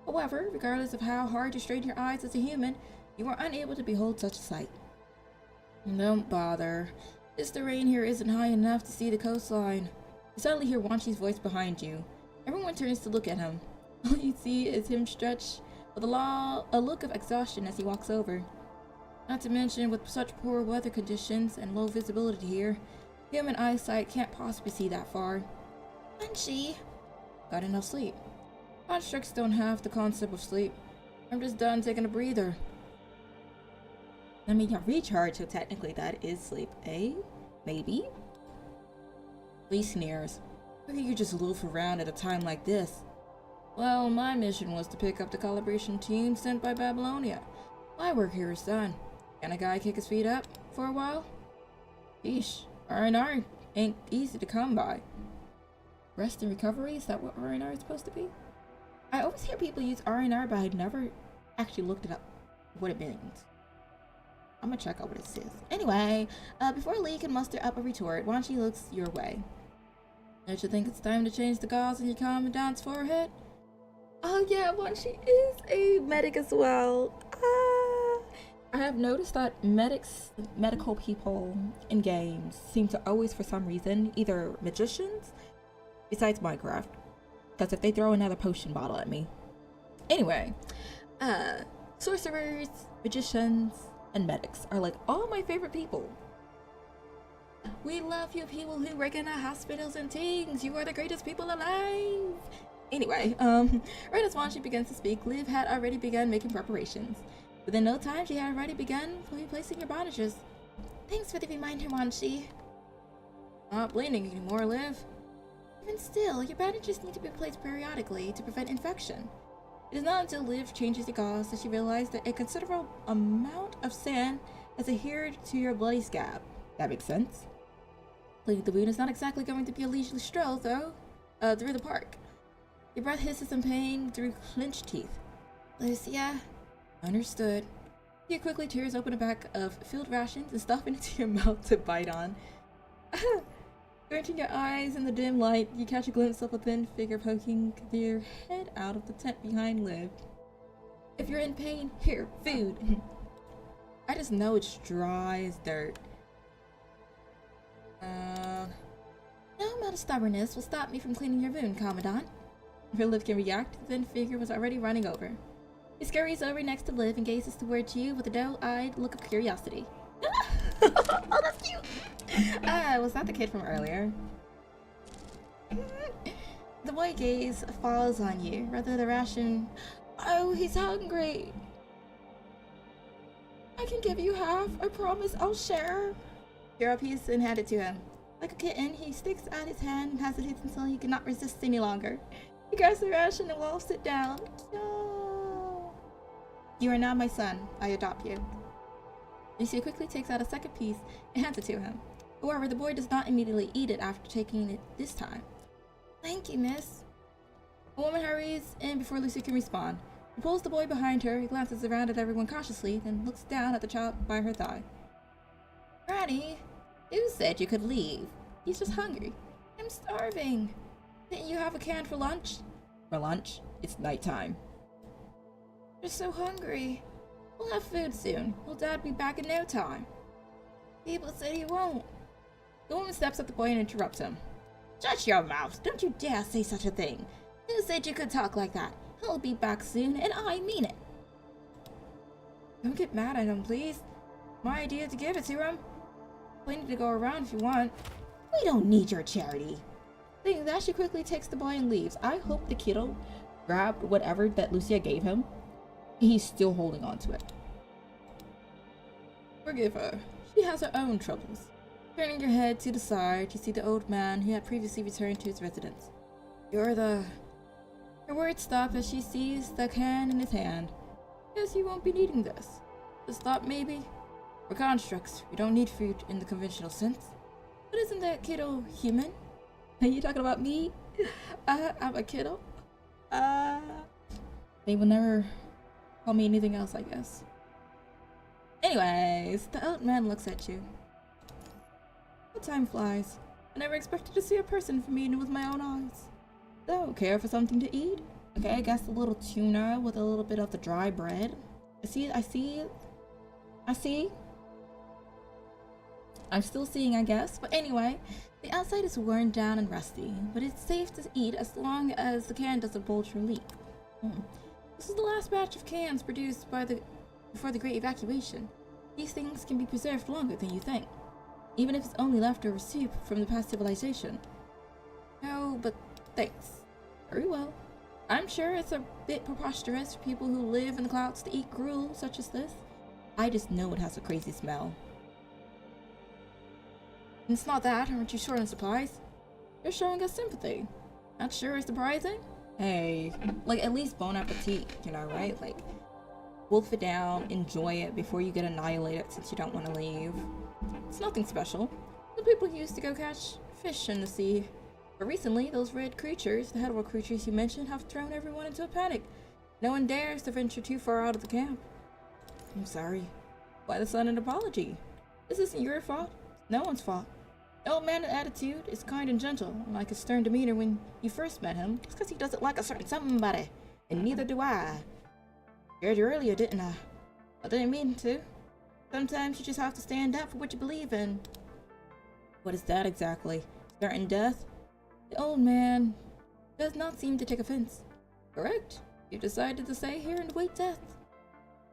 Speaker 4: However, regardless of how hard you strain your eyes as a human, you are unable to behold such a sight. Don't bother. This terrain here isn't high enough to see the coastline. You suddenly hear Wanshi's voice behind you. Everyone turns to look at him. All you see is him stretch with a look of exhaustion as he walks over. Not to mention, with such poor weather conditions and low visibility here, human eyesight can't possibly see that far. Wanshi! Got enough sleep. Constructs don't have the concept of sleep. I'm just done taking a breather. I mean, you're recharged, so technically that is sleep, eh? Maybe? Lee sneers. How can you just loaf around at a time like this? Well, my mission was to pick up the calibration team sent by Babylonia. My work here is done. Can a guy kick his feet up for a while? Yeesh, R&R ain't easy to come by. Rest and recovery? Is that what R&R is supposed to be? I always hear people use R&R, but I never actually looked it up what it means. I'm gonna check out what it says. Anyway, before Lee can muster up a retort, Wanshi looks your way. Don't you think it's time to change the gauze on your commandant's forehead? Oh yeah, Wanshi is a medic as well. I have noticed that medical people in games seem to always, for some reason, either magicians, besides Minecraft, because if they throw another potion bottle at me. Anyway, sorcerers, magicians, and medics are like all my favorite people. We love you people who work in our hospitals and things. You are the greatest people alive. Anyway, right as Wanshi begins to speak, Liv had already begun making preparations. Within no time, she had already begun replacing your bandages. Thanks for the reminder, Wanshi. Not bleeding anymore, Liv. Even still, your bandages need to be replaced periodically to prevent infection. It is not until Liv changes the gauze that she realized that a considerable amount of sand has adhered to your bloody scab. That makes sense. Cleaning the wound is not exactly going to be a leisurely stroll, though, through the park. Your breath hisses in pain through clenched teeth. Lucia? Understood. You quickly tears open a pack of filled rations and stuff it into your mouth to bite on. Squinting your eyes in the dim light, you catch a glimpse of a thin figure poking their head out of the tent behind Liv. If you're in pain, here, food. I just know it's dry as dirt. No amount of stubbornness will stop me from cleaning your wound, Commandant. Before Liv can react, the thin figure was already running over. He scurries over next to Liv and gazes towards you with a doe-eyed look of curiosity. Oh, that's cute! Was that the kid from earlier? The white gaze falls on you, rather the ration. Oh, he's hungry! I can give you half, I promise I'll share. Tear a piece and hand it to him. Like a kitten, he sticks out his hand and hesitates until he cannot resist any longer. He grabs the ration and wolfs it down. You are now my son. I adopt you. Lucia quickly takes out a second piece and hands it to him. However, the boy does not immediately eat it after taking it this time.
Speaker 2: Thank you, miss.
Speaker 4: A woman hurries in before Lucy can respond. She pulls the boy behind her, glances around at everyone cautiously, then looks down at the child by her thigh.
Speaker 2: Granny,
Speaker 4: Who said you could leave?
Speaker 2: he's just hungry. I'm starving. Didn't you have a can for lunch?
Speaker 4: For lunch? It's nighttime.
Speaker 2: You're so hungry. We'll have food soon. Will Dad be back in no time? People said he won't.
Speaker 4: The woman steps at the boy and interrupts him.
Speaker 2: Shut your mouth. Don't you dare say such a thing. Who said you could talk like that? He'll be back soon, and I mean it.
Speaker 4: Don't get mad at him, please. My idea to give it to him. Plenty to go around if you want.
Speaker 2: We don't need your charity.
Speaker 4: Saying that, she quickly takes the boy and leaves. I hope the kiddo grabbed whatever that Lucia gave him. He's still holding on to it. Forgive her. She has her own troubles. Turning her head to the side, you see the old man who had previously returned to his residence. You're the... Her words stop as she sees the can in his hand. Guess you won't be needing this. To stop, maybe? We're constructs. We don't need food in the conventional sense. But isn't that kiddo human? Are you talking about me? I'm a kiddo? They will never call me anything else, I guess. Anyways, the old man looks at you. The time flies. I never expected to see a person from Eden with my own eyes. So, care for something to eat? Okay, I guess a little tuna with a little bit of the dry bread. I see. I'm still seeing, I guess. But anyway, the outside is worn down and rusty, but it's safe to eat as long as the can doesn't bulge or leak. This is the last batch of cans produced before the Great Evacuation. These things can be preserved longer than you think, even if it's only leftover soup from the past civilization. Oh, but thanks. Very well. I'm sure it's a bit preposterous for people who live in the clouds to eat gruel such as this. I just know it has a crazy smell. And it's not that, aren't you short on supplies? You're showing us sympathy. Not sure is surprising? Hey, like at least bon appetit, you know, right? Like, wolf it down, enjoy it before you get annihilated since you don't want to leave. It's nothing special. The people used to go catch fish in the sea. But recently, those red creatures, the headwall creatures you mentioned, have thrown everyone into a panic. No one dares to venture too far out of the camp. I'm sorry. Why the sudden apology? This isn't your fault. No one's fault. The old man's attitude is kind and gentle, unlike his stern demeanor when you first met him. It's because he doesn't like a certain somebody, and neither do I. Scared you earlier, didn't I? I didn't mean to. Sometimes you just have to stand up for what you believe in. What is that exactly? Certain death? The old man does not seem to take offense. Correct. You decided to stay here and wait death.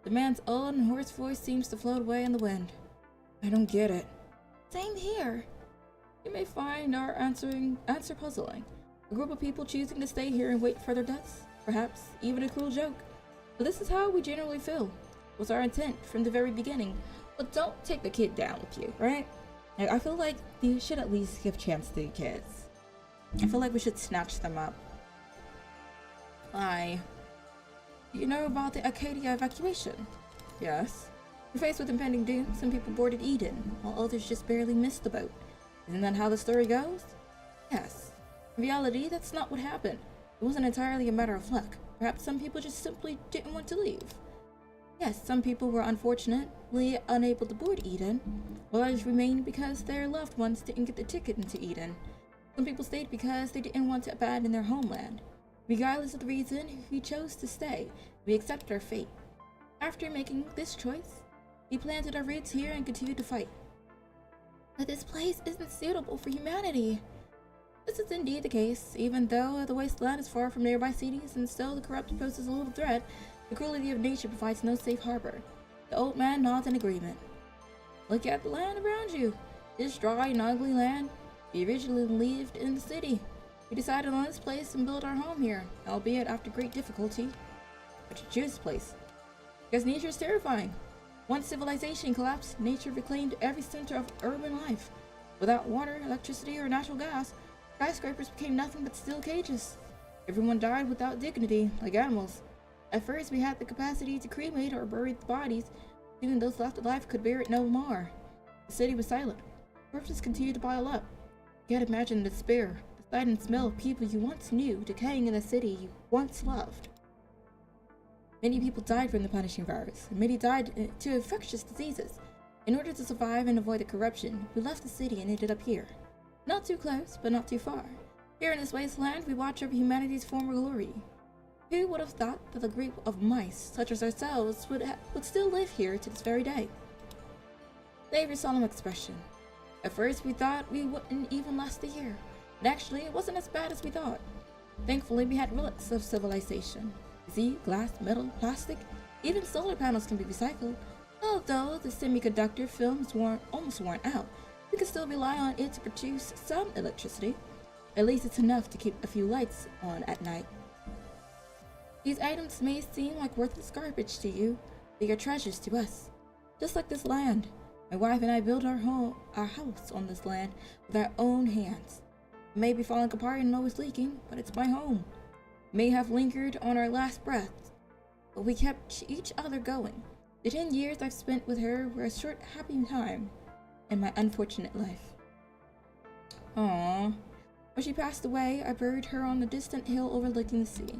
Speaker 4: The man's old and hoarse voice seems to float away in the wind. I don't get it.
Speaker 2: Same here.
Speaker 4: You may find our answer puzzling. A group of people choosing to stay here and wait for their deaths. Perhaps even a cruel joke. But this is how we generally feel. Was our intent from the very beginning. But don't take the kid down with you, right? I feel like you should at least give chance to the kids. I feel like we should snatch them up. Why? You know about the Arcadia evacuation? Yes. We're faced with impending doom. Some people boarded Eden, while others just barely missed the boat. Isn't that how the story goes? Yes. In reality, that's not what happened. It wasn't entirely a matter of luck. Perhaps some people just simply didn't want to leave. Yes, some people were unfortunately unable to board Eden, while others remained because their loved ones didn't get the ticket into Eden. Some people stayed because they didn't want to abandon their homeland. Regardless of the reason, we chose to stay. We accepted our fate. After making this choice, we planted our roots here and continued to fight.
Speaker 2: But this place isn't suitable for humanity.
Speaker 4: This is indeed the case. Even though the wasteland is far from nearby cities and still the corrupt poses a little threat, the cruelty of nature provides no safe harbor. The old man nods in agreement. Look at the land around you. This dry and ugly land. We originally lived in the city. We decided on this place and built our home here, albeit after great difficulty. But you choose this place because nature is terrifying. Once civilization collapsed, nature reclaimed every center of urban life. Without water, electricity, or natural gas, skyscrapers became nothing but steel cages. Everyone died without dignity, like animals.
Speaker 2: At first, we had the capacity to cremate or bury the bodies. Soon, those left alive could bear it no more. The city was silent. Corpses continued to pile up. You can't imagine the despair, the sight and smell of people you once knew decaying in the city you once loved. Many people died from the punishing virus, and many died to infectious diseases. In order to survive and avoid the corruption, we left the city and ended up here. Not too close, but not too far. Here in this wasteland, we watch over humanity's former glory. Who would have thought that a group of mice, such as ourselves, would still live here to this very day? Save your solemn expression. At first, we thought we wouldn't even last a year, but actually, it wasn't as bad as we thought. Thankfully, we had relics of civilization. See, glass, metal, plastic, even solar panels can be recycled. Although the semiconductor films almost worn out, we can still rely on it to produce some electricity. At least it's enough to keep a few lights on at night. These items may seem like worthless garbage to you, but they're treasures to us. Just like this land. My wife and I built our house on this land with our own hands. It may be falling apart and always leaking, but it's my home. It may have lingered on our last breath, but we kept each other going. The 10 years I've spent with her were a short, happy time in my unfortunate life. Aww. When she passed away, I buried her on the distant hill overlooking the sea.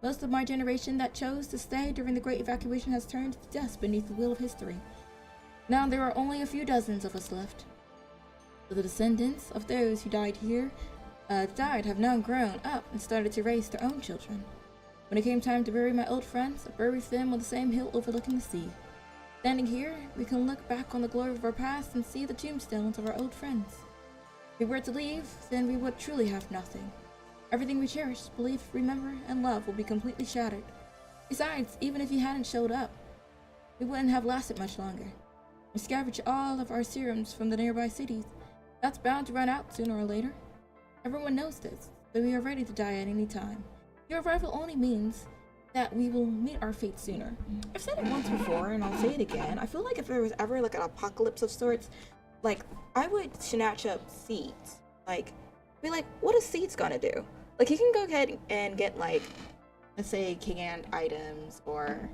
Speaker 2: Most of my generation that chose to stay during the Great Evacuation has turned to dust beneath the wheel of history. Now there are only a few dozens of us left. So the descendants of those who died here have now grown up and started to raise their own children. When it came time to bury my old friends, I buried them on the same hill overlooking the sea. Standing here, we can look back on the glory of our past and see the tombstones of our old friends. If we were to leave, then we would truly have nothing. Everything we cherish, believe, remember, and love will be completely shattered. Besides, even if you hadn't showed up, we wouldn't have lasted much longer. We scavenge all of our serums from the nearby cities. That's bound to run out sooner or later. Everyone knows this, so we are ready to die at any time. Your arrival only means that we will meet our fate sooner.
Speaker 1: I've said it once before, and I'll say it again. I feel like if there was ever like an apocalypse of sorts, like I would snatch up seeds. Like, be like, what is seeds gonna do? Like, you can go ahead and get like, let's say, canned items or,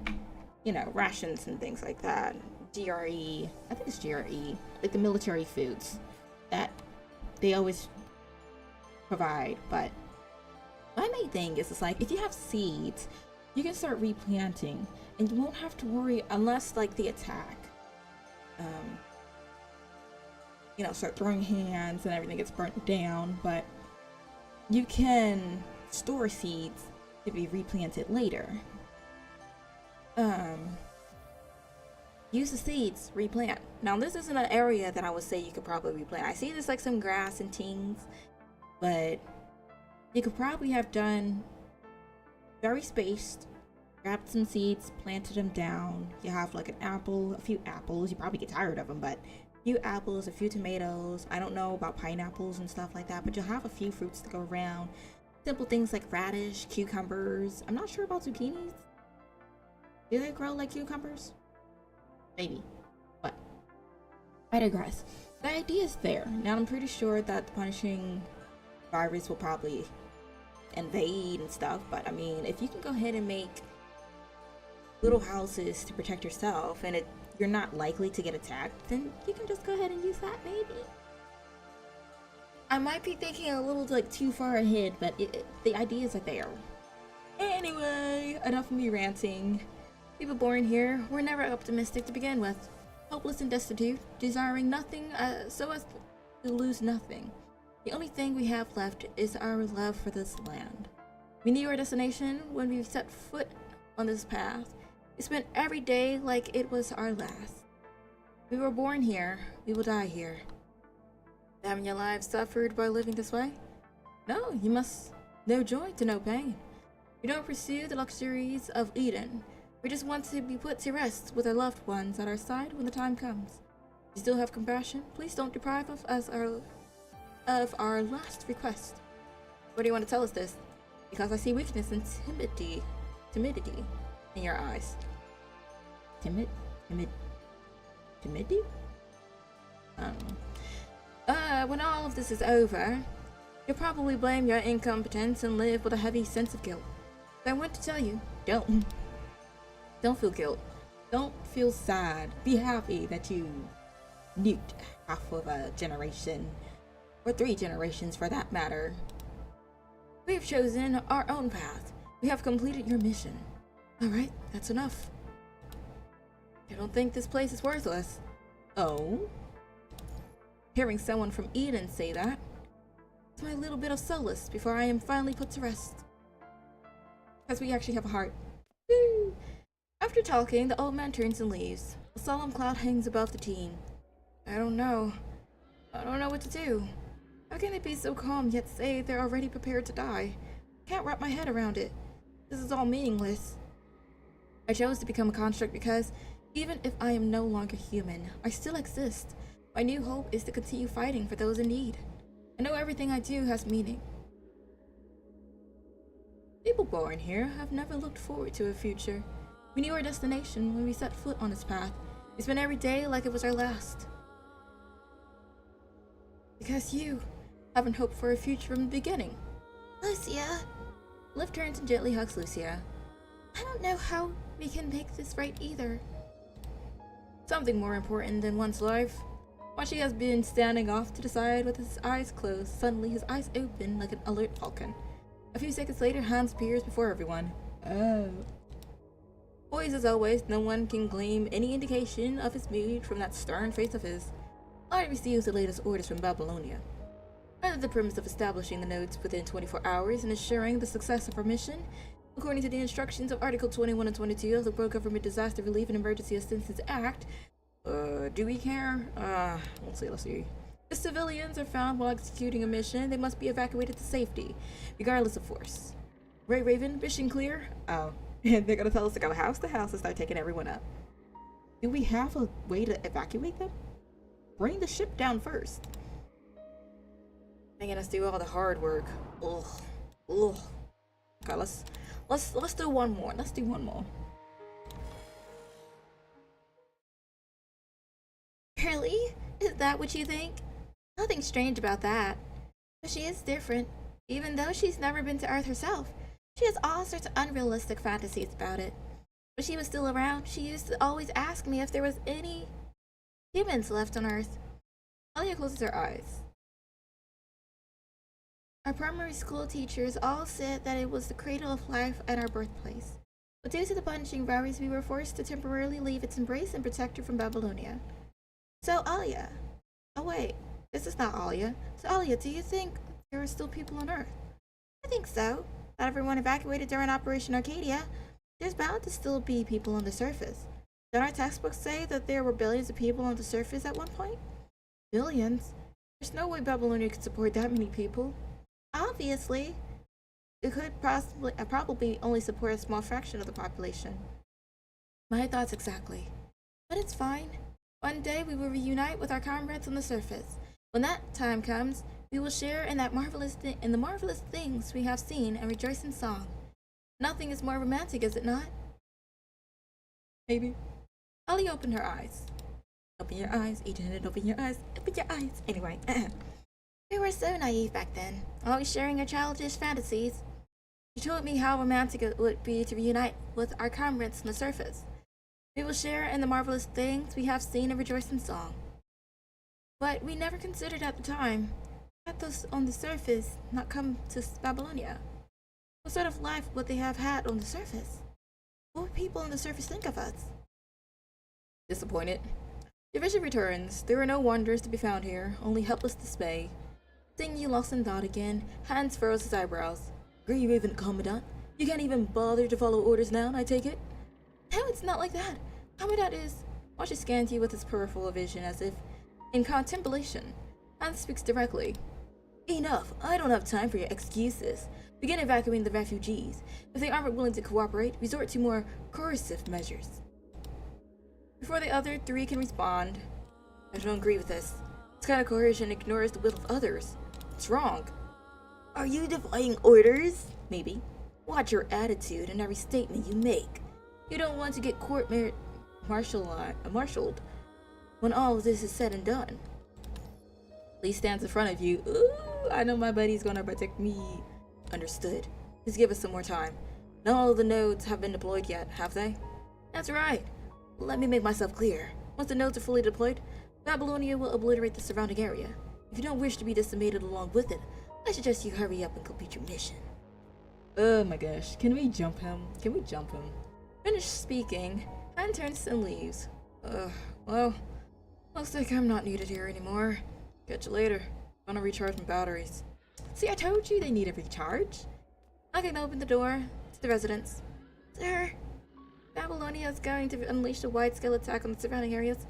Speaker 1: you know, rations and things like that. GRE, I think it's GRE, like the military foods that they always provide. But my main thing is, it's like, if you have seeds, you can start replanting, and you won't have to worry unless like the attack, you know, start throwing hands and everything gets burnt down. But you can store seeds to be replanted later. Use the seeds, replant. Now this isn't an area that I would say you could probably replant. I see there's like some grass and things, but you could probably have done very spaced, grabbed some seeds, planted them down. You have like an apple, a few apples. You probably get tired of them, but a few apples, a few tomatoes. I don't know about pineapples and stuff like that, but you'll have a few fruits to go around. Simple things like radish, cucumbers. I'm not sure about zucchinis. Do they grow like cucumbers? Maybe. But I digress. The idea is there. Now I'm pretty sure that the punishing virus will probably invade and stuff, but I mean, if you can go ahead and make little houses to protect yourself and you're not likely to get attacked, then you can just go ahead and use that. Maybe I might be thinking a little like too far ahead, but the ideas are there. Anyway, enough of me ranting. People born here were never optimistic to begin with, helpless and destitute, desiring nothing so as to lose nothing. The only thing we have left is our love for this land. We knew our destination when we set foot on this path. We spent every day like it was our last. We were born here, we will die here. Haven't your lives suffered by living this way? No, you must know joy to know pain. We don't pursue the luxuries of Eden. We just want to be put to rest with our loved ones at our side when the time comes. If you still have compassion, please don't deprive us of our last request. What do you want to tell us this? Because I see weakness and timidity in your eyes. Timidity? When all of this is over, you'll probably blame your incompetence and live with a heavy sense of guilt. But I want to tell you,
Speaker 4: Don't feel guilt. Don't feel sad. Be happy that you nuked half of a generation, or 3 generations for that matter. We have chosen our own path. We have completed your mission. Alright, that's enough. I don't think this place is worthless. Oh? Hearing someone from Eden say that, it's my little bit of solace before I am finally put to rest. Because we actually have a heart. Woo! After talking, the old man turns and leaves. A solemn cloud hangs above the teen. I don't know what to do. How can they be so calm yet say they're already prepared to die? Can't wrap my head around it. This is all meaningless. I chose to become a construct because even if I am no longer human, I still exist. My new hope is to continue fighting for those in need. I know everything I do has meaning. People born here have never looked forward to a future. We knew our destination when we set foot on this path. We spent every day like it was our last. Because you haven't hoped for a future from the beginning.
Speaker 2: Lucia,
Speaker 4: Liv turns and gently hugs Lucia.
Speaker 2: I don't know how we can make this right either.
Speaker 4: Something more important than one's life. While she has been standing off to the side with his eyes closed, suddenly his eyes open like an alert falcon. A few seconds later, Hans appears before everyone. Oh. Poised as always, no one can glean any indication of his mood from that stern face of his. Already receives the latest orders from Babylonia. Under the premise of establishing the nodes within 24 hours and ensuring the success of our mission, according to the instructions of Article 21 and 22 of the World Government Disaster Relief and Emergency Assistance Act, do we care? Let's see. If civilians are found while executing a mission, they must be evacuated to safety, regardless of force. Ray Raven, mission clear? Oh, they're gonna tell us to go house to house and start taking everyone up. Do we have a way to evacuate them? Bring the ship down first. Making us do all the hard work. Ugh. Ugh. Okay, let's do one more. Let's do one more.
Speaker 2: Really? Is that what you think? Nothing strange about that. But she is different. Even though she's never been to Earth herself, she has all sorts of unrealistic fantasies about it. When she was still around, she used to always ask me if there was any humans left on Earth. Alia closes her eyes. Our primary school teachers all said that it was the cradle of life at our birthplace. But due to the punishing virus, we were forced to temporarily leave its embrace and protect her from Babylonia. So Alia. Oh wait, this is not Alia. So Alia, do you think there are still people on Earth? I think so. Not everyone evacuated during Operation Arcadia. There's bound to still be people on the surface. Don't our textbooks say that there were billions of people on the surface at one point? Billions? There's no way Babylonia could support that many people. Obviously. It could probably only support a small fraction of the population. My thoughts exactly. But it's fine. One day we will reunite with our comrades on the surface. When that time comes, we will share in the marvelous things we have seen and rejoice in song. Nothing is more romantic, is it not?
Speaker 4: Maybe. Alia opened her eyes. Open your eyes, Eden, open your eyes, open your eyes. Anyway.
Speaker 2: We were so naive back then, always sharing our childish fantasies. She told me how romantic it would be to reunite with our comrades on the surface. We will share in the marvelous things we have seen and rejoice in song. But we never considered at the time that those on the surface not come to Babylonia. What sort of life would they have had on the surface? What would people on the surface think of us?
Speaker 4: Disappointed. Division returns. There are no wonders to be found here, only helpless dismay. Seeing you lost in thought again, Hans furrows his eyebrows. Are you even a commandant? You can't even bother to follow orders now, I take it?
Speaker 2: No, it's not like that. Commandant is...
Speaker 4: Watch scans you with his peripheral vision as if in contemplation. Hans speaks directly. Enough. I don't have time for your excuses. Begin evacuating the refugees. If they aren't willing to cooperate, resort to more coercive measures. Before the other 3 can respond, I don't agree with this. This kind of coercion ignores the will of others. It's wrong. Are you defying orders? Maybe. Watch your attitude in every statement you make. You don't want to get marshaled when all of this is said and done. Lee stands in front of you. Ooh, I know my buddy's gonna protect me. Understood. Just give us some more time.
Speaker 1: Not all of the nodes have been deployed yet, have they? That's right. Let me make myself clear. Once the nodes are fully deployed, Babylonia will obliterate the surrounding area. If you don't wish to be decimated along with it, I suggest you hurry up and complete your mission.
Speaker 4: Oh my gosh, can we jump him? Can we jump him?
Speaker 1: Finished speaking, Han turns and leaves. Well, looks like I'm not needed here anymore. Catch you later. Gonna recharge my batteries.
Speaker 4: See, I told you they need a recharge.
Speaker 1: I can open the door to the residence. Sir, Babylonia is going to unleash a wide-scale attack on the surrounding areas.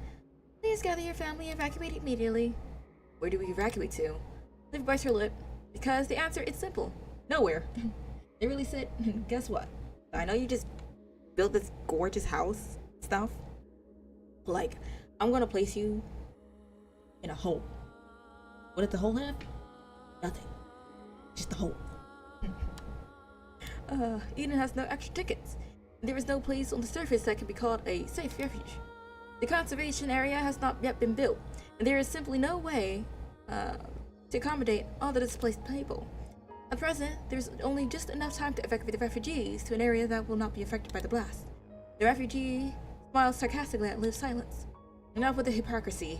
Speaker 1: Please gather your family and evacuate immediately.
Speaker 4: Where do we evacuate to?
Speaker 1: Liv bites her lip, because the answer is simple.
Speaker 4: Nowhere. They really said, guess what? I know you just built this gorgeous house stuff. Like, I'm gonna place you in a hole. What did the hole have? Nothing. Just a hole.
Speaker 1: Eden has no extra tickets. There is no place on the surface that can be called a safe refuge. The conservation area has not yet been built, and there is simply no way to accommodate all the displaced people. At present, there's only just enough time to evacuate the refugees to an area that will not be affected by the blast. The refugee smiles sarcastically at Liv's silence. Enough with the hypocrisy.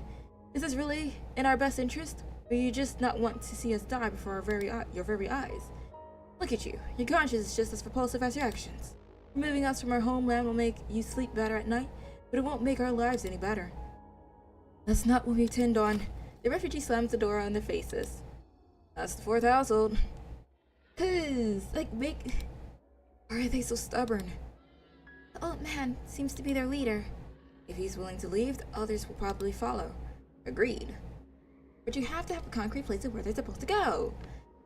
Speaker 1: Is this really in our best interest, or you just not want to see us die before your very eyes? Look at you. Your conscience is just as repulsive as your actions. Removing us from our homeland will make you sleep better at night, but it won't make our lives any better. That's not what we intend on. The refugee slams the door on their faces. That's the fourth household. Why are they so stubborn?
Speaker 2: The old man seems to be their leader.
Speaker 1: If he's willing to leave, the others will probably follow. Agreed. But you have to have a concrete place of where they're supposed to go.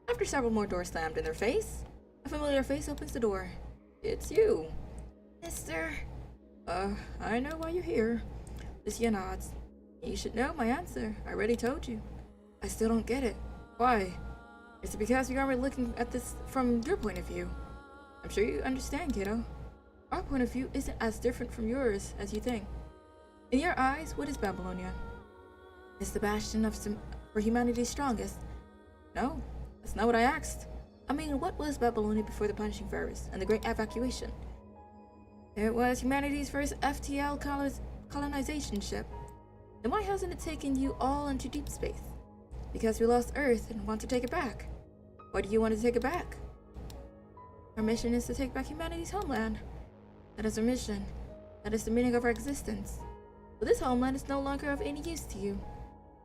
Speaker 1: After several more doors slammed in their face, a familiar face opens the door. It's you.
Speaker 2: Mister.
Speaker 1: I know why you're here. Lucia nods. You should know my answer. I already told you. I still don't get it. Why? Is it because we aren't looking at this from your point of view? I'm sure you understand, kiddo. Our point of view isn't as different from yours as you think. In your eyes, what is Babylonia? It's the bastion of for humanity's strongest. No, that's not what I asked. I mean, what was Babylonia before the punishing virus and the Great Evacuation? It was humanity's first FTL colonization ship. Then why hasn't it taken you all into deep space? Because we lost Earth and want to take it back. Why do you want to take it back? Our mission is to take back humanity's homeland. That is our mission. That is the meaning of our existence. But this homeland is no longer of any use to you.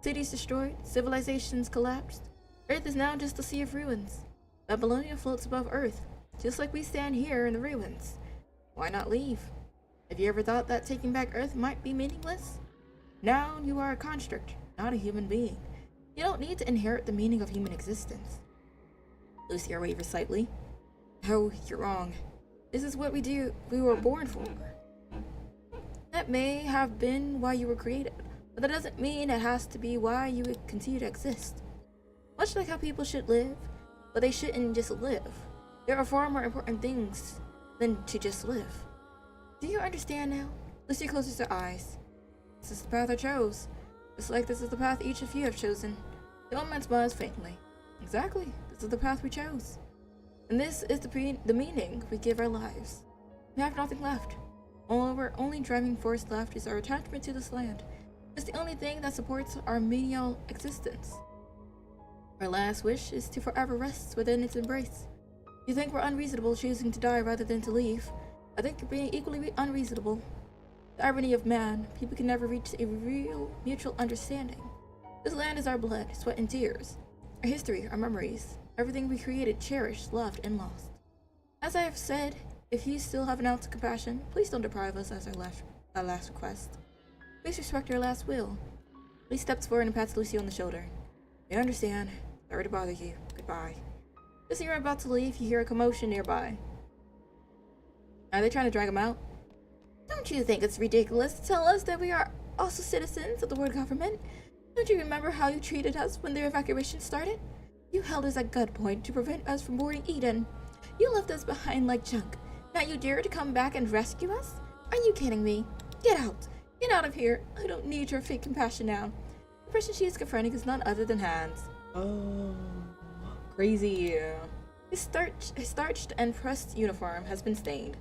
Speaker 1: Cities destroyed, civilizations collapsed. Earth is now just a sea of ruins. Babylonia floats above Earth, just like we stand here in the ruins. Why not leave? Have you ever thought that taking back Earth might be meaningless? Now you are a construct, not a human being. You don't need to inherit the meaning of human existence. Lucia wavers slightly. No, you're wrong. This is what we were born for. That may have been why you were created, but that doesn't mean it has to be why you would continue to exist. Much like how people should live, but they shouldn't just live. There are far more important things than to just live. Do you understand now? Lucia closes her eyes. This is the path I chose. Just like this is the path each of you have chosen. The old man smiles faintly. Exactly, this is the path we chose. And this is the meaning we give our lives. We have nothing left. Our only driving force left is our attachment to this land. It's the only thing that supports our menial existence. Our last wish is to forever rest within its embrace. You think we're unreasonable choosing to die rather than to leave? I think you're being equally unreasonable. The irony of man, people can never reach a real mutual understanding. This land is our blood, sweat, and tears. Our history, our memories, everything we created, cherished, loved, and lost. As I have said, if you still have an ounce of compassion, please don't deprive us as our last request. Please respect our last will. Lee steps forward and pats Lucy on the shoulder. I understand. Sorry to bother you. Goodbye. Just as you're about to leave, you hear a commotion nearby. Are they trying to drag him out? Don't you think it's ridiculous to tell us that we are also citizens of the world government? Don't you remember how you treated us when the evacuation started? You held us at gunpoint to prevent us from boarding Eden. You left us behind like junk. Now you dare to come back and rescue us? Are you kidding me? Get out! Get out of here! I don't need your fake compassion now. The person she is confronting is none other than Hans.
Speaker 4: Oh, crazy.
Speaker 1: His starched and pressed uniform has been stained,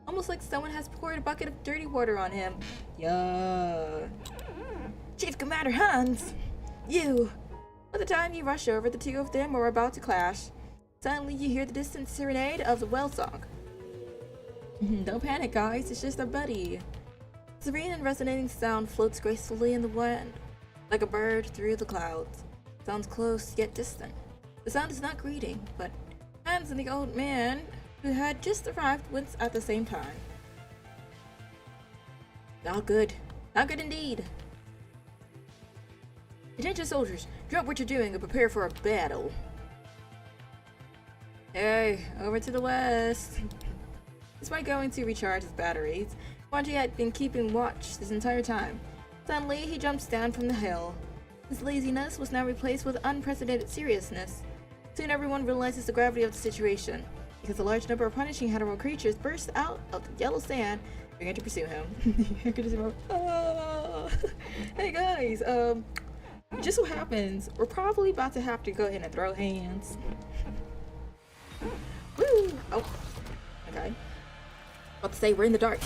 Speaker 1: almost like someone has poured a bucket of dirty water on him. Yeah. Chief Commander Hans! You! By the time you rush over, the two of them are about to clash. Suddenly you hear the distant serenade of the whale song. Don't panic, guys, it's just our buddy. Serene and resonating sound floats gracefully in the wind, like a bird through the clouds. Sounds close yet distant. The sound is not greeting, but Hans and the old man, who had just arrived, wince at the same time. Not good. Not good indeed. Attention soldiers, drop what you're doing and prepare for a battle. Hey, over to the west. Despite going to recharge his batteries, Quanji had been keeping watch this entire time. Suddenly, he jumps down from the hill. His laziness was now replaced with unprecedented seriousness. Soon everyone realizes the gravity of the situation, because a large number of punishing hetero creatures burst out of the yellow sand, began to pursue him. Oh. Hey guys, just so happens, we're probably about to have to go ahead and throw hands. Woo! Oh, okay. About to say, we're in the dark.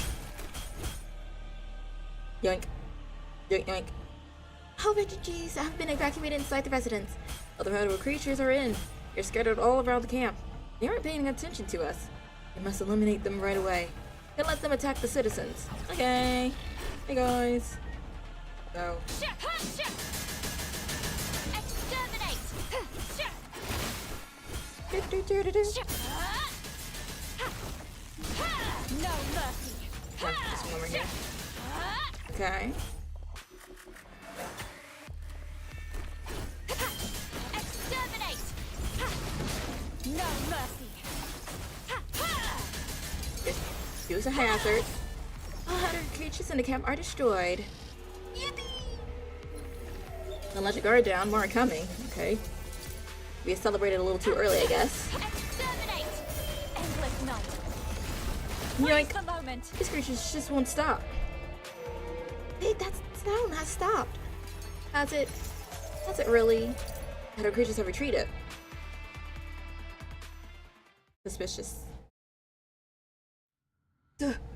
Speaker 1: Yoink. Yoink, yoink.
Speaker 2: All refugees have been evacuated inside the residence.
Speaker 1: Other hetero creatures are in. They're scattered all around the camp. They aren't paying attention to us. We must eliminate them right away. Then let them attack the citizens. Okay. Hey guys. Go.
Speaker 3: Exterminate! No mercy!
Speaker 1: Oh, this one over here. Okay.
Speaker 3: Exterminate! No mercy!
Speaker 1: Use a hazard. All hetero creatures in the camp are destroyed. Don't let your guard down, more are coming. Okay. We celebrated a little too early, I guess.
Speaker 3: Exterminate! Endless night!
Speaker 1: Yoink!
Speaker 3: Freeze the moment!
Speaker 1: These creatures just won't stop.
Speaker 2: Hey, that sound has stopped.
Speaker 1: Has it? Has it really? Hetero creatures have retreated. Suspicious.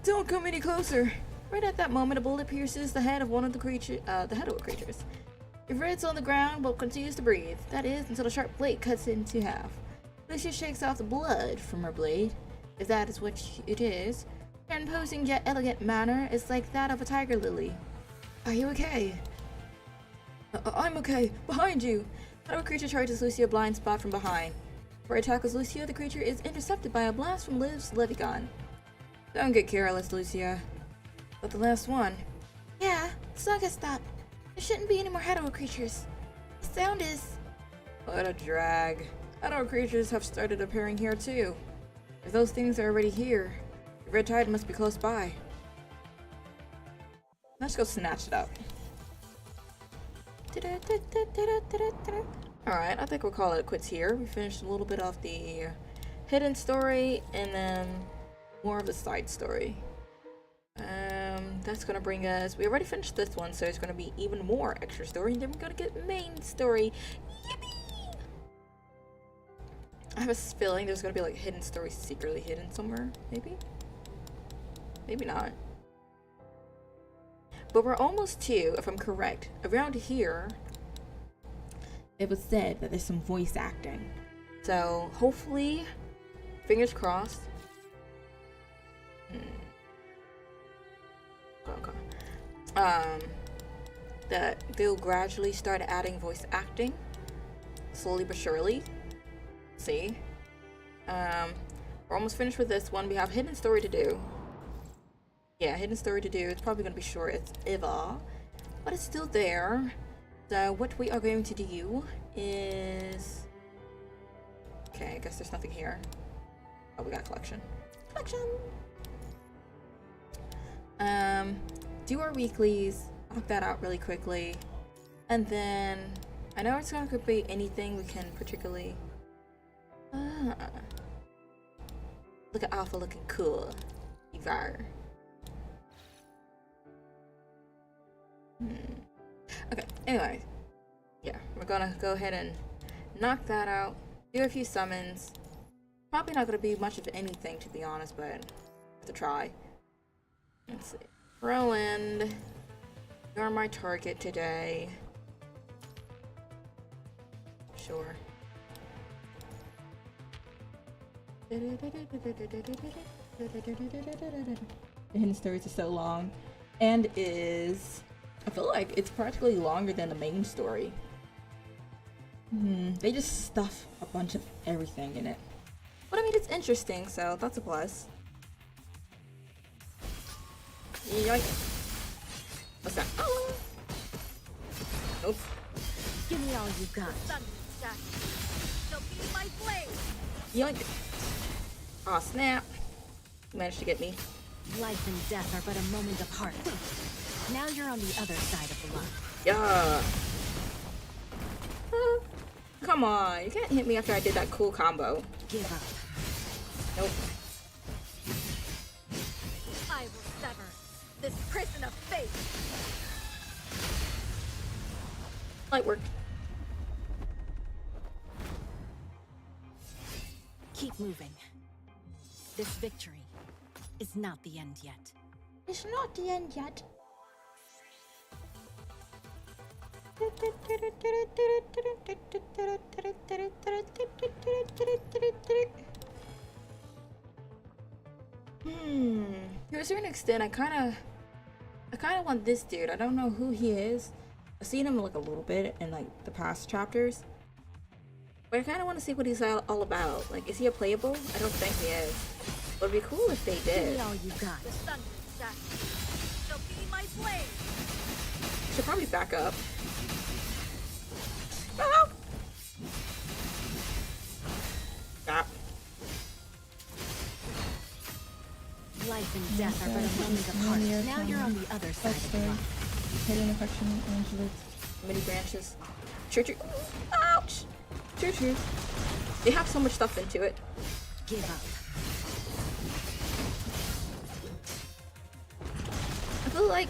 Speaker 1: Don't come any closer. Right at that moment, a bullet pierces the head of one of the hetero creatures. If Red's on the ground, but continues to breathe. That is, until a sharp blade cuts it into half. Lucia shakes off the blood from her blade, if that is what it is. Her imposing yet elegant manner is like that of a tiger lily. Are you okay? I'm okay. Behind you! Hetero creature charges Lucia a blind spot from behind. Before it tackles Lucia, the creature is intercepted by a blast from Liv's Levigon. Don't get careless, Lucia. But the last one.
Speaker 2: Yeah, the song has stopped. There shouldn't be any more hetero creatures. The sound is...
Speaker 1: What a drag. Hetero creatures have started appearing here too. If those things are already here, the red tide must be close by. Let's go snatch it up. Alright, I think we'll call it quits here. We finished a little bit of the hidden story and then more of the side story. That's gonna bring us, we already finished this one, so it's gonna be even more extra story, and then we're gonna get main story. Yippee! I have a feeling there's gonna be like hidden story secretly hidden somewhere, maybe? Maybe not. But we're almost to, if I'm correct, around here, it was said that there's some voice acting. So hopefully, fingers crossed. That they'll gradually start adding voice acting, slowly but surely. See, we're almost finished with this one. We have hidden story to do. Yeah, hidden story to do. It's probably gonna be short as ever, but it's still there. So what we are going to do is, okay, I guess there's nothing here. Oh, we got collection. Do our weeklies, knock that out really quickly, and then I know it's not gonna be anything we can particularly. Look at Alpha looking cool. Evar. Okay. Anyway, yeah, we're gonna go ahead and knock that out. Do a few summons. Probably not gonna be much of anything, to be honest, but to try. Let's see. Roland, you're my target today. Sure.
Speaker 4: The hidden stories are so long, and I feel like it's practically longer than the main story. They just stuff a bunch of everything in it.
Speaker 1: But I mean, it's interesting, so that's a plus. Yoink. What's that? Oh. Nope.
Speaker 3: Give me all you got. She'll be my blade.
Speaker 1: Yoink. Aw, snap. Managed to get me.
Speaker 3: Life and death are but a moment apart. Now you're on the other side of the line.
Speaker 1: Yeah. Come on, you can't hit me after I did that cool combo.
Speaker 3: Give up.
Speaker 1: Nope.
Speaker 3: I will sever this prison of fate.
Speaker 1: Light work.
Speaker 3: Keep moving. This victory is not the end yet.
Speaker 2: It's not the end yet.
Speaker 1: To a certain extent, I kind of want this dude. I don't know who he is. I've seen him like a little bit in like the past chapters, but I kind of want to see what he's all about. Like, is he a playable? I don't think he is. But it'd be cool if they
Speaker 3: Give
Speaker 1: did.
Speaker 3: me all you got. The sun shall be my blade.
Speaker 1: Should probably back up. Oh! Stop.
Speaker 3: Life and death are but a moment apart. Now you're on the other side of the line.
Speaker 4: Hidden affection, Angela.
Speaker 1: Many branches. Choo-choo. Ouch! Choo-choo. They have so much stuff into it.
Speaker 3: Give up.
Speaker 1: I feel like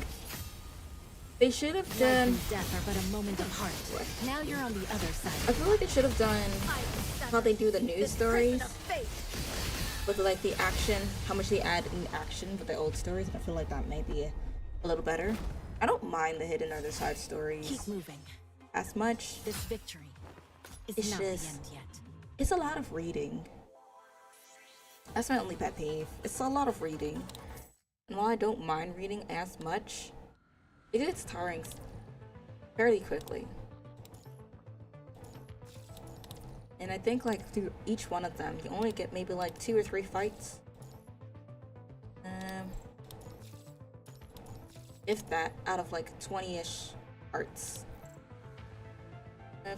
Speaker 1: they should have
Speaker 3: Life
Speaker 1: done.
Speaker 3: and death are but a moment apart. Now you're on the other side.
Speaker 1: I feel like they should have done
Speaker 3: I will sever
Speaker 1: how they do the news
Speaker 3: this
Speaker 1: stories
Speaker 3: prison of fate.
Speaker 1: with like the action, how much they add in action with the old stories. I feel like that may be a little better. I don't mind the hidden other side stories
Speaker 3: Keep moving.
Speaker 1: as much.
Speaker 3: This victory is
Speaker 1: It's
Speaker 3: not
Speaker 1: just-
Speaker 3: the end yet.
Speaker 1: It's a lot of reading. That's my only pet peeve. It's a lot of reading. And while I don't mind reading as much, it gets tiring fairly quickly. And I think like through each one of them, you only get maybe like 2 or 3 fights. If that, out of like 20-ish arts.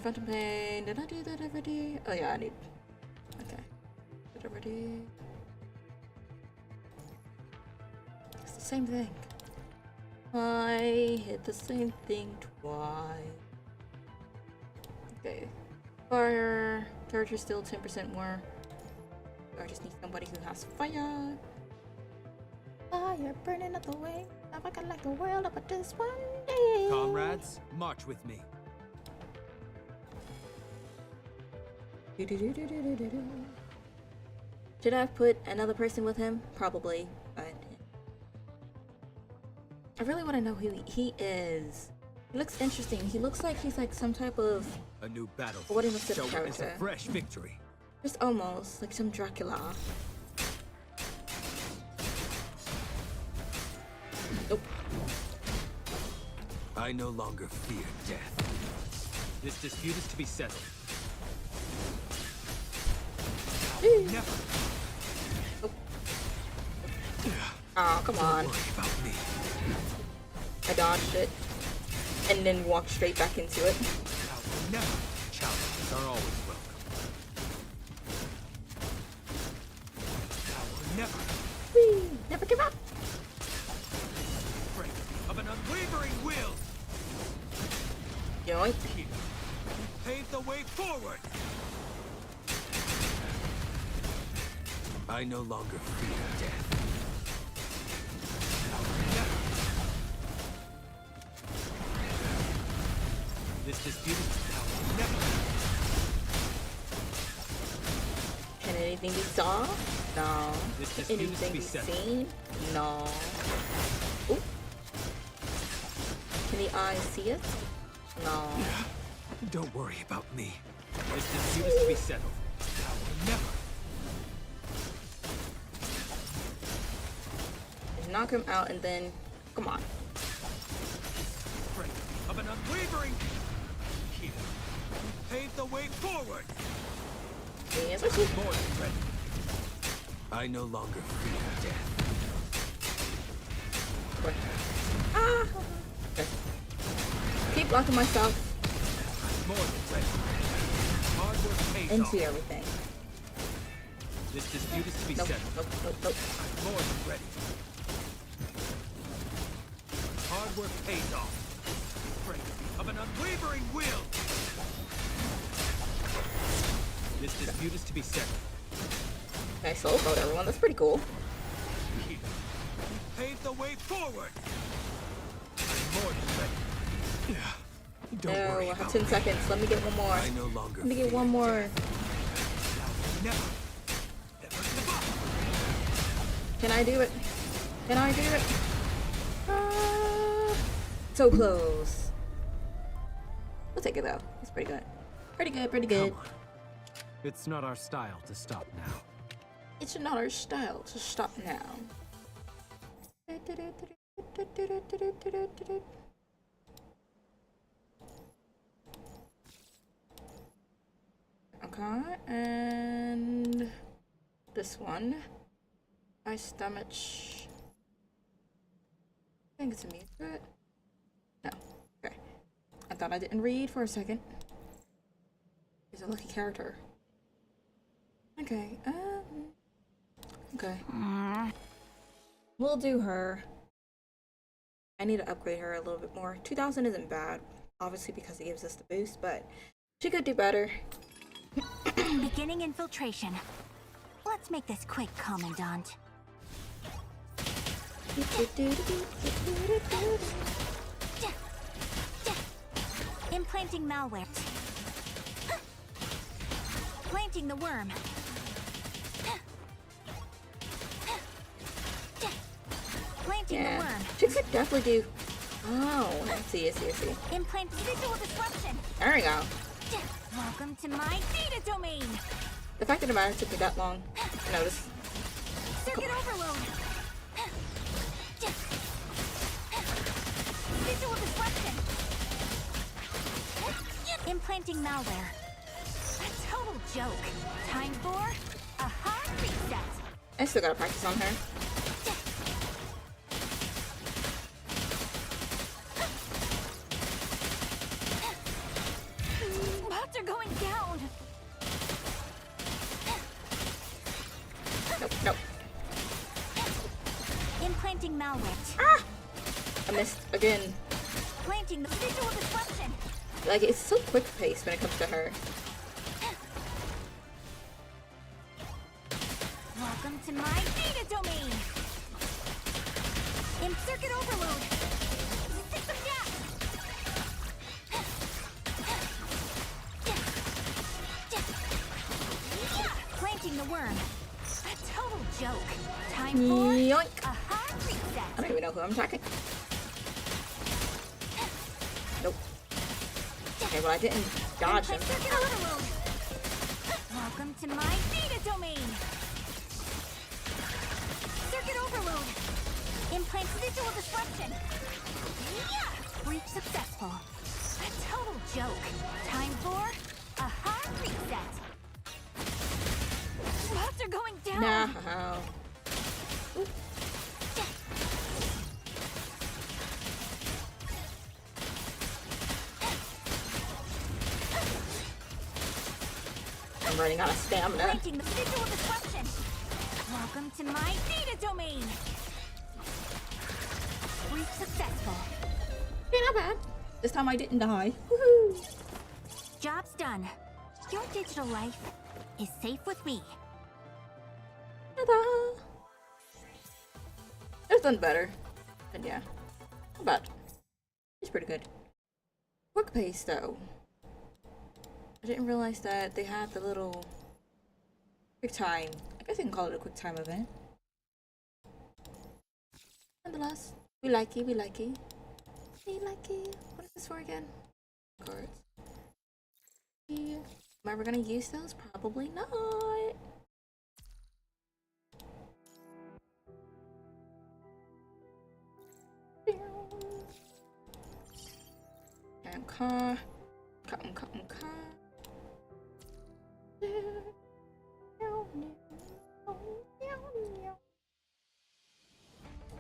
Speaker 1: Phantom Pain, did I do that already? Oh yeah, I need. Okay. Did it already? It's the same thing. I hit the same thing twice. Okay. Fire. Charger still 10% more. I just need somebody who has fire.
Speaker 2: Fire burning up the way. Now I can light the world up at this one day.
Speaker 5: Comrades, march with me.
Speaker 1: Should I have put another person with him? Probably, but I really want to know who he is. He looks interesting. He looks like he's like some type of
Speaker 5: A new battle
Speaker 1: What is the
Speaker 5: shall witness a
Speaker 1: character?
Speaker 5: fresh victory.
Speaker 1: just almost like some Dracula. Nope.
Speaker 5: I no longer fear death. This dispute is to be settled. Never.
Speaker 1: Oh, come on.
Speaker 5: Don't worry about me.
Speaker 1: I dodged it and then walked straight back into it.
Speaker 5: Thou will never. Challenges are always welcome. Thou will never.
Speaker 1: Whee! Never give up.
Speaker 5: Strength of an unwavering will.
Speaker 1: Yoink.
Speaker 5: Here. Pave the way forward. I no longer fear death. Thou will never. This dispute is thou will never.
Speaker 1: Hit Can anything be saw? No.
Speaker 5: This
Speaker 1: Can
Speaker 5: dispute is to
Speaker 1: anything
Speaker 5: be
Speaker 1: be
Speaker 5: settled.
Speaker 1: seen? No. Ooh. Can the eyes see us? No.
Speaker 5: Don't worry about me. This dispute is to be settled. I will never.
Speaker 1: Knock him out and then, come on.
Speaker 5: Strength of an unwavering. Here. Pave the way forward.
Speaker 1: Yes, I see.
Speaker 5: More than ready. I no longer fear death.
Speaker 1: Ah. Okay. Keep blocking myself
Speaker 5: More than ready. Hard work pays
Speaker 1: into
Speaker 5: off.
Speaker 1: everything.
Speaker 5: This dispute is to be
Speaker 1: Nope,
Speaker 5: settled.
Speaker 1: nope, nope, nope.
Speaker 5: I'm more than ready. Hard work pays off. Strength of an unwavering will. This dispute is to be settled.
Speaker 1: Okay, soul vote everyone. That's pretty cool.
Speaker 5: Here. Pave the way forward. I'm more than ready. Yeah. Don't
Speaker 1: No,
Speaker 5: worry
Speaker 1: I have
Speaker 5: about
Speaker 1: 10
Speaker 5: me.
Speaker 1: seconds. Let me get one more.
Speaker 5: I no longer
Speaker 1: Let me get
Speaker 5: fear
Speaker 1: one more.
Speaker 5: death. Never. Never give up.
Speaker 1: Can I do it? Can I do it? So close. We'll take it though. It's pretty good. Pretty good, pretty good.
Speaker 5: Come on. It's not our style to stop now.
Speaker 1: It's not our style to stop now. Okay, and this one. I stomach. I think it's immune to it. No. Okay. I thought I didn't read for a second. He's a lucky character. Okay, okay. We'll do her. I need to upgrade her a little bit more. 2000 isn't bad, obviously because it gives us the boost, but she could do better.
Speaker 3: Beginning infiltration. Let's make this quick, Commandant. Implanting malware. Planting the worm. Planting the
Speaker 1: Yeah,
Speaker 3: worm.
Speaker 1: she could definitely do. Oh, I see, I see, I see.
Speaker 3: Implant visual disruption.
Speaker 1: There we go.
Speaker 3: Welcome to my data domain.
Speaker 1: The fact of the matter took me that long to notice.
Speaker 3: Circuit overload. Visual disruption. Implanting malware. A total joke. Time for a hard reset.
Speaker 1: I still gotta practice on her.
Speaker 3: Bots are going down.
Speaker 1: Nope, nope.
Speaker 3: Implanting malware.
Speaker 1: Ah! I missed again.
Speaker 3: Planting the visual disruption.
Speaker 1: Like, it's so quick paced when it comes to her.
Speaker 3: Welcome to my data domain. Circuit overload. System gap. Planting the worm. A total joke. Time for
Speaker 1: Yoink!
Speaker 3: a hard
Speaker 1: I
Speaker 3: reset.
Speaker 1: don't even know who I'm attacking. Nope. Okay, well, I didn't dodge him.
Speaker 3: Implant circuit overload. Welcome to my data domain. Circuit overload. Implant visual disruption. Breach successful. A total joke. Time for a hard reset. Bots are going down.
Speaker 1: No. I'm running out of stamina.
Speaker 3: Planting the visual disruption. Welcome to my data domain. Breach successful.
Speaker 1: Okay, not bad. This time I didn't die. Woohoo!
Speaker 3: Job's done. Your digital life is safe with me.
Speaker 1: Ta-da! It's done better. And yeah. Not bad. It's pretty good. Quick pace though. I didn't realize that they had the little quick time. I guess I can call it a quick time event. Nonetheless, we like it, we like it. We like it. What is this for again? Cards. Am I ever gonna use those? Probably not. Car.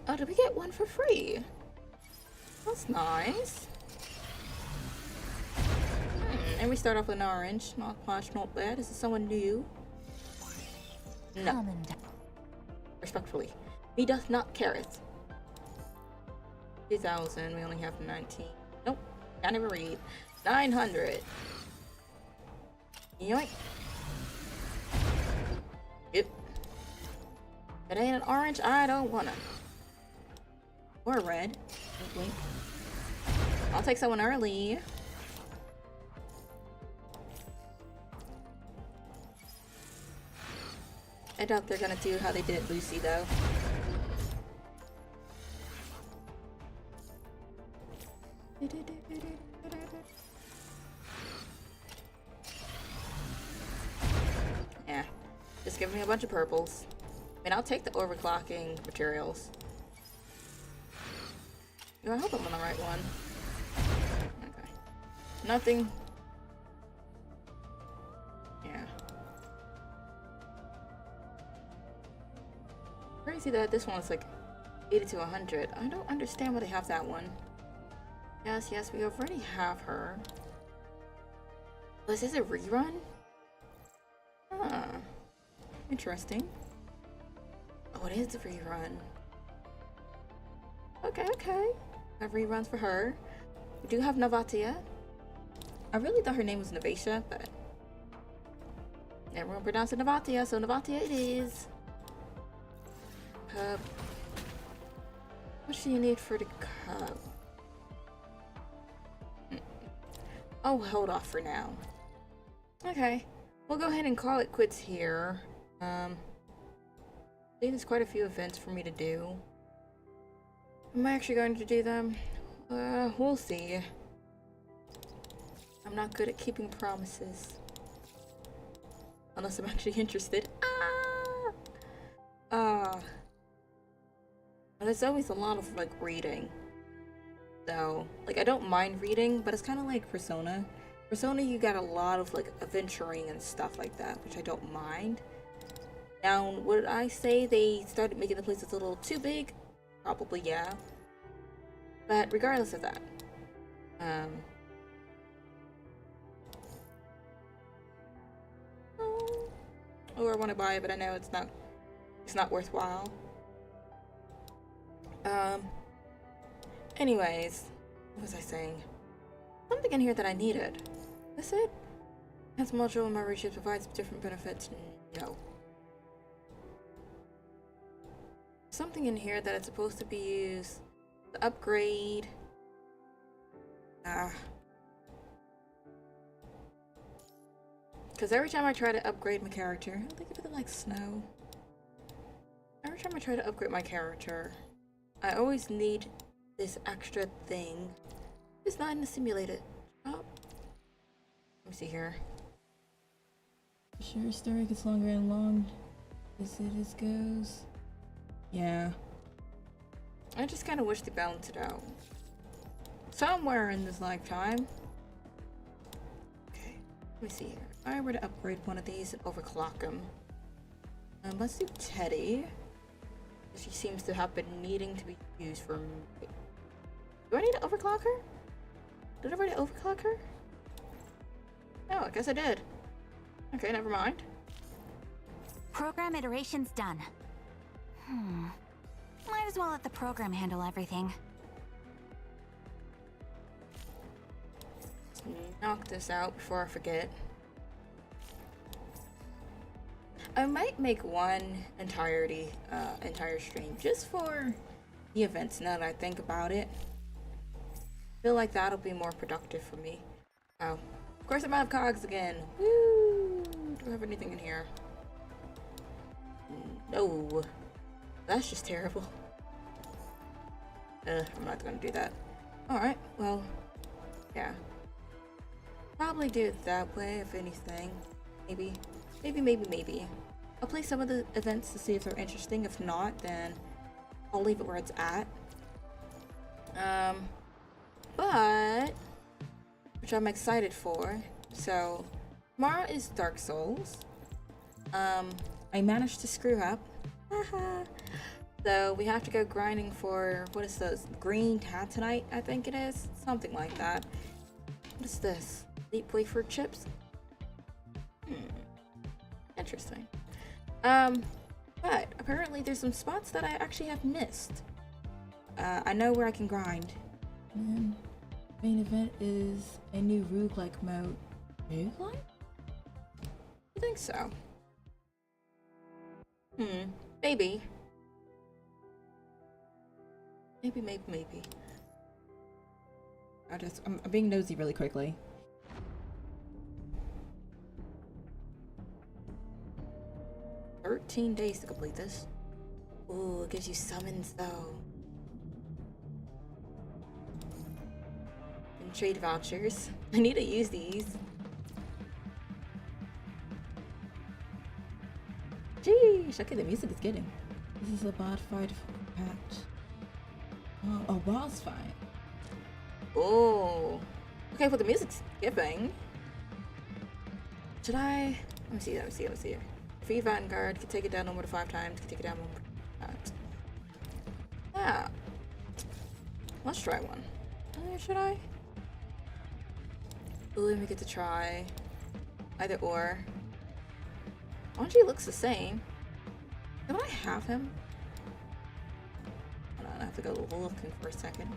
Speaker 1: Oh, did we get one for free? That's nice. And we start off with an orange. Not much, not bad. Is this someone new? No. Respectfully. Me doth not careth. 2,000. We only have 19. Nope. Can't even read. 900. Yoink. Yep. If it ain't an orange, I don't want it. Or a red. Wink, wink. I'll take someone early. I doubt they're gonna do how they did Lucy though. Yeah, just give me a bunch of purples. I mean, I'll take the overclocking materials. Do I hope I'm on the right one? Okay. Nothing. Yeah. Crazy that this one's like 80 to 100. I don't understand why they have that one. Yes, yes, we already have her. Was this a rerun? Huh. Interesting. Oh, it is a rerun. Okay, okay. Have reruns for her. We do have Navatia. I really thought her name was Navatia, but everyone pronounced it Navatia, so Navatia it is. Cub. What do you need for the cub? Oh, hold off for now. Okay, we'll go ahead and call it quits here. I think there's quite a few events for me to do. Am I actually going to do them? We'll see. I'm not good at keeping promises. Unless I'm actually interested. There's always a lot of like reading. So, like I don't mind reading, but it's kind of like Persona. Persona, you got a lot of like adventuring and stuff like that, which I don't mind. Now, would I say they started making the places a little too big? Probably, yeah. But regardless of that, or I want to buy it, but I know it's not worthwhile. Anyways, what was I saying? Something in here that I needed. Is it? Has module in my reshape provides different benefits? No. Something in here that it's supposed to be used to upgrade. Because every time I try to upgrade my character, I think of it like snow. Every time I try to upgrade my character, I always need this extra thing. It's not in the simulated shop. Let me see here.
Speaker 4: Sure, story gets longer and long as it goes. Yeah.
Speaker 1: I just kind of wish they balanced it out. Somewhere in this lifetime. Okay, let me see here. If I were to upgrade one of these and overclock them. Let's do Teddy. She seems to have been needing to be used for... Do I need to overclock her? Did I already overclock her? Oh, I guess I did. Okay, never mind.
Speaker 3: Program iteration's done. Might as well let the program handle everything.
Speaker 1: Let's knock this out before I forget. I might make one entire stream just for the events now that I think about it. I feel like that'll be more productive for me. Oh, of course I'm out of cogs again. Woo! Do I have anything in here? No. That's just terrible. I'm not gonna do that. Alright, well, yeah. Probably do it that way, if anything. Maybe. I'll play some of the events to see if they're interesting. If not, then I'll leave it where it's at. But which I'm excited for. So tomorrow is Dark Souls. I managed to screw up. So we have to go grinding for, what is this? Green Tatanite, I think it is. Something like that. What is this? Deep wafer chips? Interesting. But apparently there's some spots that I actually have missed. I know where I can grind.
Speaker 4: And main event is a new roguelike mode. Roguelike?
Speaker 1: I think so. Maybe. Maybe.
Speaker 4: I'm being nosy really quickly.
Speaker 1: "13 days to complete this." Ooh, it gives you summons though. And trade vouchers. I need to use these. Jeez, okay, the music is getting.
Speaker 4: This is a bot fight patch. Oh, a boss fight.
Speaker 1: Oh. Okay, well the music's skipping. Should I? Let me see. Free Vanguard, can take it down no more than 5 times, can take it down more than 5 times. Yeah. Let's try one. Should I? Ooh, let me get to try. Either or. Anji looks the same. Don't I have him? Hold on, I have to go looking for a second.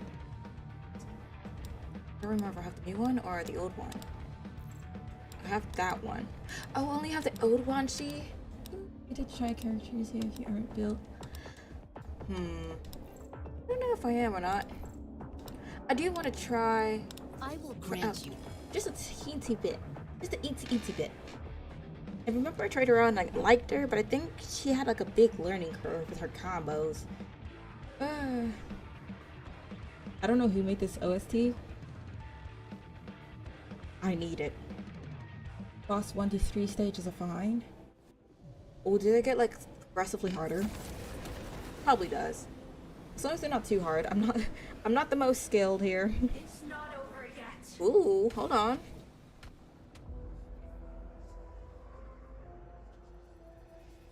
Speaker 1: I don't remember if I have the new one or the old one. I have that one. Oh, I only have the old one, see?
Speaker 4: You did try characters here if you aren't built.
Speaker 1: I don't know if I am or not. I do want to try
Speaker 3: I will grant you.
Speaker 1: just a teensy bit. Just an itsy bit. I remember I tried her out and I liked her, but I think she had like a big learning curve with her combos.
Speaker 4: I don't know who made this OST.
Speaker 1: I need it.
Speaker 4: Boss 1 to 3 stages are fine.
Speaker 1: Oh, did it get like aggressively harder? Probably does.
Speaker 4: As long as they're not too hard. I'm not the most skilled here.
Speaker 3: It's not over yet.
Speaker 1: Ooh, hold on.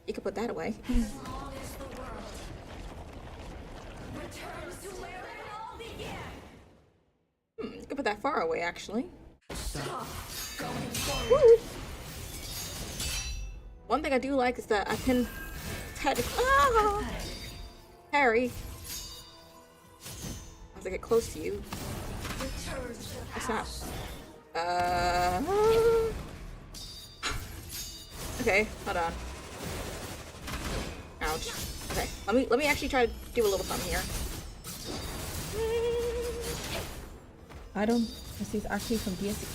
Speaker 1: You can put that away.
Speaker 3: As long as the world returns to where it all began.
Speaker 1: You can put that far away, actually.
Speaker 3: Stop going forward.
Speaker 1: Woo. One thing I do like is that I can Harry. As I get close to you.
Speaker 3: Return to
Speaker 1: What's that?
Speaker 3: house.
Speaker 1: Okay, hold on. Ouch. Okay, let me actually try to do a little something here.
Speaker 4: Item. This is actually from DSC.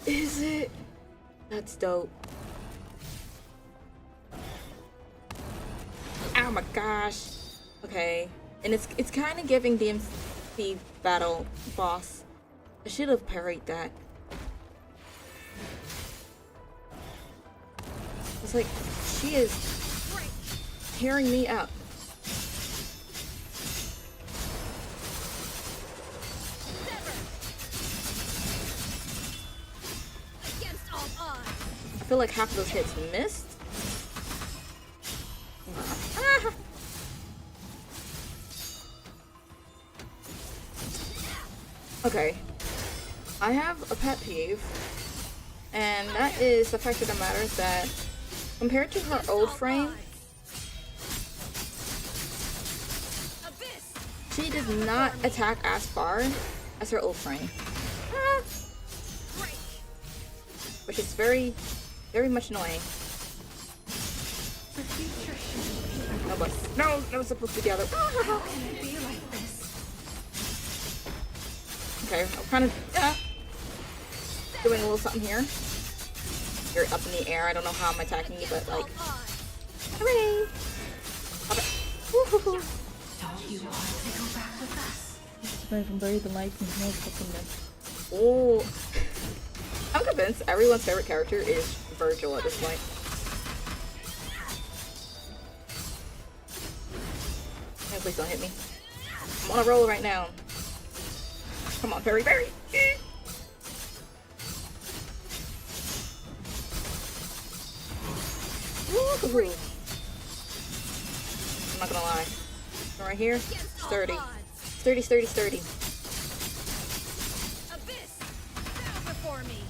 Speaker 1: Is it? That's dope. Oh my gosh. Okay, and it's kind of giving the MC battle boss. I should have parried that. It's like she is tearing me up.
Speaker 3: Against all odds.
Speaker 1: I feel like half of those hits missed. Ah. Okay, I have a pet peeve, and that is the fact of the matter is that compared to her old frame,
Speaker 3: Abyss.
Speaker 1: she does not attack as far as her old frame. Ah.
Speaker 3: Break.
Speaker 1: Which is very, very much annoying.
Speaker 3: The future should be.
Speaker 1: No, but no, that was supposed to be the other.
Speaker 3: How can it be like this?
Speaker 1: Okay, I'm kind of doing a little something here. You're up in the air. I don't know how I'm attacking you, but like,
Speaker 3: All odds.
Speaker 1: Hooray! Woohoo!
Speaker 3: Don't you want to go back with us?
Speaker 4: Right from Bury the Lights and Hell's fucking
Speaker 1: Oh, I'm convinced everyone's favorite character is Virgil at this point. No, please don't hit me. I'm on a roll right now. Come on, Perry, Perry! Woo-hoo-hoo. I'm not gonna lie. Right here, sturdy. Sturdy, sturdy, sturdy.
Speaker 3: Abyss, bow before me.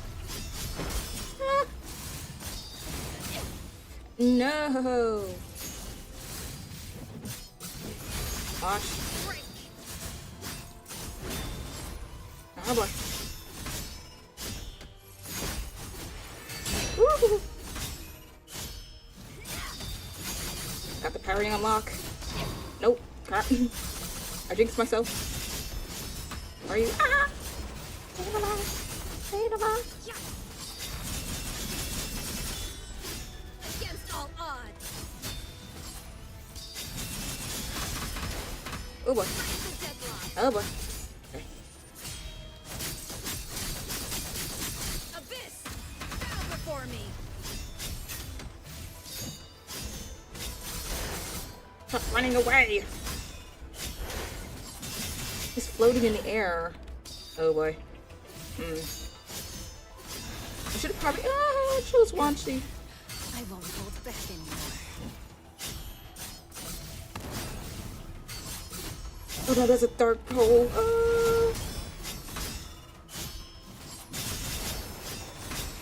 Speaker 1: No! Gosh. Oh boy. Woo! Got the parrying unlock. Nope. Crap. I jinxed myself. Are you? Ah!
Speaker 3: Against all odds.
Speaker 1: Oh boy.
Speaker 3: Deadlock.
Speaker 1: Oh boy. Okay.
Speaker 3: Abyss, bow before me.
Speaker 1: Stop running away! He's floating in the air. Oh boy. I should have probably. Ah, I chose Wanshi.
Speaker 3: I won't hold back anymore.
Speaker 1: Oh no, there's a dark hole.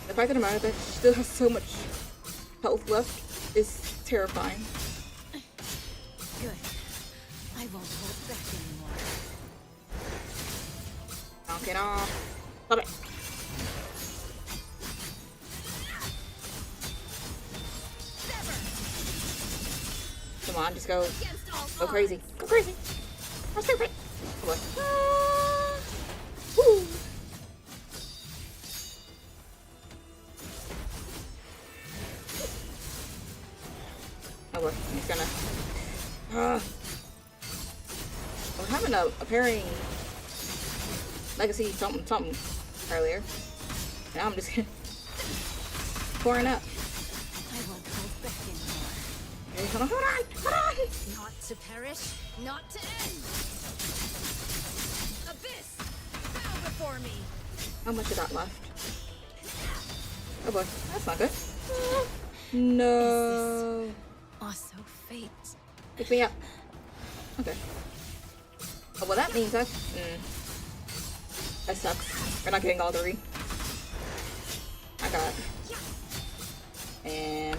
Speaker 1: The fact that Amanda still has so much health left is terrifying.
Speaker 3: Good. I won't hold back anymore.
Speaker 1: Knock it off. Stop it. Come on, just go.
Speaker 3: Against all
Speaker 1: Go crazy.
Speaker 3: odds.
Speaker 1: Go crazy. Go stupid. Oh boy. Woo. Oh boy. He's gonna. We're having a pairing legacy something earlier. Now I'm just pouring up.
Speaker 3: I won't hold back anymore.
Speaker 1: Okay, hold on.
Speaker 3: Not to perish, not to end. Abyss, bow before me.
Speaker 1: How much of that left? Oh boy, that's not good. No.
Speaker 3: Also fate.
Speaker 1: Pick me up. Okay. Oh, well that means that sucks. We're not getting all three. I got it. And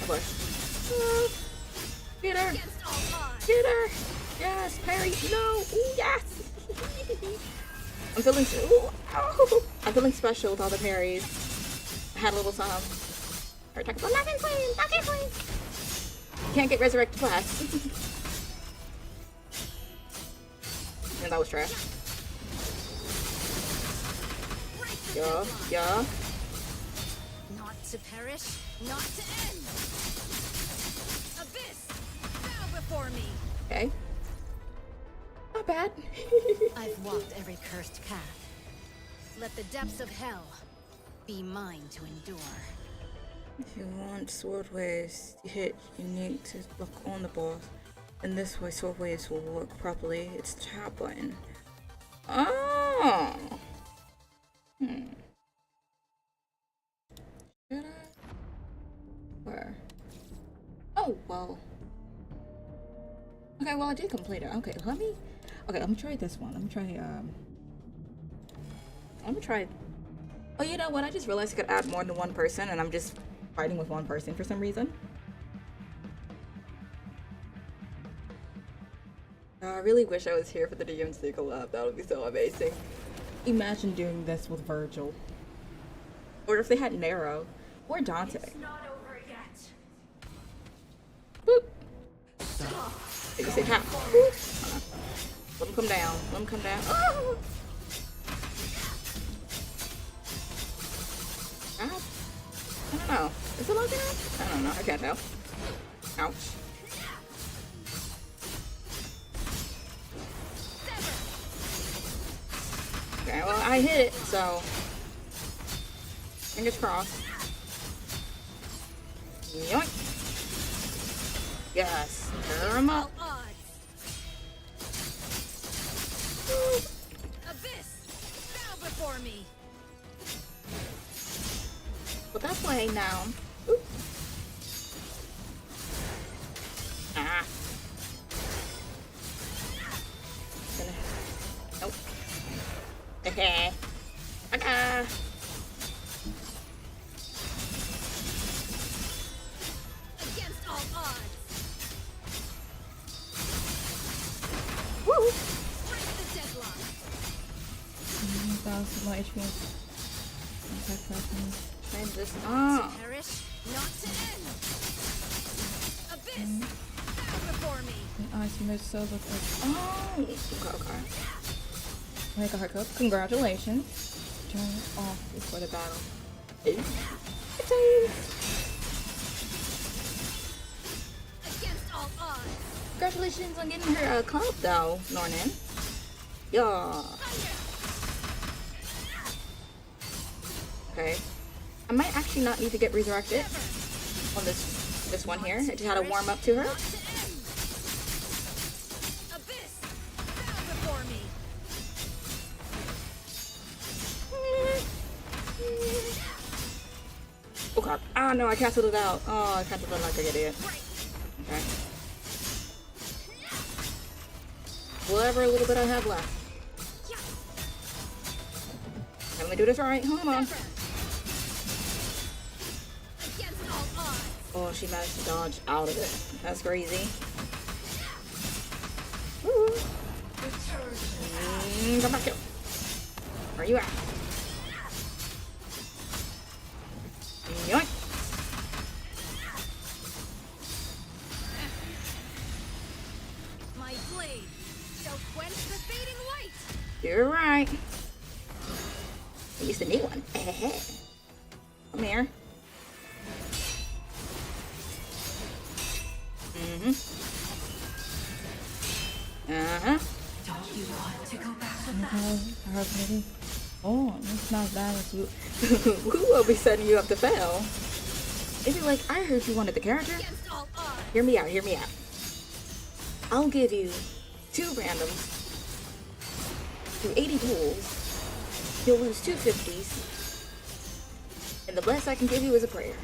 Speaker 1: oh boy. Get her!
Speaker 3: Against all odds.
Speaker 1: Get her! Yes, Perry! No! Ooh, yes! I'm feeling I'm feeling special with all the parries. I had a little some. Or talk about nothing flame! Nothing flame! Can't get resurrected fast. And that was trash. Yeah, yeah.
Speaker 3: Not to perish, not to end. Abyss, bow before me.
Speaker 1: Okay. Not bad.
Speaker 3: I've walked every cursed path. Let the depths of hell be mine to endure.
Speaker 1: If you want sword waves to hit, you need to look on the boss. And this way sword waves will work properly. It's the chat button. Oh! Should I? Where? Oh, well. Okay, well I did complete it. Okay, let me try this one. Let me try. Oh, you know what? I just realized I could add more than one person and I'm just fighting with one person for some reason. I really wish I was here for the DMC collab. That would be so amazing. Imagine doing this with Virgil. Or if they had Nero. Or Dante.
Speaker 3: Not over yet.
Speaker 1: Woo! Did you say how? Hold on. Let him come down. Let him come down. Oh! Ow. I don't know. Is it locking up? I don't know. I can't tell. Ouch. Okay, well, I hit it, so fingers crossed. Yoink. Yes, tear him up.
Speaker 3: Abyss, bow before me.
Speaker 1: But that's laying down. Oop. Ah. Nope. Okay. Okay.
Speaker 3: Against all odds.
Speaker 1: Woo.
Speaker 3: Break the deadlock.
Speaker 4: 1,000 more HP.
Speaker 1: Change this.
Speaker 3: To
Speaker 1: Oh.
Speaker 3: perish, not to end. Abyss, bow before me.
Speaker 4: Ice move so look like
Speaker 1: Oh. Okay.
Speaker 4: make a hard code. Congratulations. Turn off
Speaker 1: For the battle.
Speaker 3: Against all odds.
Speaker 1: Congratulations on getting her club though, Nornan. Yeah. Okay. I might actually not need to get resurrected on this one here. I just had to warm up to her.
Speaker 3: Not to end. Abyss, bow before me.
Speaker 1: Oh god. Ah no, I canceled it out. Oh, I canceled it like an idiot. Okay. Whatever little bit I have left. Okay, let me do this right. Hold on.
Speaker 3: Against all odds.
Speaker 1: Oh, she managed to dodge out of it. That's crazy. Woo. Come back here. Where you at? Yoink.
Speaker 3: My blade shall quench the fading light.
Speaker 1: You're right. I used a new one. Come here. Uh-huh.
Speaker 4: oh, it's not as bad as you.
Speaker 1: Who will be setting you up to fail? Is it like, I heard you wanted the character?
Speaker 3: Against all odds.
Speaker 1: Hear me out, hear me out. I'll give you 2 randoms through 80 pulls. You'll lose 2 50s. And the best I can give you is a prayer.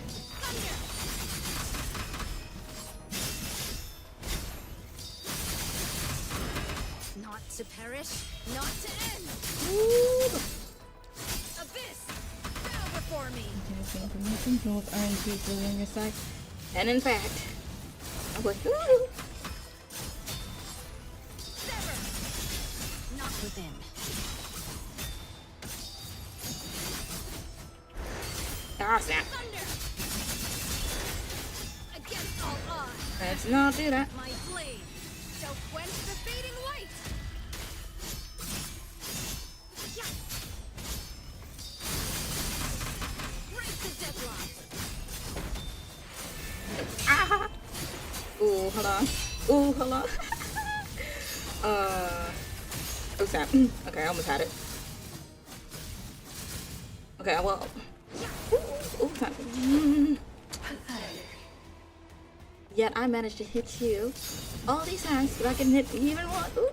Speaker 3: Not to perish, not to end.
Speaker 1: Ooh.
Speaker 3: Abyss, bow before me.
Speaker 4: Controls aren't usually on your side.
Speaker 1: And in fact, I'm like, ooh.
Speaker 3: Sever, not within.
Speaker 1: Ah, snap.
Speaker 3: Thunder. Against all odds.
Speaker 1: Let's not do that.
Speaker 3: My blade shall quench the fading light. Yeah. Break the deadlock.
Speaker 1: Ah. Ooh, hold on. Ooh, hold on. Oh, snap. Okay, I almost had it. Okay, well. Ooh, snap. Yet I managed to hit you all these times, but I can hit even one. Ooh.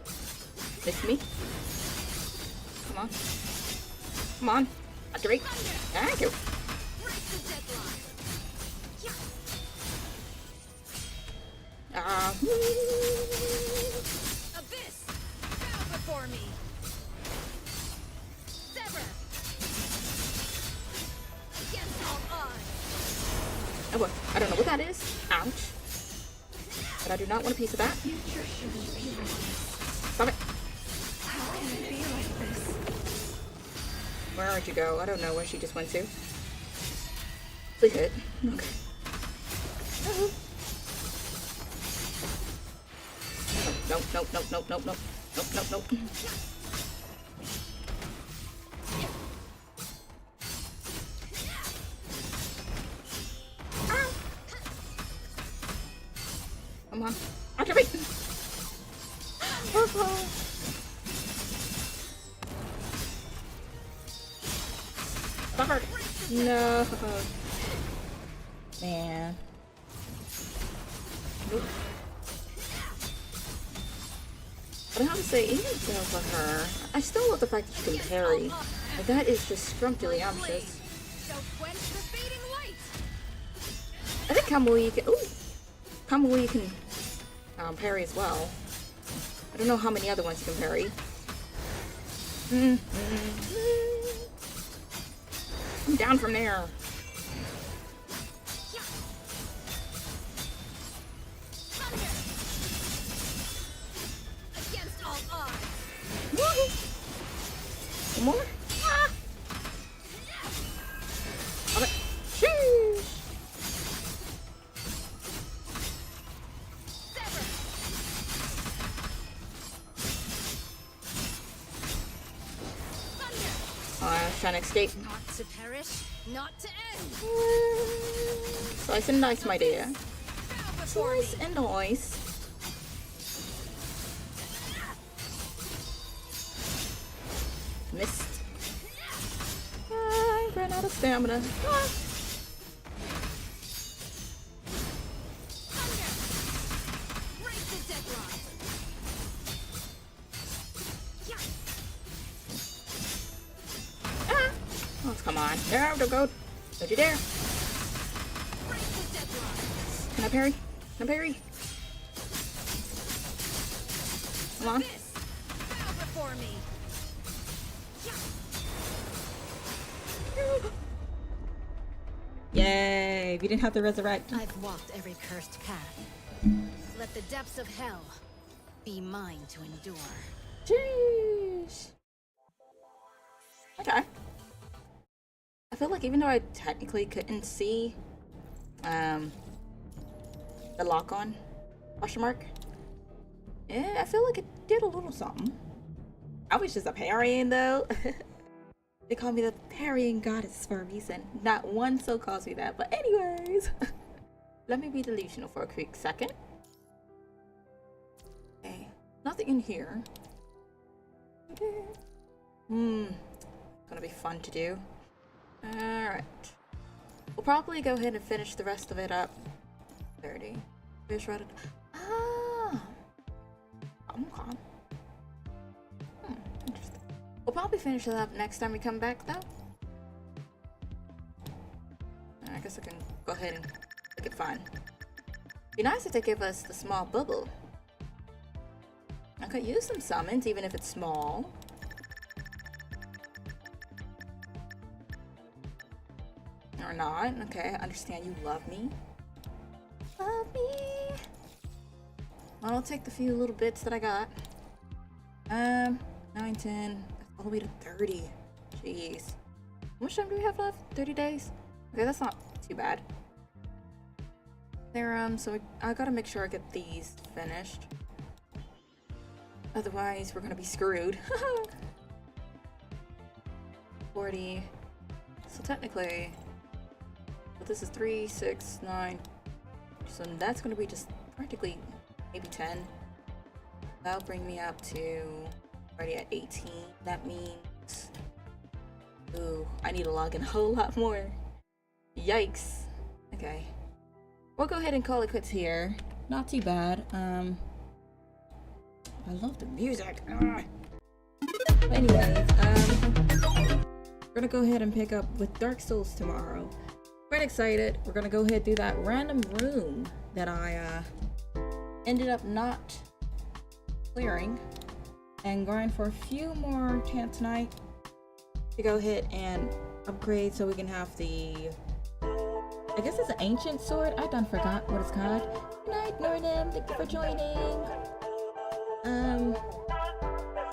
Speaker 1: Miss me. Come on. Come on. A Drake. Thank you.
Speaker 3: Break the deadlock. Yeah. Abyss, bow before me. Sever. Against all odds.
Speaker 1: Oh, well, I don't know what that is. Ouch. But I do not want a piece of that. Stop it. Where'd you go? I don't know where she just went to. Please hit. Okay. nope, nope, nope, nope, nope, nope, nope, nope, nope. Come on. Activate! Suffered! No! Man. Nope. But I have to say, even though for her, I still love the fact that she can parry. Like, that is just scrumptious.
Speaker 3: So quench the fading light.
Speaker 1: I think Kamui can. Ooh! Kamui can parry as well. I don't know how many other ones you can parry. I'm down from there.
Speaker 3: Against all odds.
Speaker 1: One more? Ah! Okay. Sheesh!
Speaker 3: Sever. Thunder.
Speaker 1: I was trying to escape.
Speaker 3: Not to perish, not to end.
Speaker 1: Slice and dice, my dear.
Speaker 3: Bow before me.
Speaker 1: Slice and dice. Missed. I ran out of stamina. Ah.
Speaker 3: Thunder. Break the deadlock.
Speaker 1: Ah. Oh, come on. No, don't go. Don't you dare.
Speaker 3: Break the deadlock.
Speaker 1: Can I parry? Can I parry? Come on.
Speaker 3: This. Bow before me.
Speaker 1: Yay! We didn't have to resurrect.
Speaker 3: I've walked every cursed path. Let the depths of hell be mine to endure.
Speaker 1: Jeez. Okay. I feel like even though I technically couldn't see the lock on question mark, yeah, I feel like it did a little something. I was just a parrying though. They call me the parrying goddess for a reason. Not one soul calls me that, but anyways. Let me be delusional for a quick second. Okay, nothing in here. Okay. Gonna be fun to do. Alright. We'll probably go ahead and finish the rest of it up. 30. Fish right. Ah! Okay. Interesting. We'll probably finish it up next time we come back, though. I guess I can go ahead and make it fun. Be nice if they give us the small bubble. I could use some summons, even if it's small. Or not. Okay, I understand you love me. Love me. I'll take the few little bits that I got. 9, 10, all the way to 30. Jeez. How much time do we have left? 30 days? Okay, that's not too bad. There, so I gotta make sure I get these finished. Otherwise, we're gonna be screwed. 40. So technically, but this is 3, 6, 9. So that's gonna be just practically maybe 10. That'll bring me up to already at 18. That means, ooh, I need to log in a whole lot more. Yikes. Okay. We'll go ahead and call it quits here. Not too bad. I love the music. But anyways, we're gonna go ahead and pick up with Dark Souls tomorrow. Quite excited. We're gonna go ahead and do that random room that I ended up not clearing, and grind for a few more chance tonight to go ahead and upgrade so we can have the, I guess it's an ancient sword. I done forgot what it's called. Good night, Nordem. Thank you for joining.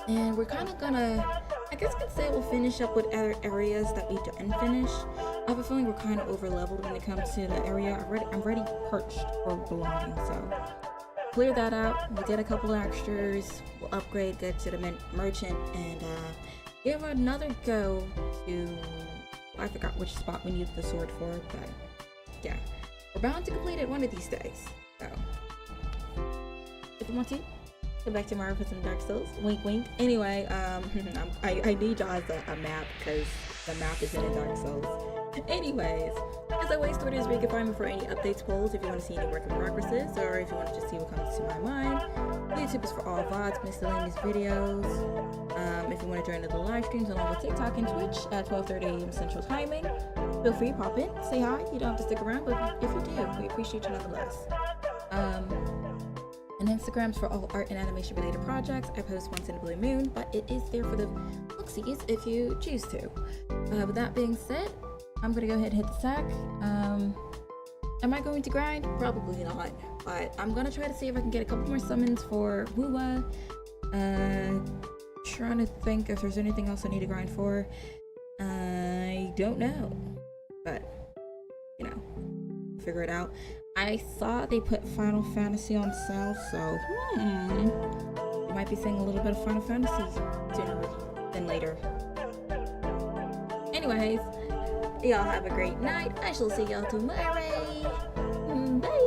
Speaker 1: And we're kind of gonna, I guess I could say we'll finish up with other areas that we didn't finish. I have a feeling we're kind of over leveled when it comes to the area. I'm ready perched for belonging, so
Speaker 4: clear that out. We'll get a couple extras. We'll upgrade, get to the merchant, and give another go to. I forgot which spot we need the sword for, but yeah, we're bound to complete it one of these days. So if you want to, come back tomorrow for some Dark Souls. Wink, wink. Anyway, I need y'all as a map because the map isn't in Dark Souls. Anyways, as always, Twitter is where you can find me for any updates, polls, if you want to see any work in progresses, or if you want to just see what comes to my mind. YouTube is for all VODs, miscellaneous videos. If you want to join the live streams along with TikTok and Twitch at 12:30 a.m. Central Timing, feel free to pop in, say hi. You don't have to stick around, but if you do, we appreciate you nonetheless. And Instagram's for all art and animation related projects. I post once in a blue moon, but it is there for the looksies if you choose to. With that being said, I'm gonna go ahead and hit the sack. Am I going to grind? Probably not, but I'm gonna try to see if I can get a couple more summons for Wuwa. Trying to think if there's anything else I need to grind for. I don't know, but you know, figure it out. I saw they put Final Fantasy on sale, so you might be seeing a little bit of Final Fantasy sooner than later. Anyways, y'all have a great night. I shall see y'all tomorrow. Bye.